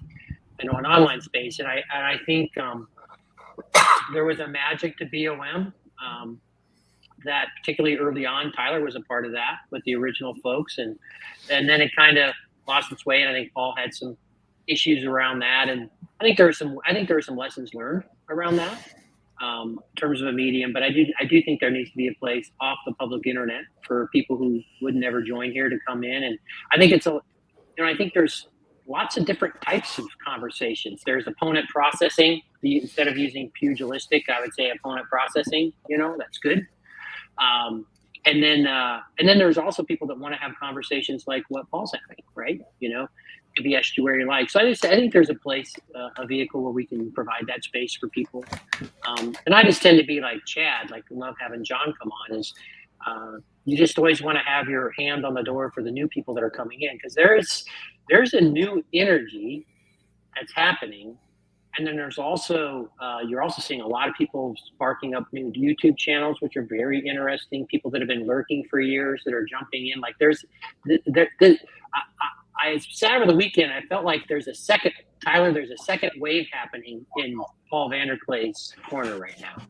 an online space? And I think there was a magic to BOM that particularly early on, Tyler was a part of that with the original folks, and then it kind of lost its way. And I think Paul had some issues around that, and I think there are some lessons learned around that in terms of a medium. But I do think there needs to be a place off the public internet for people who would never join here to come in. And I think I think there's lots of different types of conversations. There's opponent processing. Instead of using pugilistic, I would say opponent processing. That's good. And then there's also people that want to have conversations like what Paul's having, right? To be estuary like. So I think there's a place, a vehicle where we can provide that space for people. And I just tend to be like Chad, like love having John come on. Is you just always want to have your hand on the door for the new people that are coming in, because there's a new energy that's happening. And then there's also, you're also seeing a lot of people sparking up new YouTube channels, which are very interesting. People that have been lurking for years that are jumping in. Like I sat over the weekend. I felt like there's a second wave happening in Paul Vanderklay's corner right now.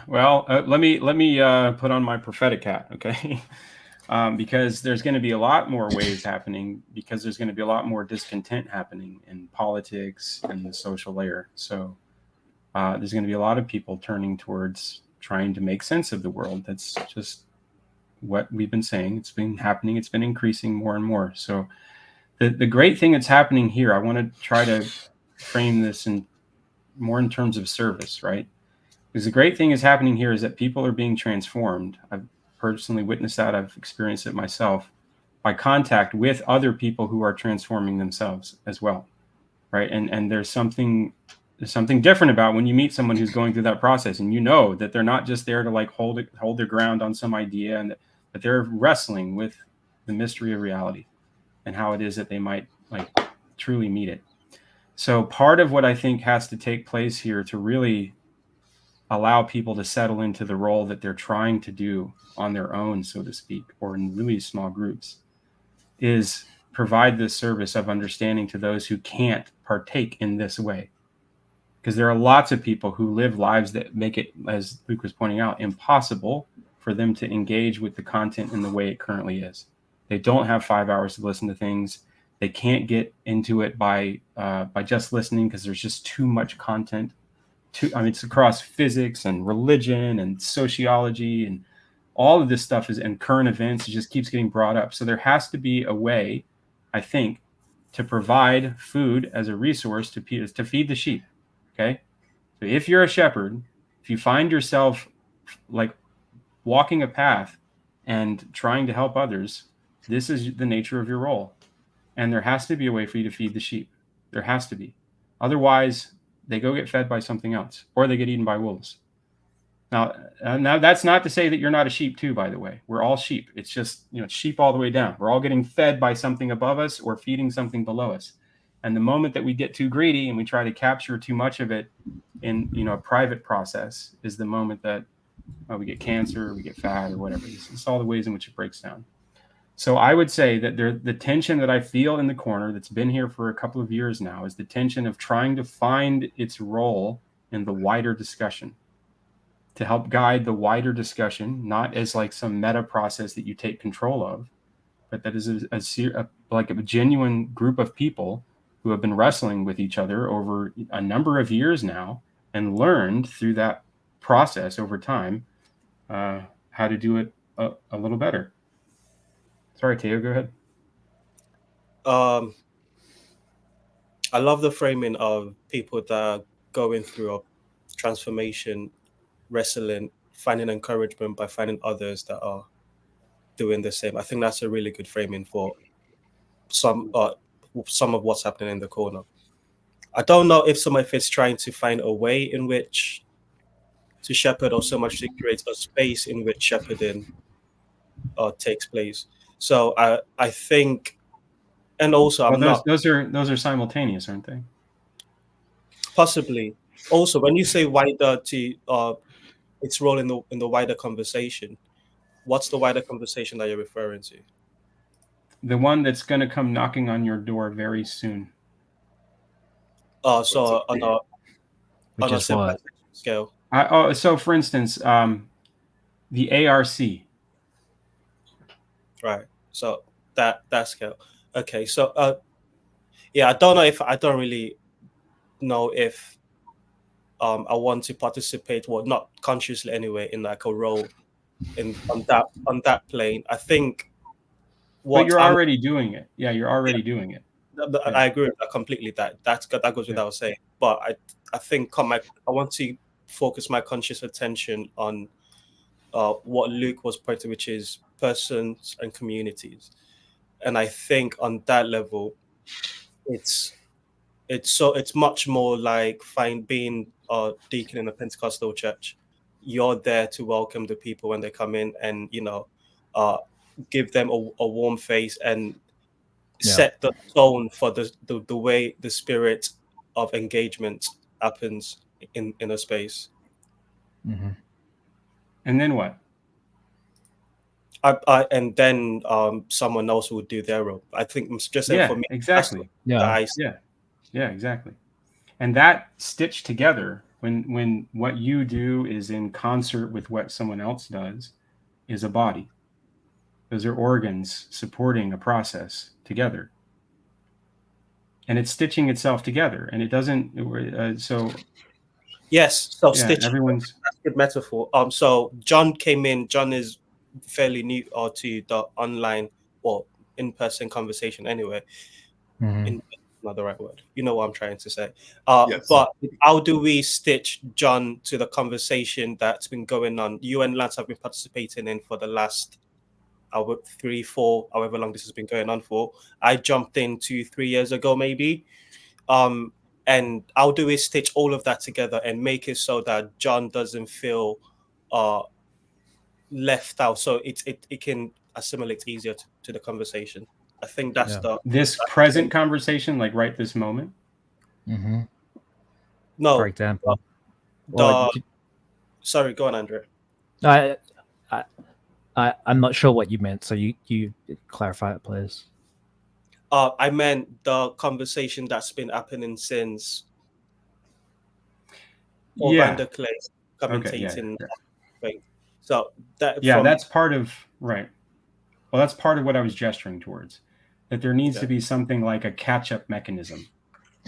Well, let me put on my prophetic hat, okay? Because there's going to be a lot more waves happening, because there's going to be a lot more discontent happening in politics and the social layer. So there's going to be a lot of people turning towards trying to make sense of the world. That's just what we've been saying. It's been happening. It's been increasing more and more. So the great thing that's happening here, I want to try to frame this more in terms of service, right? Because the great thing is happening here is that people are being transformed. I've personally witnessed that. I've experienced it myself by contact with other people who are transforming themselves as well, right? And there's something different about when you meet someone who's going through that process, and that they're not just there to like hold their ground on some idea, and that they're wrestling with the mystery of reality and how it is that they might like truly meet it. So part of what I think has to take place here to really allow people to settle into the role that they're trying to do on their own, so to speak, or in really small groups, is provide this service of understanding to those who can't partake in this way. Because there are lots of people who live lives that make it, as Luke was pointing out, impossible for them to engage with the content in the way it currently is. They don't have 5 hours to listen to things. They can't get into it by just listening, because there's just too much content. It's across physics and religion and sociology, and all of this stuff and current events. It just keeps getting brought up. So there has to be a way, I think, to provide food as a resource to feed the sheep. Okay. So if you're a shepherd, if you find yourself like walking a path and trying to help others, this is the nature of your role. And there has to be a way for you to feed the sheep. There has to be. Otherwise, they go get fed by something else, or they get eaten by wolves. Now that's not to say that you're not a sheep too, by the way. We're all sheep. It's just, it's sheep all the way down. We're all getting fed by something above us or feeding something below us. And the moment that we get too greedy and we try to capture too much of it in, a private process is the moment that we get cancer, or we get fat, or whatever. It's all the ways in which it breaks down. So I would say that the tension that I feel in the corner that's been here for a couple of years now is the tension of trying to find its role in the wider discussion, to help guide the wider discussion, not as like some meta process that you take control of, but that is like a genuine group of people who have been wrestling with each other over a number of years now and learned through that process over time how to do it a little better. Sorry, Teo, go ahead. I love the framing of people that are going through a transformation, wrestling, finding encouragement by finding others that are doing the same. I think that's a really good framing for some of what's happening in the corner. I don't know if some of it's trying to find a way in which to shepherd, or so much to create a space in which shepherding takes place. So I think, and also Well, I'm not those are simultaneous, aren't they? possibly. Also, when you say wider to its role in the wider conversation, what's the wider conversation that you're referring to? The one that's going to come knocking on your door very soon. So on a simple scale. So for instance, the ARC. Right. So that scale. Okay. So yeah, I don't really know if I want to participate, well, not consciously anyway, in like a role on that plane. I think But you're already doing it. Yeah, you're already doing it. I agree with that completely. That goes without saying. But I think I want to focus my conscious attention on what Luke was pointing, which is persons and communities. And I think on that level, it's much more like being a deacon in a Pentecostal church. You're there to welcome the people when they come in, and give them a warm face and set the tone for the way the spirit of engagement happens in a space. Mm-hmm. And then what? And then someone else would do their role. I think just saying for me, exactly. Yeah, exactly. And that stitched together, when what you do is in concert with what someone else does, is a body. Those are organs supporting a process together, and it's stitching itself together, and it doesn't. So yes, so yeah, stitching. Everyone's that's a good metaphor. So John came in. John is fairly new to the online or in-person conversation anyway. Mm-hmm. Not the right word. You know what I'm trying to say. Yes. But how do we stitch John to the conversation that's been going on? You and Lance have been participating in for the last 3, 4, however long this has been going on for. I jumped in 2-3 years ago, maybe. And how do we stitch all of that together and make it so that John doesn't feel left out, so it can assimilate easier to the conversation? I think that's this present conversation, like right this moment. Mm-hmm. No, for example. Sorry, go on, Andrew. I'm not sure what you meant, so you clarify it, please. I meant the conversation that's been happening since Orlando Clay commentating. Okay, so that's part of right. Well, that's part of what I was gesturing towards. That there needs to be something like a catch-up mechanism.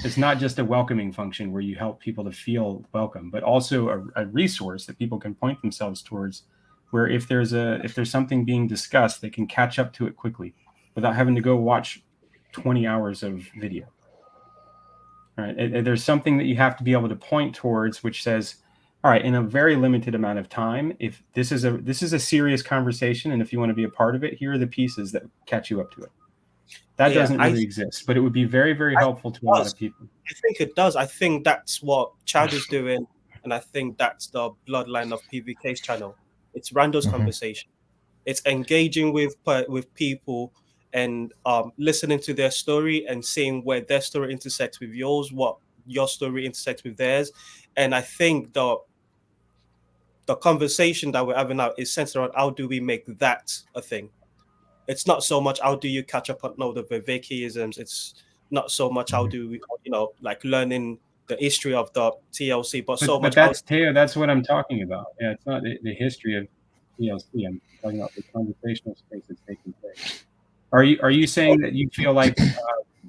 It's not just a welcoming function where you help people to feel welcome, but also a resource that people can point themselves towards, where if there's something being discussed, they can catch up to it quickly without having to go watch 20 hours of video. Right? There's something that you have to be able to point towards, which says, all right, in a very limited amount of time, if this is a serious conversation, and if you want to be a part of it, here are the pieces that catch you up to it. That doesn't really exist, but it would be very, very helpful to a lot of people. I think it does. I think that's what Chad is doing, and I think that's the bloodline of PVK's channel. It's Rando's conversation. It's engaging with people and listening to their story and seeing where their story intersects with yours, what your story intersects with theirs. And I think the conversation that we're having now is centered around how do we make that a thing. It's not so much how do you catch up on the Vivekisms. It's not so much how do we, like learning the history of the TLC, but so much. But that's what I'm talking about. Yeah, it's not the history of TLC. I'm talking about the conversational space that's taking place. Are you saying that you feel like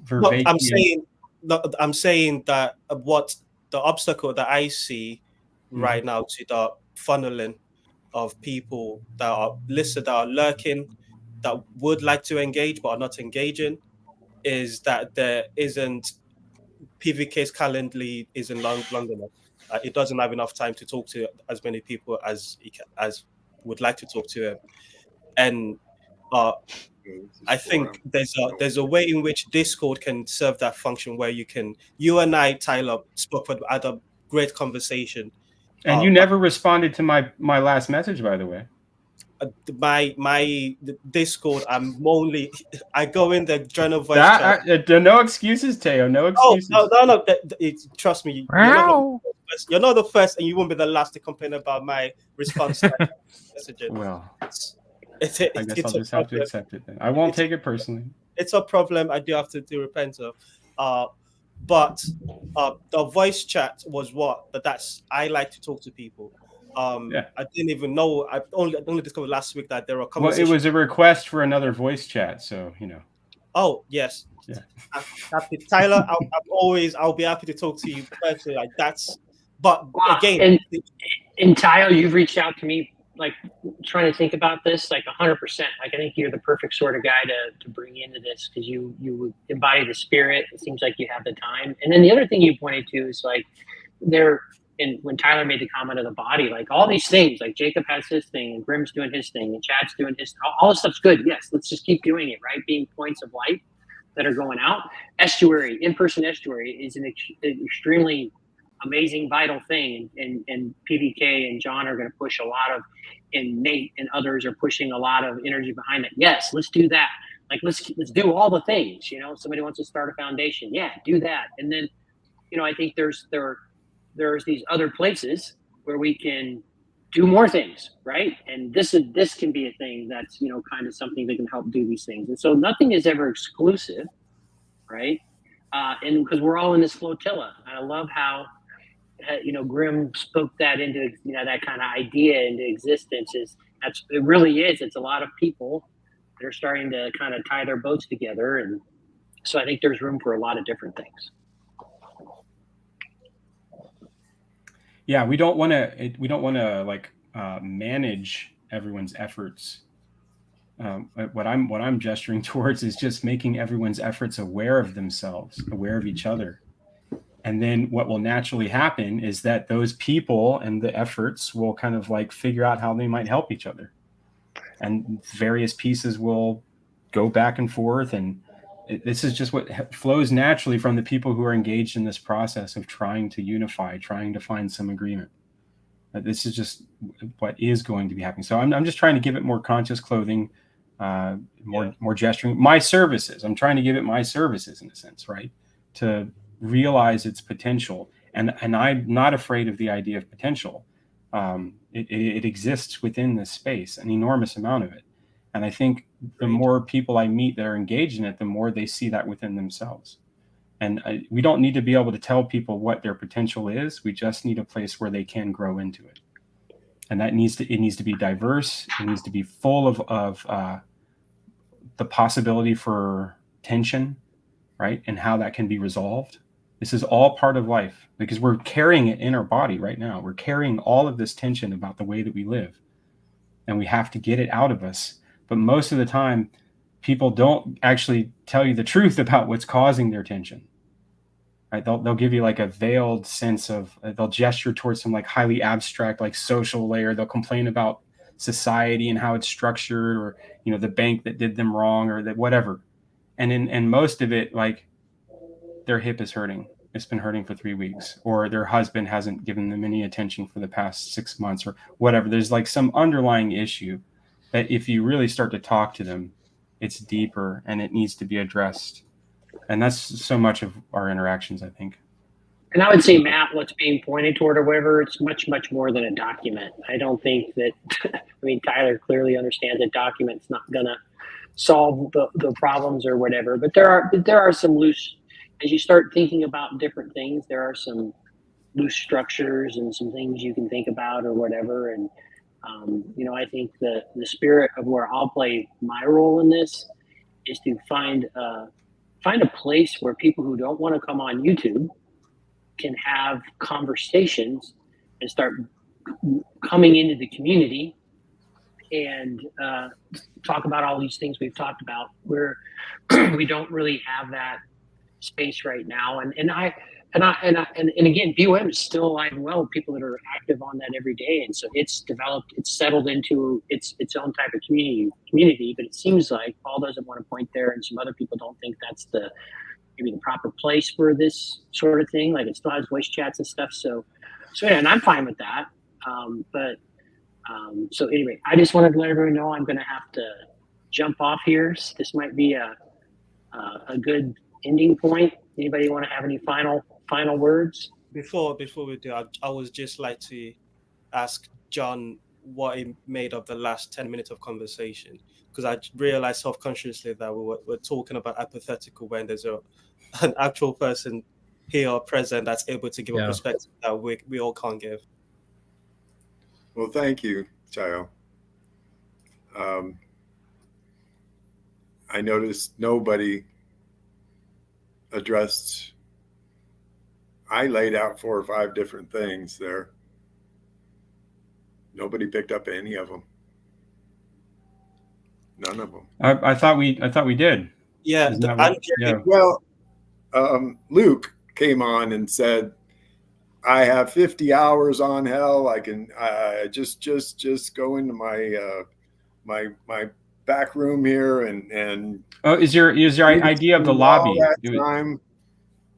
Vervaeke? No, I'm saying that what the obstacle that I see right now to the funneling of people that are listed, that are lurking, that would like to engage but are not engaging, is that there isn't PVK's Calendly isn't long enough. It doesn't have enough time to talk to as many people as would like to talk to him. And I think there's a way in which Discord can serve that function where you and I, Tyler, had a great conversation. And you never responded to my last message, by the way. The Discord, I go in the journal voice chat. No excuses, Teo. No excuses. No. Trust me. You're not the first, and you won't be the last to complain about my response to messages. Well, I guess I'll just have to accept it then. I won't take it personally. It's a problem I do have to repent of. But the voice chat was I like to talk to people. I didn't even know. I only discovered last week that there are conversations. Well, it was a request for another voice chat, so you know. Oh yes. Yeah. Happy, Tyler. I'll be happy to talk to you personally. Like that's. But again, and Tyler, you've reached out to me like trying to think about this like 100%. Like I think you're the perfect sort of guy to bring into this because you embody the spirit. It seems like you have the time. And then the other thing you pointed to is like when Tyler made the comment of the body, like all these things, like Jacob has his thing and Grimm's doing his thing and Chad's doing his, all this stuff's good. Yes, let's just keep doing it, right? Being points of light that are going out. Estuary, in-person estuary is an extremely amazing, vital thing. And PVK and John are going to push a lot of, and Nate and others are pushing a lot of energy behind it. Yes, let's do that. Like, let's do all the things, somebody wants to start a foundation. Yeah, do that. And then, I think there's these other places where we can do more things, right? And this can be a thing that's, kind of something that can help do these things. And so nothing is ever exclusive, right? And because we're all in this flotilla. I love how, Grimm spoke that into, that kind of idea into existence. It really is. It's a lot of people that are starting to kind of tie their boats together. And so I think there's room for a lot of different things. Yeah, we don't want to manage everyone's efforts. What I'm gesturing towards is just making everyone's efforts aware of themselves, aware of each other. And then what will naturally happen is that those people and the efforts will kind of figure out how they might help each other. And various pieces will go back and forth. And this is just what flows naturally from the people who are engaged in this process of trying to unify, trying to find some agreement. This is just what is going to be happening. So I'm just trying to give it more conscious clothing, more gesturing. My services. I'm trying to give it my services in a sense, right? To realize its potential. And I'm not afraid of the idea of potential. It exists within this space, an enormous amount of it. And I think the more people I meet that are engaged in it, the more they see that within themselves. And we don't need to be able to tell people what their potential is. We just need a place where they can grow into it. And it needs to be diverse. It needs to be full of the possibility for tension, right? And how that can be resolved. This is all part of life because we're carrying it in our body right now. We're carrying all of this tension about the way that we live. And we have to get it out of us. But most of the time, people don't actually tell you the truth about what's causing their tension. Right? They'll give you a veiled sense of, they'll gesture towards some highly abstract, social layer. They'll complain about society and how it's structured, or, the bank that did them wrong, or that whatever. And most of it, their hip is hurting. It's been hurting for 3 weeks, or their husband hasn't given them any attention for the past 6 months, or whatever. There's some underlying issue that if you really start to talk to them, it's deeper and it needs to be addressed. And that's so much of our interactions, I think. And I would say, Matt, what's being pointed toward or whatever, it's much, much more than a document. I don't think that, Tyler clearly understands that document's not going to solve the problems or whatever, but there are some loose, as you start thinking about different things, there are some loose structures and some things you can think about or whatever. And, I think the spirit of where I'll play my role in this is to find a place where people who don't want to come on YouTube can have conversations and start coming into the community and talk about all these things we've talked about, where we don't really have that space right now. And again, BOM is still alive and well with people that are active on that every day. And so it's developed, it's settled into its own type of community. But it seems like Paul doesn't want to point there, and some other people don't think that's maybe the proper place for this sort of thing. Like, it still has voice chats and stuff. So yeah, and I'm fine with that. So anyway, I just wanted to let everyone know I'm going to have to jump off here. So this might be a good ending point. Anybody want to have any final words? Before we do, I would just like to ask John what he made of the last 10 minutes of conversation, because I realized self-consciously that we're talking about hypothetical when there's an actual person here or present that's able to give a perspective that we all can't give. Well, thank you, Chayo. I noticed nobody addressed. I laid out 4 or 5 different things there. Nobody picked up any of them. None of them. I thought we did. Yeah. Well, Luke came on and said, I have 50 hours on hell. I can just go into my back room here and is your idea of the lobby?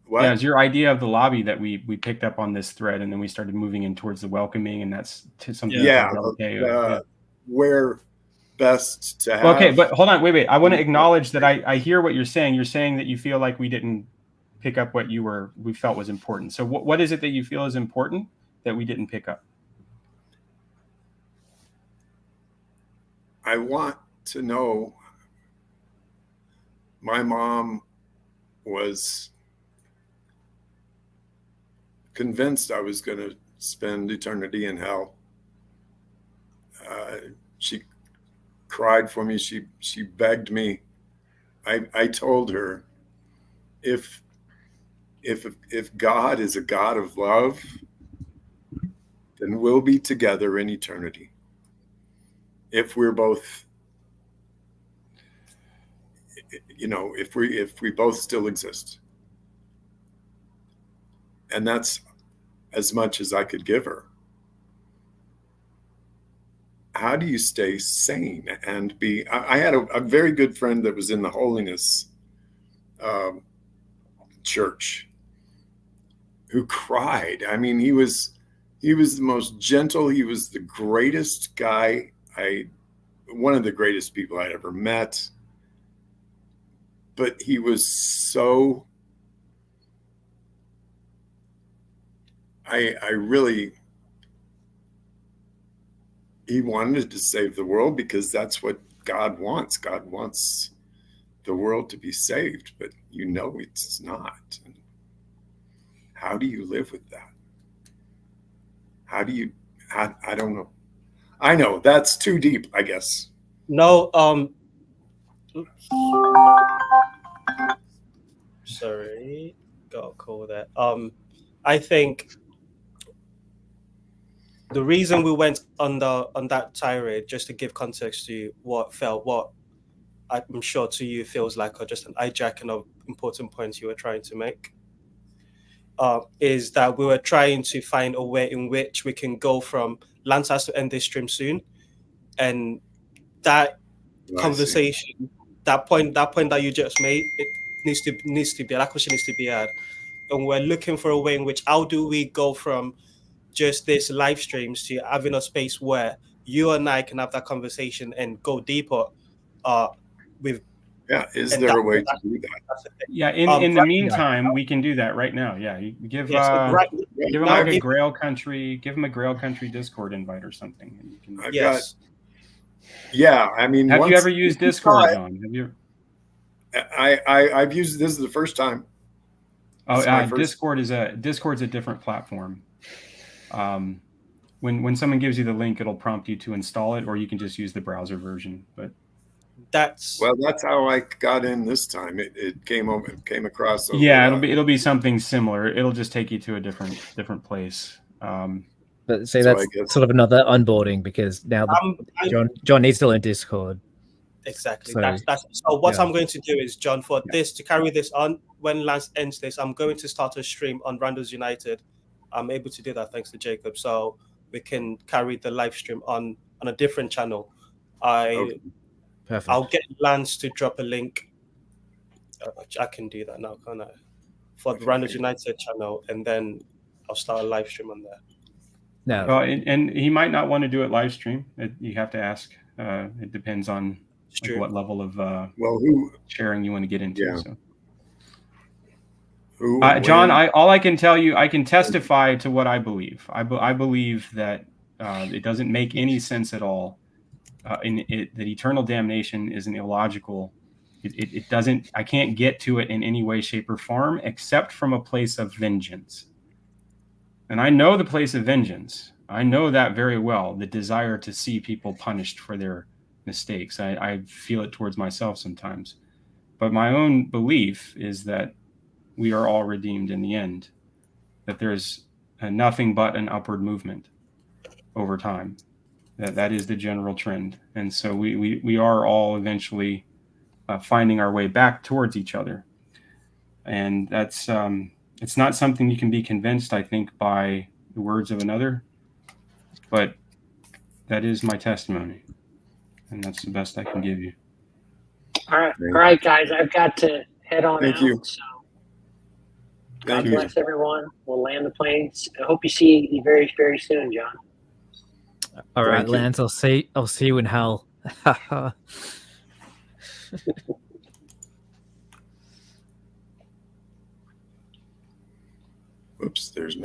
What? Yeah, is your idea of the lobby that we picked up on this thread, and then we started moving in towards the welcoming, and that's something. Where best to have. Okay, but hold on, wait. I want to acknowledge that I hear what you're saying. You're saying that you feel like we didn't pick up what we felt was important. So what is it that you feel is important that we didn't pick up? I want to know. My mom was convinced I was going to spend eternity in hell. She cried for me. She begged me. I told her, if God is a God of love, then we'll be together in eternity. If we're both, if we both still exist. And that's as much as I could give her. How do you stay sane and be? I had a very good friend that was in the holiness church who cried. I mean, he was the most gentle. He was the greatest guy. One of the greatest people I'd ever met. But he was so. He wanted to save the world because that's what God wants. God wants the world to be saved, but it's not. And how do you live with that? I don't know. I know that's too deep, I guess. No, sorry, got a call there. I think the reason we went on that tirade, just to give context to what I'm sure to you feels like just an hijacking of important points you were trying to make, is that we were trying to find a way in which we can go from Lance has to end this stream soon, and that conversation, that point that you just made, it needs to be that question needs to be had, and we're looking for a way in which how do we go from just this live streams to having a space where you and I can have that conversation and go deeper with. Yeah, is there a way to do that? Yeah, in the meantime, we can do that right now. Yeah, you give him like a Grail Country, give him a Grail Country Discord invite or something. And you can, I mean, have you ever used Discord, John? Have you? I've used this is the first time. Discord's a different platform. When someone gives you the link, it'll prompt you to install it, or you can just use the browser version. But that's how I got in this time. It came across. It'll be something similar. It'll just take you to a different place. But see, that's sort of another onboarding because now John needs to learn Discord. Exactly. So, That's so what yeah. I'm going to do is, John, for this to carry this on, when Lance ends this, I'm going to start a stream on Randos United. I'm able to do that thanks to Jacob. So we can carry the live stream on a different channel. Okay. Perfect. I'll get Lance to drop a link. I can do that now, can't I? For the Randos United channel, and then I'll start a live stream on there. No. Well, and he might not want to do it live stream. You have to ask. It depends on like what level of sharing you want to get into. Yeah. So. Who, John, all I can tell you, I can testify to what I believe. I believe that it doesn't make any sense at all. That eternal damnation is an illogical. It doesn't. I can't get to it in any way, shape, or form, except from a place of vengeance. And I know the place of vengeance. I know that very well. The desire to see people punished for their mistakes. I feel it towards myself sometimes. But my own belief is that we are all redeemed in the end, that there's nothing but an upward movement over time. That is the general trend. And so we are all eventually finding our way back towards each other. And that's it's not something you can be convinced, I think, by the words of another, but that is my testimony. And that's the best I can give you. All right, guys, I've got to head on out. You. So Thank God you. bless everyone. We'll land the planes. I hope you see you very, very soon, John. All right, Thank you. Lance. I'll see you in hell. Oops, there's nothing.